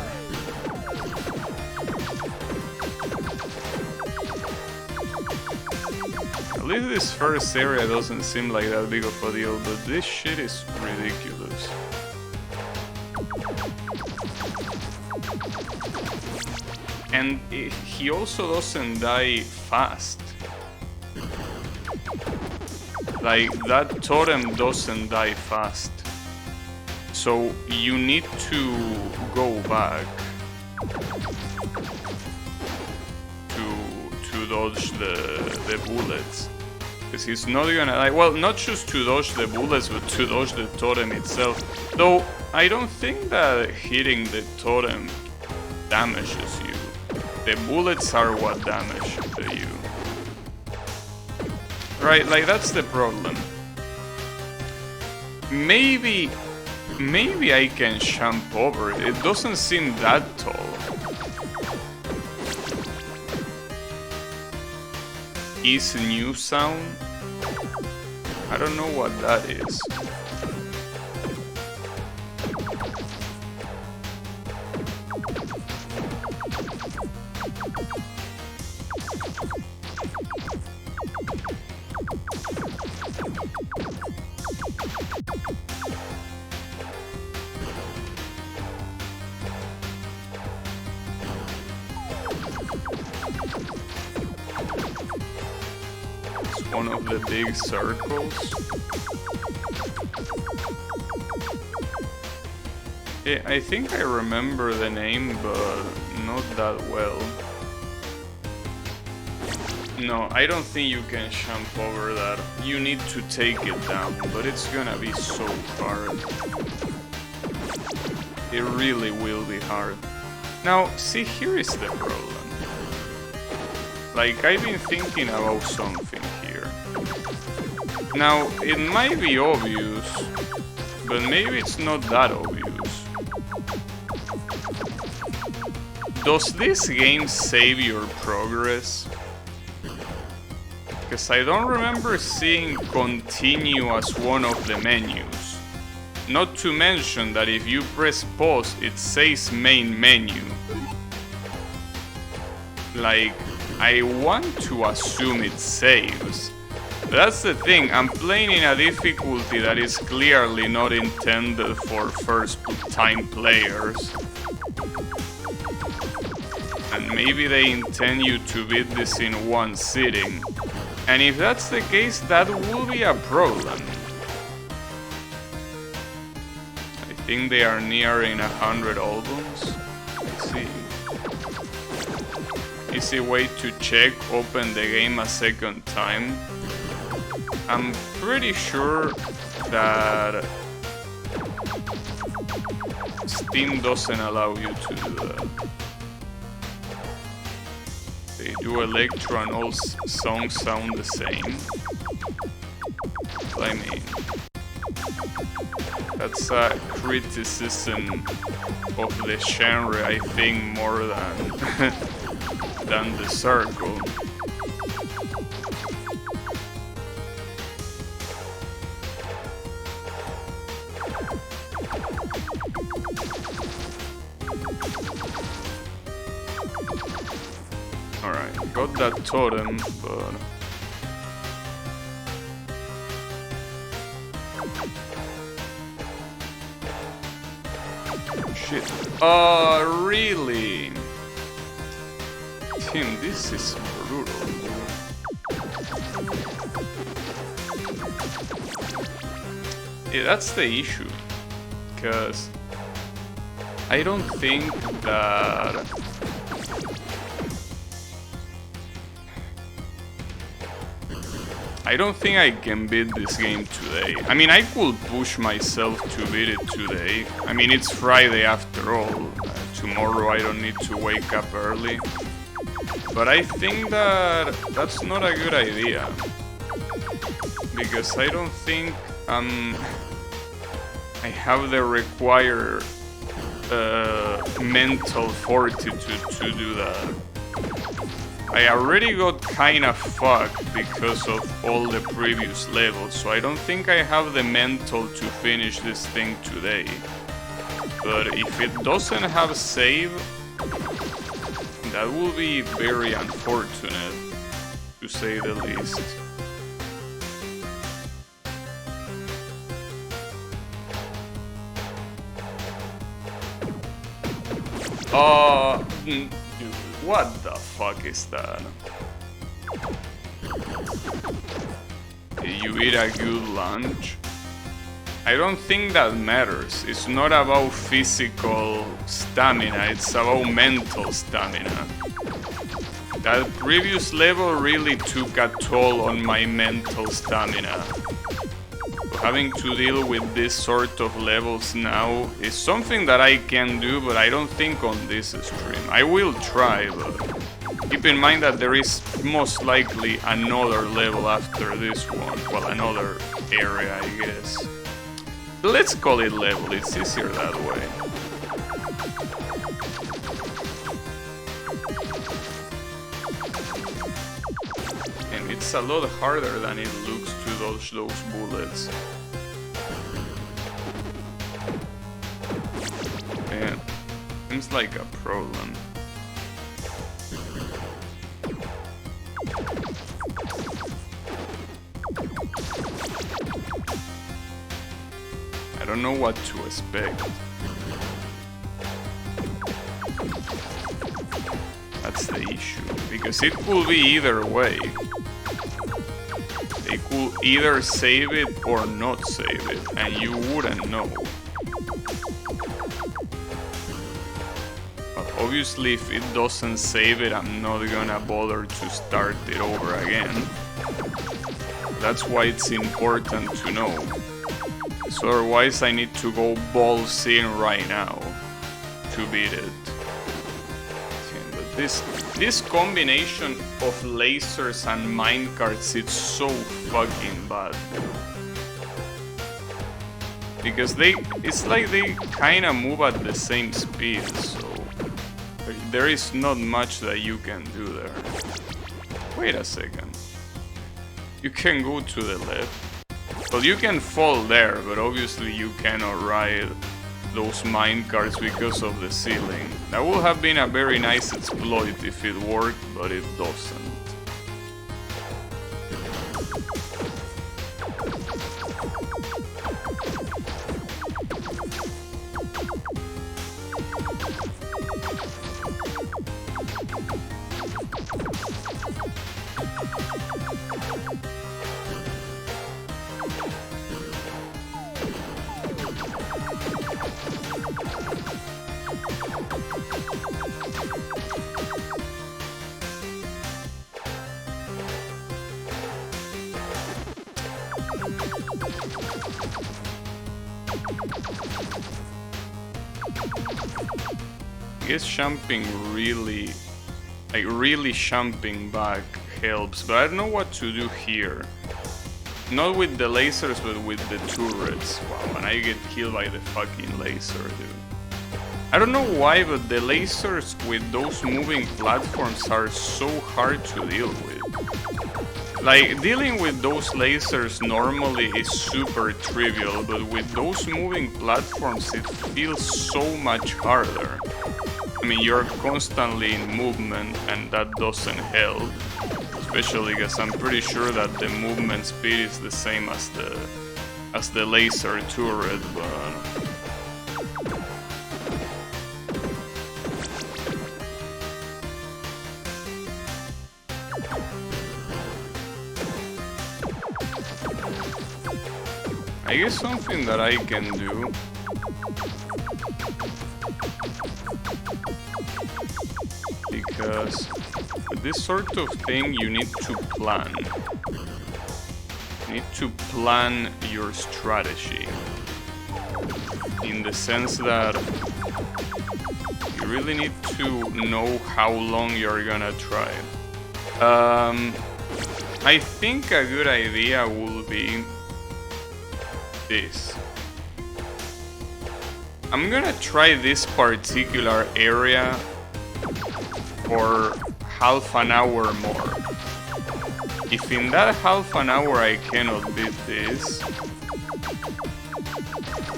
At least this first area doesn't seem like that big of a deal, but this shit is ridiculous. And he also doesn't die fast. Like, that totem doesn't die fast. So you need to go back to dodge the bullets. Because he's not gonna die. Well, not just to dodge the bullets, but to dodge the totem itself. Though, I don't think that hitting the totem damages you. The bullets are what damage you. Right, like that's the problem. Maybe I can jump over it. It doesn't seem that tall. Is new sound? I don't know what that is. One of the big circles. Yeah, I think I remember the name, but not that well. No, I don't think you can jump over that. You need to take it down, but it's gonna be so hard. It really will be hard. Now, see, here is the problem. Like, I've been thinking about something here. Now, it might be obvious, but maybe it's not that obvious. Does this game save your progress? Because I don't remember seeing continue as one of the menus. Not to mention that if you press pause, it says main menu. Like, I want to assume it saves. That's the thing, I'm playing in a difficulty that is clearly not intended for first-time players. And maybe they intend you to beat this in one sitting. And if that's the case, that will be a problem. I think they are nearing 100 albums. Let's see. Easy way to check, open the game a second time. I'm pretty sure that Steam doesn't allow you to do that. They do electro and all songs sound the same. I mean, that's a criticism of the genre, I think, more than than the circle. Alright, got that totem, but... Shit. Really? Tim, this is brutal. Yeah, that's the issue. Because I don't think that I don't think I can beat this game today. I mean, I could push myself to beat it today. I mean, it's Friday after all. Tomorrow I don't need to wake up early. But I think that that's not a good idea. Because I don't think I have the required mental fortitude to do that. I already got kinda fucked because of all the previous levels, so I don't think I have the mental to finish this thing today. But if it doesn't have save, that will be very unfortunate, to say the least. Dude, what the fuck is that? You eat a good lunch? I don't think that matters. It's not about physical stamina, it's about mental stamina. That previous level really took a toll on my mental stamina. Having to deal with this sort of levels now is something that I can do, but I don't think on this stream. I will try, but keep in mind that there is most likely another level after this one. Well, another area, I guess. Let's call it level, it's easier that way. And it's a lot harder than it looks to dodge those bullets. Man, seems like a problem. I don't know what to expect. That's the issue, because it could be either way. They could either save it or not save it, and you wouldn't know. But obviously, if it doesn't save it, I'm not gonna bother to start it over again. That's why it's important to know. So otherwise I need to go balls in right now to beat it. But this combination of lasers and minecarts, it's so fucking bad. Because it's like they kinda move at the same speed, so there is not much that you can do there. Wait a second. You can go to the left. Well, you can fall there, but obviously you cannot ride those minecarts because of the ceiling. That would have been a very nice exploit if it worked, but it doesn't. I guess jumping really jumping back helps, but I don't know what to do here. Not with the lasers, but with the turrets. Wow, and I get killed by the fucking laser, dude. I don't know why, but the lasers with those moving platforms are so hard to deal with. Like, dealing with those lasers normally is super trivial, but with those moving platforms it feels so much harder. I mean, you're constantly in movement and that doesn't help. Especially because I'm pretty sure that the movement speed is the same as the laser turret, but... I guess something that I can do because with this sort of thing you need to plan. need to plan your strategy. In the sense that you really need to know how long you're gonna try. I think a good idea will be this. I'm gonna try this particular area for half an hour more. If in that half an hour I cannot beat this,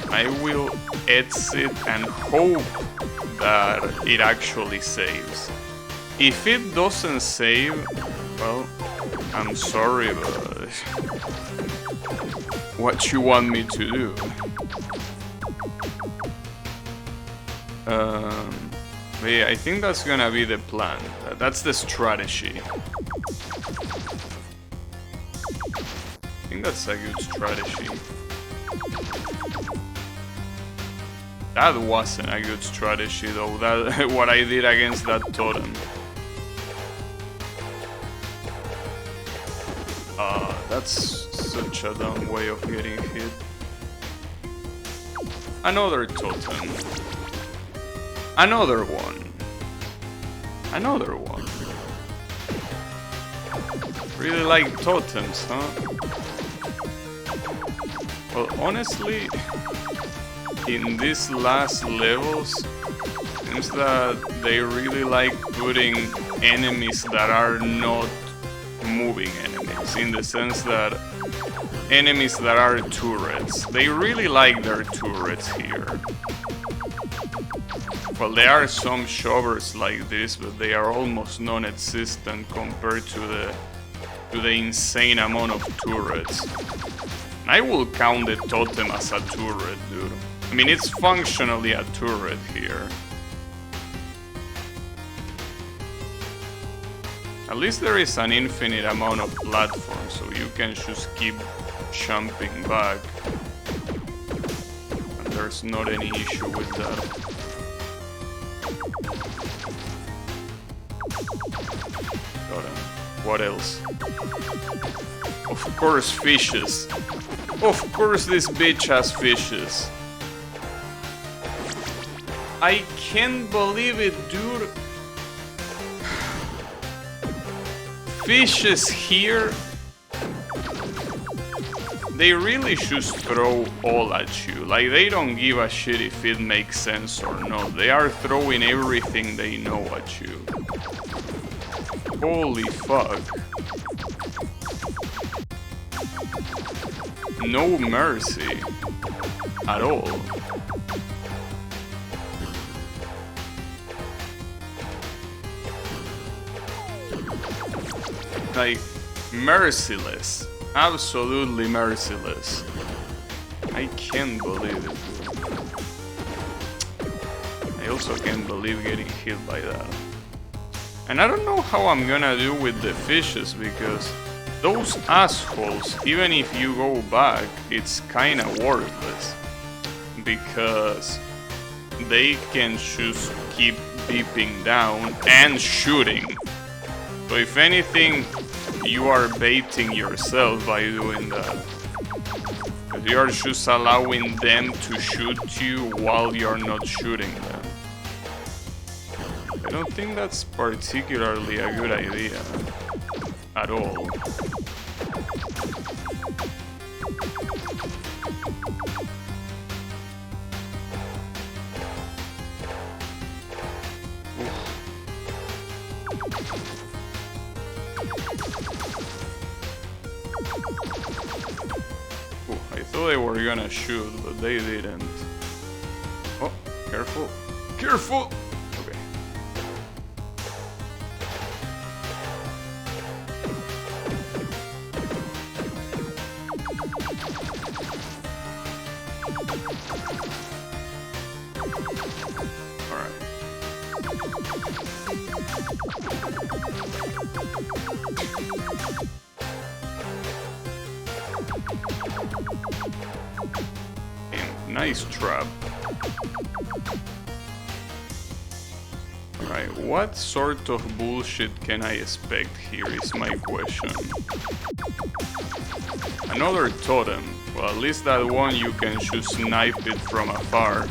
I will exit and hope that it actually saves. If it doesn't save, well, I'm sorry, but what you want me to do? But yeah, I think that's gonna be the plan. That's the strategy. I think that's a good strategy. That wasn't a good strategy though, that what I did against that totem. That's such a dumb way of getting hit. Another totem. Another one. Another one. Really like totems, huh? Well, honestly, in these last levels, seems that they really like putting enemies that are not moving enemies, in the sense that enemies that are turrets. They really like their turrets here. Well, there are some shovers like this, but they are almost non-existent compared to the insane amount of turrets. I will count the totem as a turret, dude. I mean, it's functionally a turret here. At least there is an infinite amount of platforms, so you can just keep jumping back. And there's not any issue with that. Got him. What else? Of course, fishes. Of course this bitch has fishes. I can't believe it, dude. Fishes here. They really just throw all at you. Like, they don't give a shit if it makes sense or not. They are throwing everything they know at you. Holy fuck. No mercy at all. Like, merciless. Absolutely merciless. I can't believe it. I also can't believe getting hit by that. And I don't know how I'm gonna do with the fishes, because those assholes, even if you go back, it's kinda worthless. Because they can just keep beeping down and shooting. So if anything, you are baiting yourself by doing that. Because you are just allowing them to shoot you while you're not shooting them. I don't think that's particularly a good idea at all. I thought they were gonna shoot, but they didn't. Oh, careful. Careful! Okay. Alright. Nice trap. Alright, what sort of bullshit can I expect here is my question. Another totem. Well, at least that one you can just snipe it from afar.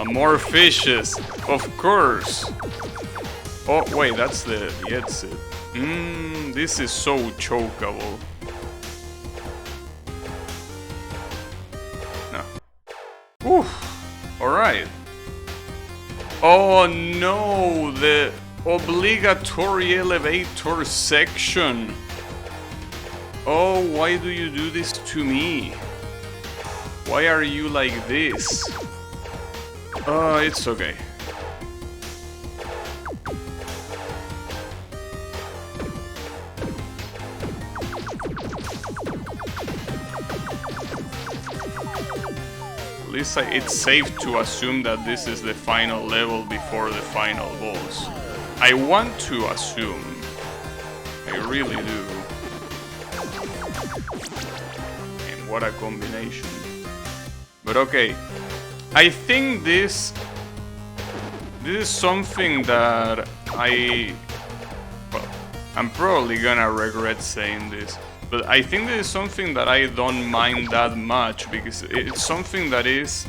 More fishes! Of course! Oh, wait, that's the exit. This is so chokeable. No. Oof! Alright. Oh no! The obligatory elevator section! Oh, why do you do this to me? Why are you like this? Oh, it's okay. At least it's safe to assume that this is the final level before the final boss. I want to assume. I really do. And what a combination. But okay. I think this is something that well, I'm probably gonna regret saying this. But I think this is something that I don't mind that much, because it's something that is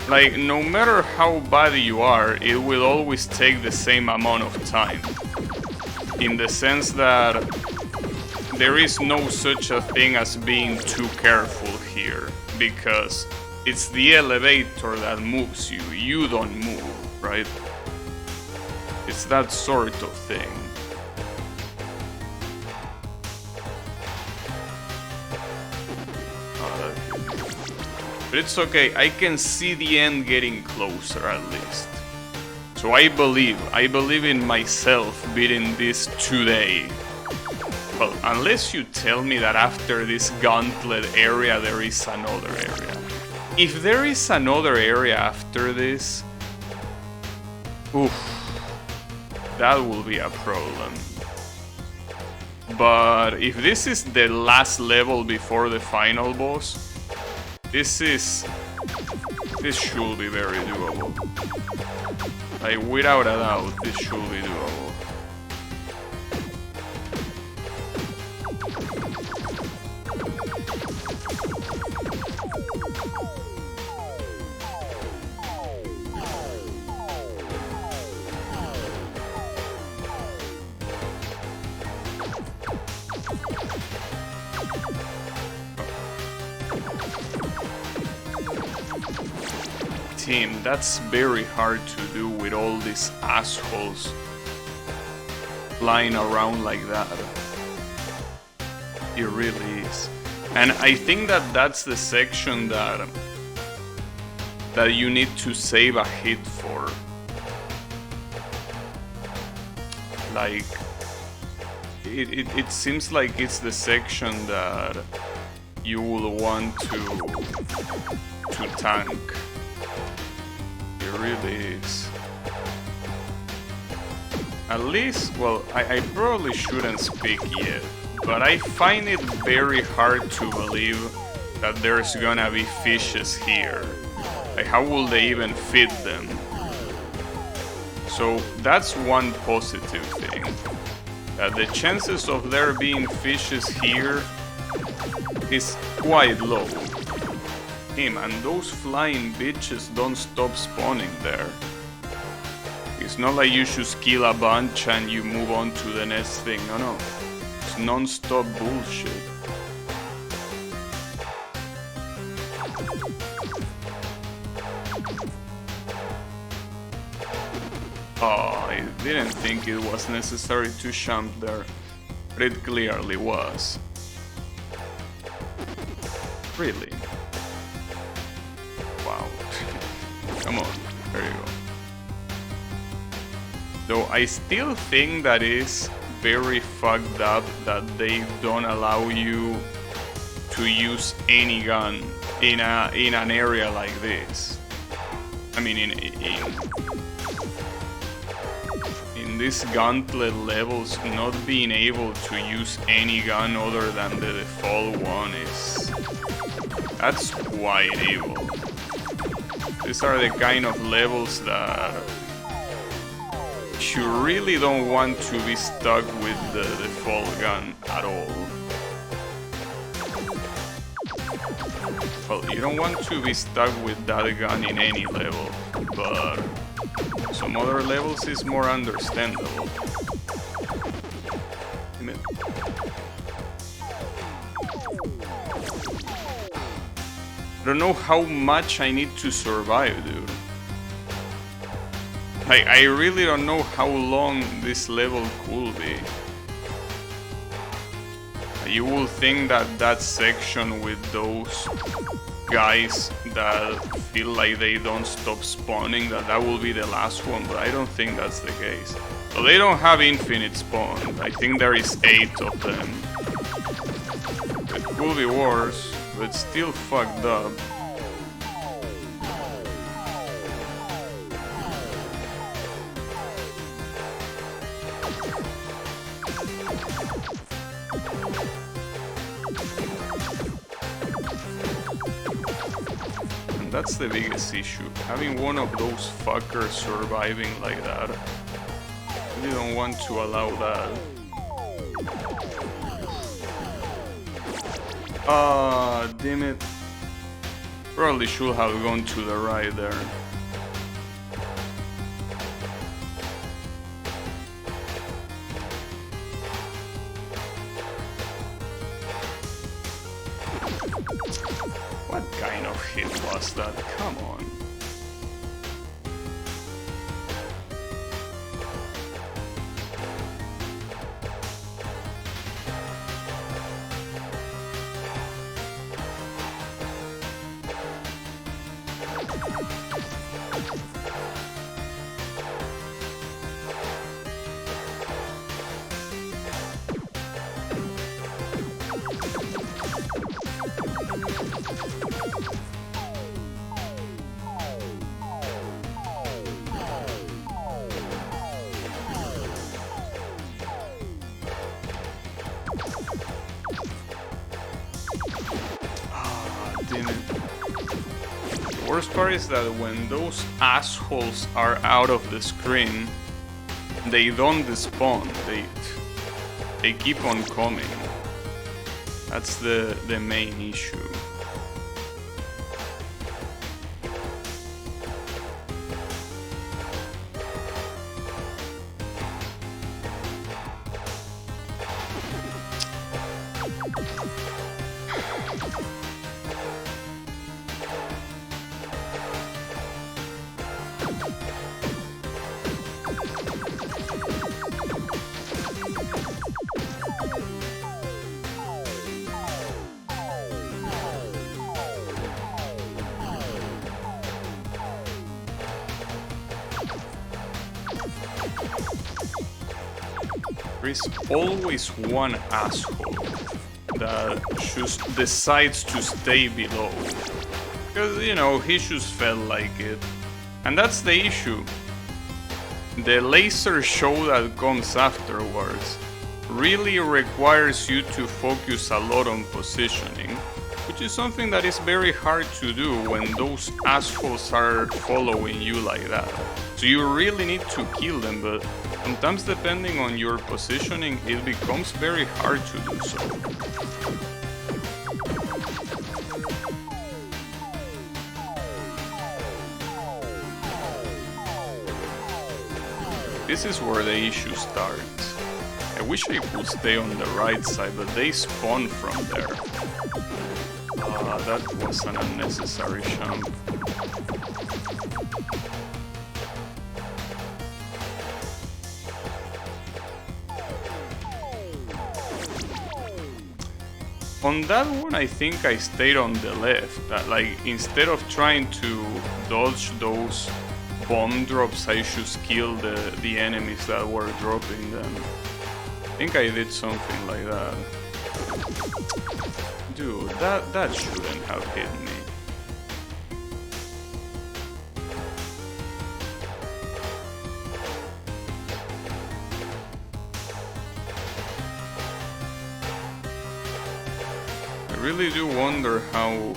like, no matter how bad you are, it will always take the same amount of time. In the sense that there is no such a thing as being too careful here, because it's the elevator that moves you, you don't move, right? It's that sort of thing. But it's okay, I can see the end getting closer at least. So I believe in myself beating this today. Well, unless you tell me that after this gauntlet area there is another area. If there is another area after this, oof, that will be a problem. But if this is the last level before the final boss, this should be very doable. Like, without a doubt, this should be doable. Team, that's very hard to do with all these assholes flying around like that. It really is. And I think that that's the section that you need to save a hit for. Like, it seems like it's the section that you will want to tank. It really is. At least, well, I probably shouldn't speak yet, but I find it very hard to believe that there's gonna be fishes here. Like, how will they even fit them? So that's one positive thing. That the chances of there being fishes here is quite low. And those flying bitches don't stop spawning there. It's not like you should kill a bunch and you move on to the next thing. No. It's non-stop bullshit. Oh, I didn't think it was necessary to jump there, but it clearly was. Really? Wow. Come on, there you go. Though I still think that is very fucked up that they don't allow you to use any gun in an area like this. I mean, in these gauntlet levels, not being able to use any gun other than the default one that's quite evil. These are the kind of levels that you really don't want to be stuck with the fall gun at all. Well, you don't want to be stuck with that gun in any level, but some other levels is more understandable. I don't know how much I need to survive, dude. I really don't know how long this level could be. You will think that that section with those guys that feel like they don't stop spawning, that will be the last one, but I don't think that's the case. So they don't have infinite spawn. I think there is 8 of them. It could be worse, but still fucked up. That's the biggest issue. Having one of those fuckers surviving like that. I really don't want to allow that. Ah, damn it. Probably should have gone to the right there. What kind of hit was that? Come on. The worst part is that when those assholes are out of the screen, they don't despawn, they keep on coming. That's the main issue. There is always one asshole that just decides to stay below. Because, you know, he just felt like it. And that's the issue. The laser show that comes afterwards really requires you to focus a lot on positioning, which is something that is very hard to do when those assholes are following you like that. So you really need to kill them, but sometimes depending on your positioning, it becomes very hard to do so. This is where the issue starts. I wish I could stay on the right side, but they spawn from there. That was an unnecessary jump. On that one, I think I stayed on the left. Like, instead of trying to dodge those bomb drops, I should kill the enemies that were dropping them. I think I did something like that. Dude, that shouldn't have hit me. I really do wonder how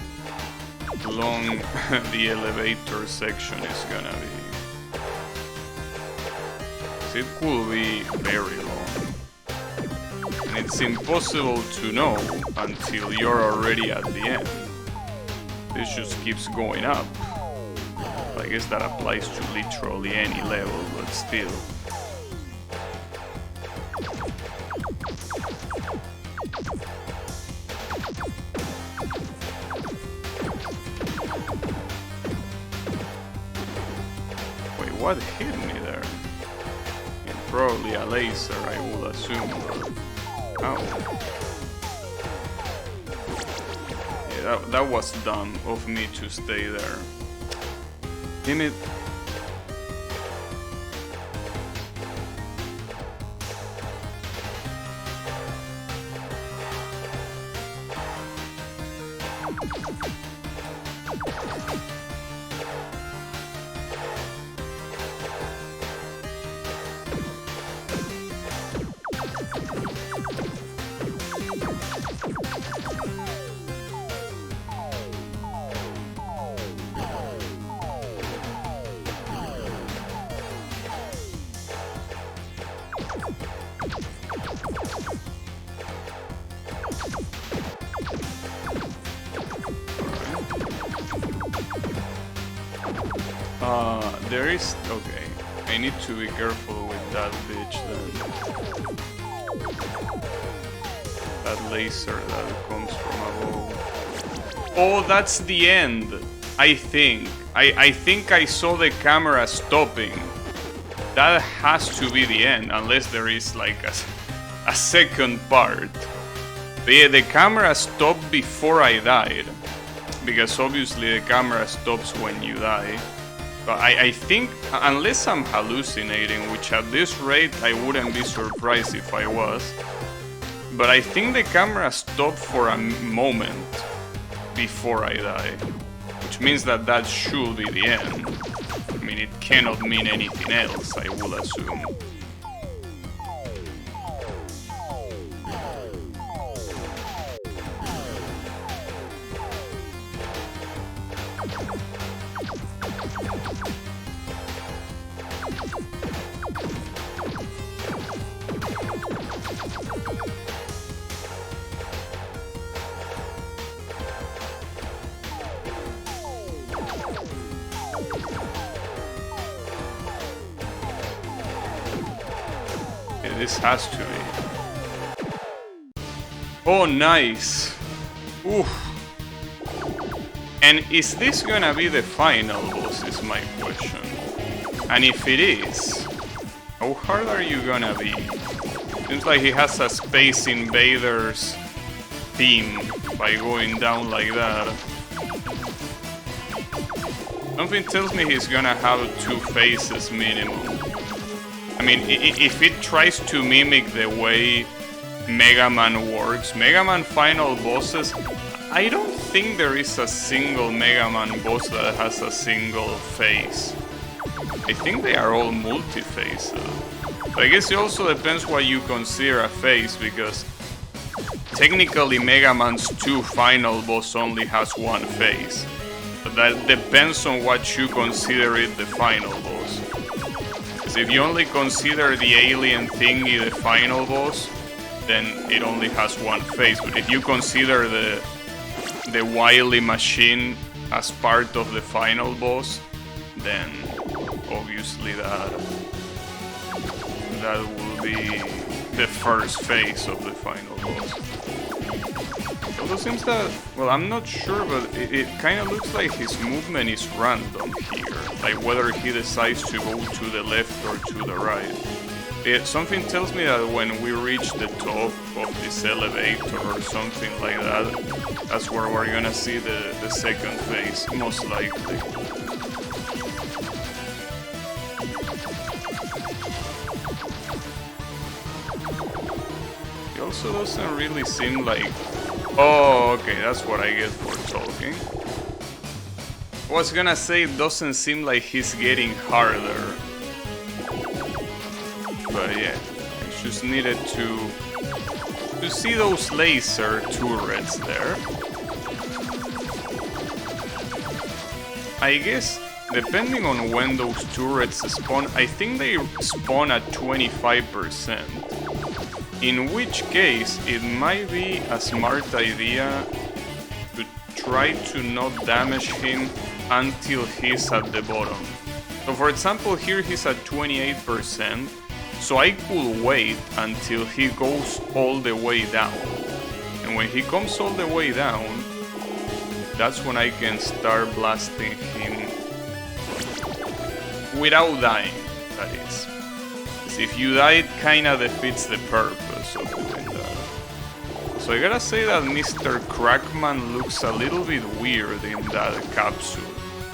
long the elevator section is gonna be. It could be very long. And it's impossible to know until you're already at the end. This just keeps going up. I guess that applies to literally any level, but still. Wait, what hit me there? Probably a laser, I would assume. Oh. Yeah, that was dumb of me to stay there. Damn it. There is... okay. I need to be careful with that bitch then. That laser that comes from above. Oh, that's the end! I think. I think I saw the camera stopping. That has to be the end, unless there is like a second part. But yeah, the camera stopped before I died. Because obviously the camera stops when you die. But I think, unless I'm hallucinating, which at this rate I wouldn't be surprised if I was. But I think the camera stopped for a moment before I die. Which means that that should be the end. I mean, it cannot mean anything else, I will assume. This has to be. Oh, nice. Oof. And is this gonna be the final boss is my question. And if it is, how hard are you gonna be? Seems like he has a Space Invaders theme by going down like that. Something tells me he's gonna have 2 phases minimum. I mean, if it tries to mimic the way Mega Man works, Mega Man final bosses, I don't think there is a single Mega Man boss that has a single phase. I think they are all multi-phases. But I guess it also depends what you consider a phase, because technically Mega Man's 2 final boss only has 1 phase. But that depends on what you consider it the final boss. If you only consider the alien thingy the final boss, then it only has 1 phase. But if you consider the wily machine as part of the final boss, then obviously that will be the first phase of the final boss. Although it seems that, well, I'm not sure, but it kind of looks like his movement is random here. Like whether he decides to go to the left or to the right. Something tells me that when we reach the top of this elevator or something like that, that's where we're gonna see the second phase, most likely. He also doesn't really seem like... Oh, okay, that's what I get for talking. I was gonna say it doesn't seem like he's getting harder. But yeah, I just needed to see those laser turrets there. I guess depending on when those turrets spawn, I think they spawn at 25%. In which case, it might be a smart idea to try to not damage him until he's at the bottom. So for example, here he's at 28%, so I could wait until he goes all the way down. And when he comes all the way down, that's when I can start blasting him without dying, that is. Because if you die, it kinda defeats the purpose of doing that. So I gotta say that Mr. Crackman looks a little bit weird in that capsule.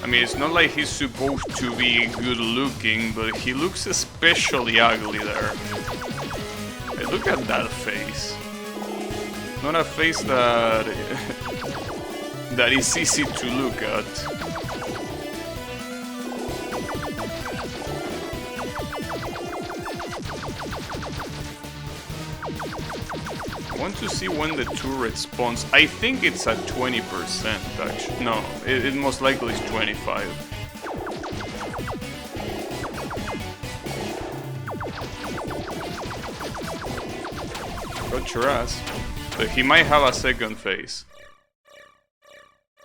I mean, it's not like he's supposed to be good looking, but he looks especially ugly there. Hey, look at that face. Not a face that that is easy to look at. I want to see when the turret spawns. I think it's at 20% actually. No, it most likely is 25. Got your ass. But he might have a second phase.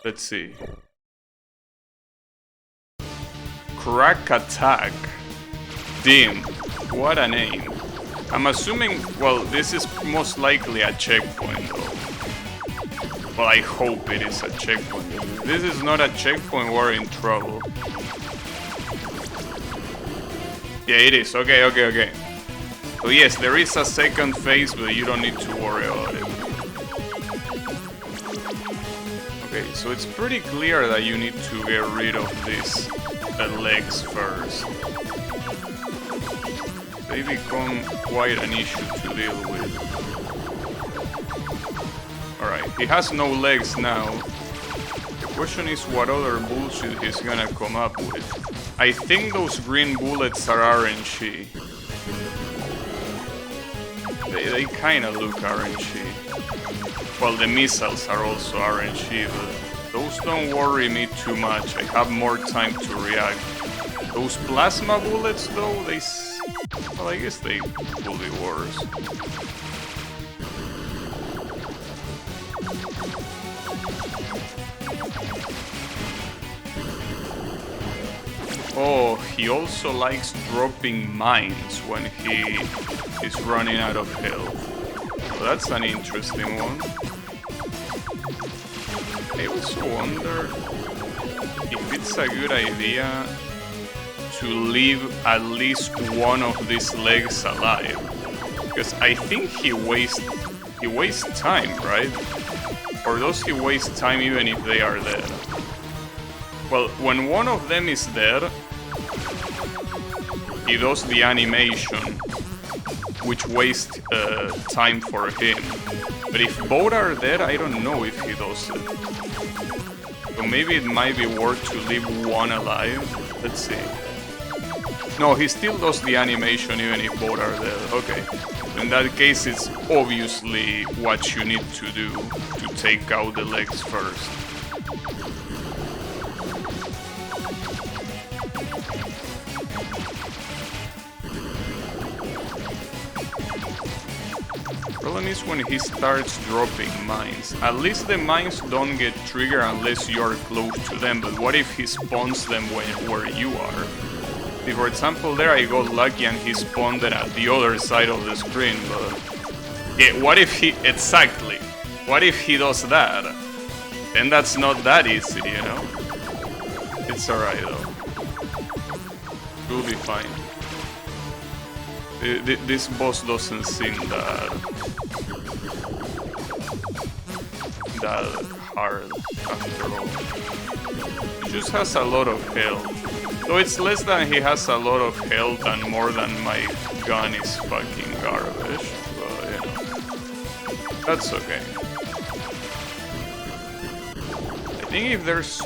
Let's see. Crack Attack. Damn, what a name. I'm assuming, well, this is most likely a checkpoint though. Well, I hope it is a checkpoint. If this is not a checkpoint, we're in trouble. Yeah, it is. Okay. So yes, there is a second phase, but you don't need to worry about it. Okay, so it's pretty clear that you need to get rid of these legs first. They become quite an issue to deal with. Alright, he has no legs now. The question is what other bullshit he's gonna come up with. I think those green bullets are RNG. They kinda look RNG. Well, the missiles are also RNG, but those don't worry me too much. I have more time to react. Those plasma bullets though, well, I guess they will be worse. Oh, he also likes dropping mines when he is running out of health. So that's an interesting one. I also wonder if it's a good idea to leave at least one of these legs alive. Because I think he wastes time, right? Or does he waste time even if they are dead? Well, when one of them is dead, he does the animation, which wastes time for him. But if both are dead, I don't know if he does it. So maybe it might be worth to leave one alive. Let's see. No, he still does the animation even if both are dead. Okay. In that case, it's obviously what you need to do to take out the legs first. Problem is when he starts dropping mines. At least the mines don't get triggered unless you're close to them, but what if he spawns them where you are? If, for example, there I got lucky and he spawned it at the other side of the screen, but... yeah, what if he... exactly. What if he does that? Then that's not that easy, you know? It's alright though. We'll be fine. This boss doesn't seem that hard after all. He just has a lot of health. Though it's less than he has a lot of health and more than my gun is fucking garbage. But, you know, that's okay. I think if there's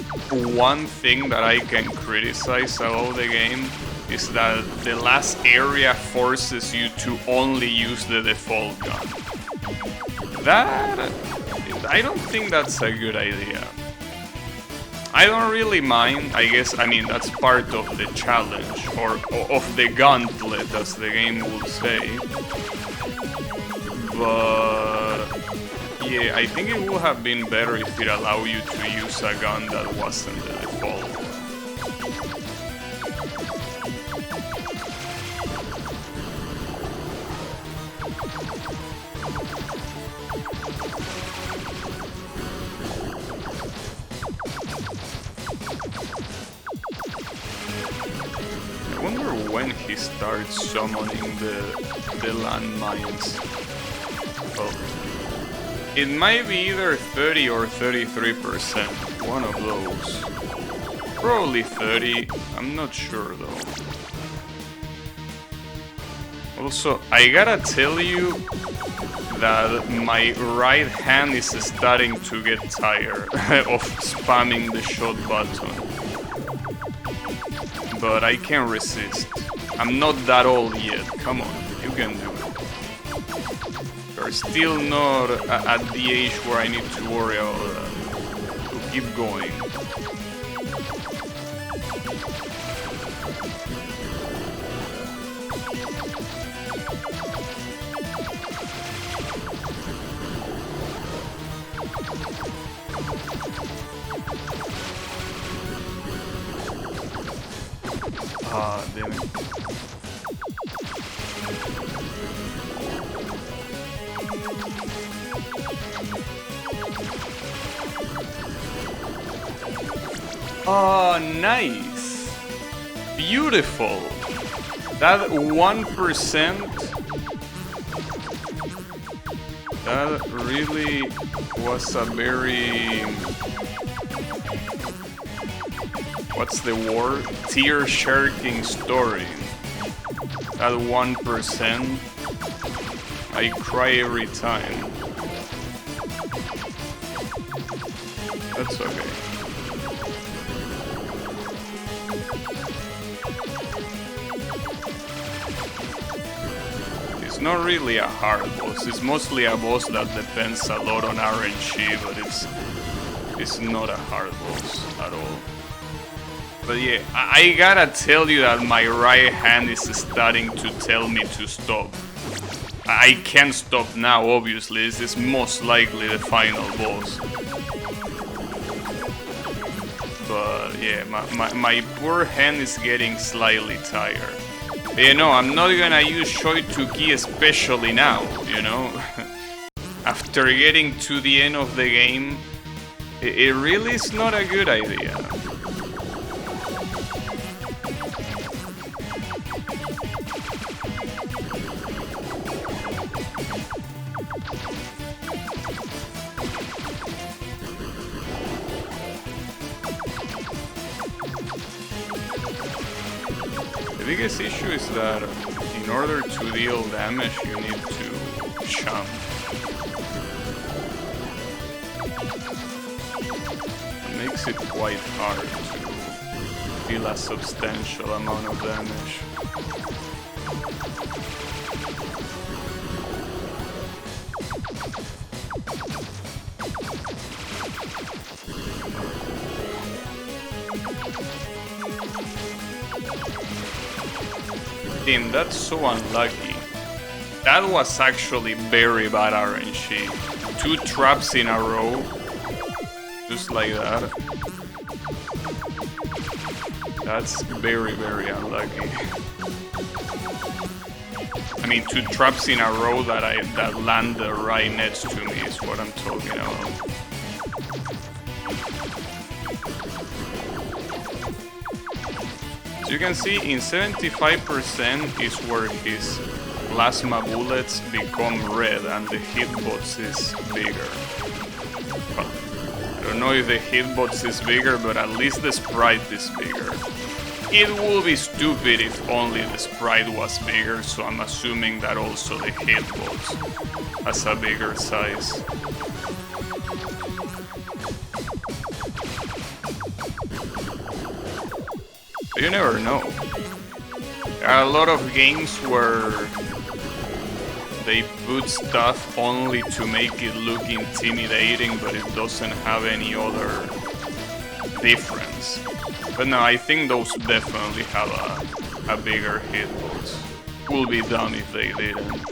one thing that I can criticize about the game, is that the last area forces you to only use the default gun. That... I don't think that's a good idea. I don't really mind, I guess, I mean, that's part of the challenge, or of the gauntlet, as the game will say. But yeah, I think it would have been better if it allowed you to use a gun that wasn't the default. I wonder when he starts summoning the landmines. Well, it might be either 30 or 33%, one of those. Probably 30, I'm not sure though. Also, I gotta tell you that my right hand is starting to get tired of spamming the shot button. But I can't resist. I'm not that old yet, come on, you can do it. You're still not at the age where I need to worry about that. So keep going. Ah, damn it. Oh, nice. Beautiful. That 1%, that really was a very... What's the word? Tear-jerking story. That 1%, I cry every time. That's okay. It's not really a hard boss. It's mostly a boss that depends a lot on RNG, but it's not a hard boss at all. But yeah, I gotta tell you that my right hand is starting to tell me to stop. I can't stop now, obviously. This is most likely the final boss. But yeah, my poor hand is getting slightly tired. You know, I'm not gonna use Shoitoki especially now, you know? After getting to the end of the game, it really is not a good idea. The biggest issue is that in order to deal damage you need to jump. It makes it quite hard to deal a substantial amount of damage. Damn, that's so unlucky. That was actually very bad RNG. 2 traps in a row. Just like that. That's very, very unlucky. I mean, 2 traps in a row that land right next to me is what I'm talking about. So you can see in 75% is where his plasma bullets become red and the hitbox is bigger. Well, I don't know if the hitbox is bigger, but at least the sprite is bigger. It would be stupid if only the sprite was bigger, so I'm assuming that also the hitbox has a bigger size. You never know. There are a lot of games where they put stuff only to make it look intimidating, but it doesn't have any other difference. But no, I think those definitely have a bigger hitbox. Would be dumb if they didn't.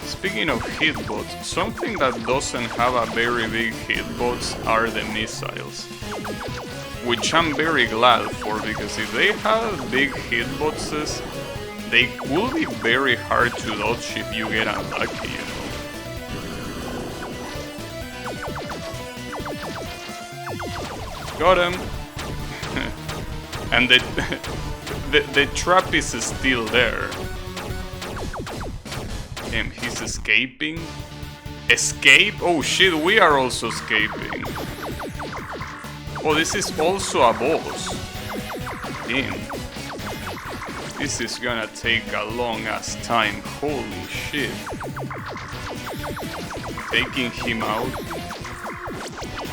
Speaking of hitbox, something that doesn't have a very big hitbox are the missiles. Which I'm very glad for, because if they have big hitboxes, they will be very hard to dodge if you get unlucky, you know. Got him! And the trap is still there. Damn, he's escaping? Escape? Oh shit, we are also escaping. Oh, this is also a boss. Damn. This is gonna take a long ass time. Holy shit. Taking him out.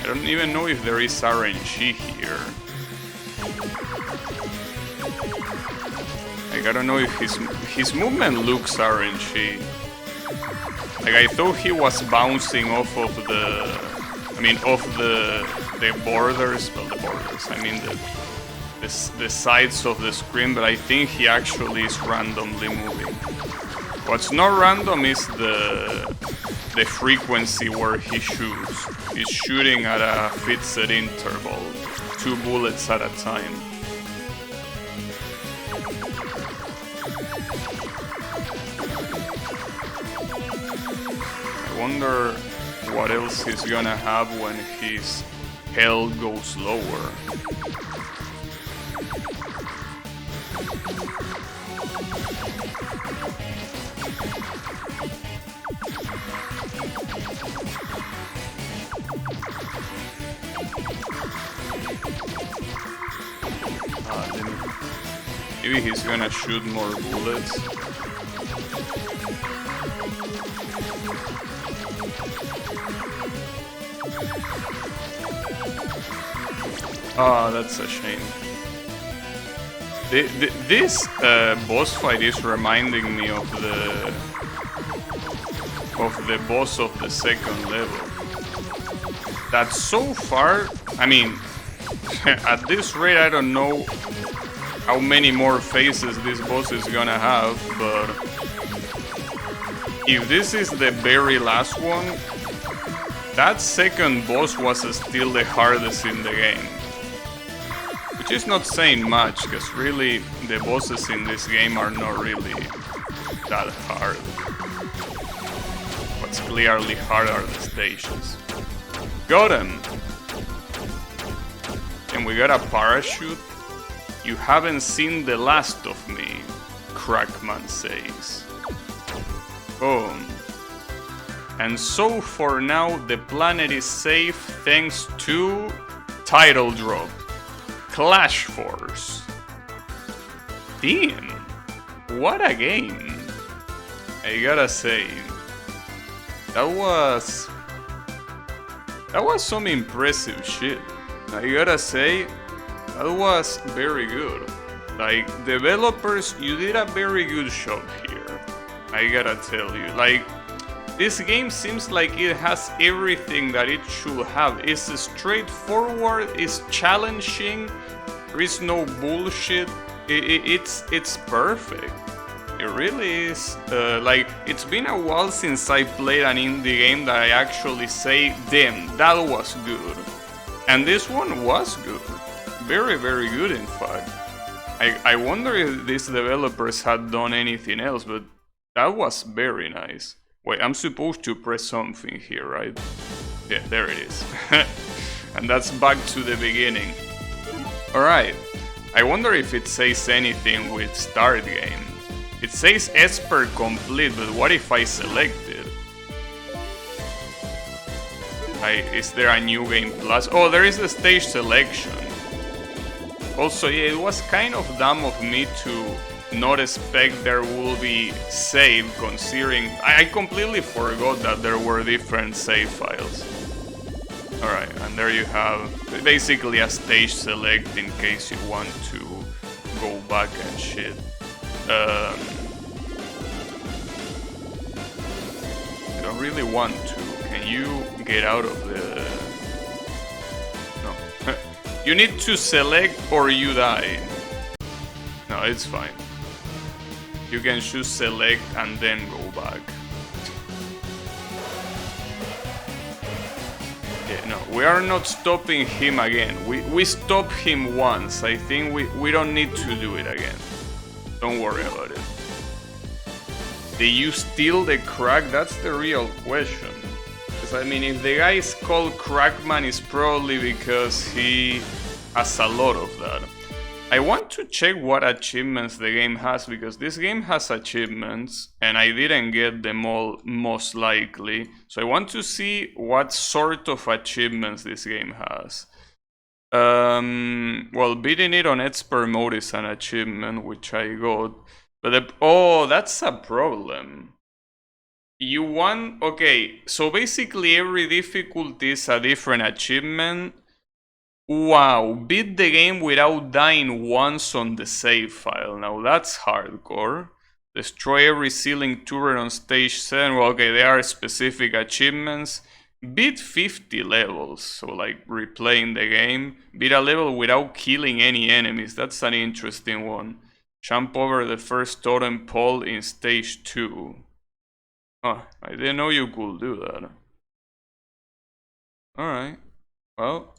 I don't even know if there is RNG here. Like, I don't know if his movement looks RNG. Like, I thought he was bouncing off of the... I mean, off the borders, well, the borders, I mean the sides of the screen, but I think he actually is randomly moving. What's not random is the frequency where he shoots. He's shooting at a fixed interval, 2 bullets at a time. I wonder what else he's gonna have when his health goes lower. Maybe he's gonna shoot more bullets. Ah, that's a shame. This boss fight is reminding me of the boss of the second level. That so far, I mean, at this rate, I don't know how many more phases this boss is gonna have, but if this is the very last one, that second boss was still the hardest in the game. Which is not saying much, because really the bosses in this game are not really that hard. What's clearly hard are the stages. Got him! And we got a parachute. You haven't seen the last of me, Crackman says. Boom. And so for now, the planet is safe thanks to title drop. Clash Force. Damn, what a game. I gotta say, that was some impressive shit. I gotta say, that was very good. Like, developers, you did a very good job here. I gotta tell you, like, this game seems like it has everything that it should have. It's straightforward, it's challenging, there is no bullshit. It's perfect. It really is. Like, it's been a while since I played an indie game that I actually say, damn, that was good. And this one was good. Very, very good, in fact. I wonder if these developers had done anything else, but that was very nice. Wait, I'm supposed to press something here, right? Yeah, there it is. And that's back to the beginning. Alright, I wonder if it says anything with start game. It says Esper complete, but what if I select it? Is there a new game plus? Oh, there is a stage selection. Also, yeah, it was kind of dumb of me to not expect there will be save, considering I completely forgot that there were different save files. Alright, and there you have basically a stage select in case you want to go back and shit. I don't really want to. Can you get out of the... No. You need to select or you die. No, it's fine. You can choose select and then go back. Yeah, no, we are not stopping him again. We stopped him once. I think we don't need to do it again. Don't worry about it. Did you steal the crack? That's the real question. Because I mean, if the guy is called Crackman, it's probably because he has a lot of that. I want to check what achievements the game has, because this game has achievements and I didn't get them all, most likely. So I want to see what sort of achievements this game has. Well, beating it on expert mode is an achievement, which I got. But oh, that's a problem. You want... Okay, so basically every difficulty is a different achievement. Wow, beat the game without dying once on the save file. Now that's hardcore. Destroy every ceiling turret on stage 7. Well, okay, there are specific achievements. Beat 50 levels, so like replaying the game. Beat a level without killing any enemies. That's an interesting one. Jump over the first totem pole in stage 2. Oh, I didn't know you could do that. Alright, well...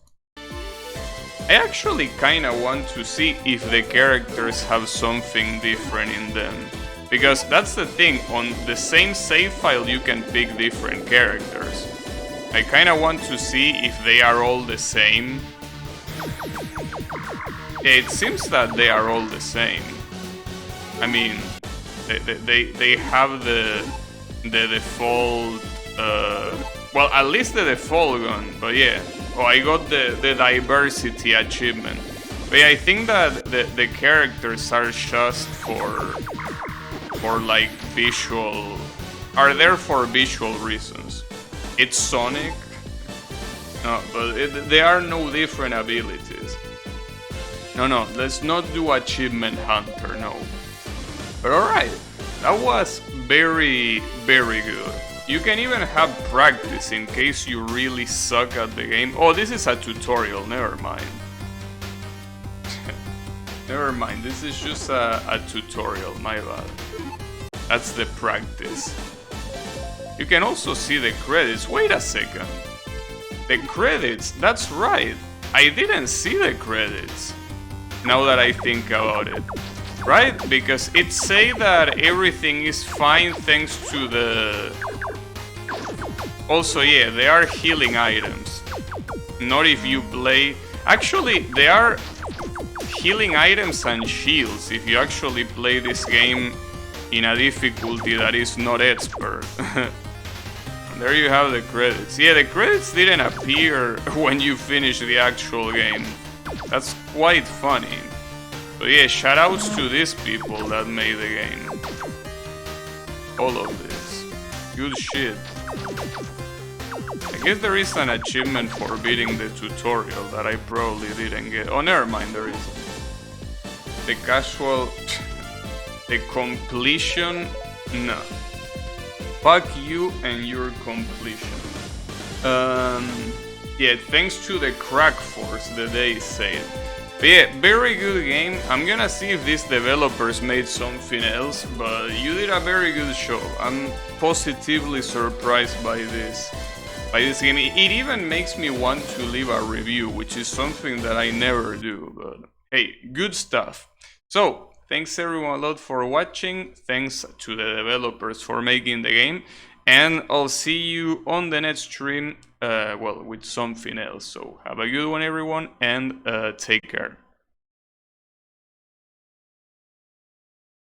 I actually kinda want to see if the characters have something different in them. Because that's the thing, on the same save file you can pick different characters. I kinda want to see if they are all the same. It seems that they are all the same. I mean, they have the default, well, at least the default gun, but yeah. Oh, I got the diversity achievement. But yeah, I think that the characters are just for like visual, are there for visual reasons. It's Sonic, no, but there are no different abilities. No, let's not do achievement hunter, no. But alright, that was very, very good. You can even have practice in case you really suck at the game. Oh, this is a tutorial, never mind. Never mind, this is just a tutorial, my bad. That's the practice. You can also see the credits. Wait a second. The credits, that's right. I didn't see the credits. Now that I think about it. Right? Because it say that everything is fine thanks to the... Also, yeah, they are healing items. Not if you play... Actually, they are healing items and shields if you actually play this game in a difficulty that is not expert. There you have the credits. Yeah, the credits didn't appear when you finish the actual game. That's quite funny. So yeah, shoutouts to these people that made the game. All of this. Good shit. I guess there is an achievement for beating the tutorial that I probably didn't get. Oh, never mind, there isn't. The casual... The completion... No. Fuck you and your completion. Yeah, thanks to the Crack Force, the day said. But yeah, very good game. I'm gonna see if these developers made something else, but you did a very good show. I'm positively surprised by this game. It even makes me want to leave a review, which is something that I never do, but hey, good stuff. So, thanks everyone a lot for watching, thanks to the developers for making the game, and I'll see you on the next stream, well, with something else. So, have a good one everyone, and take care.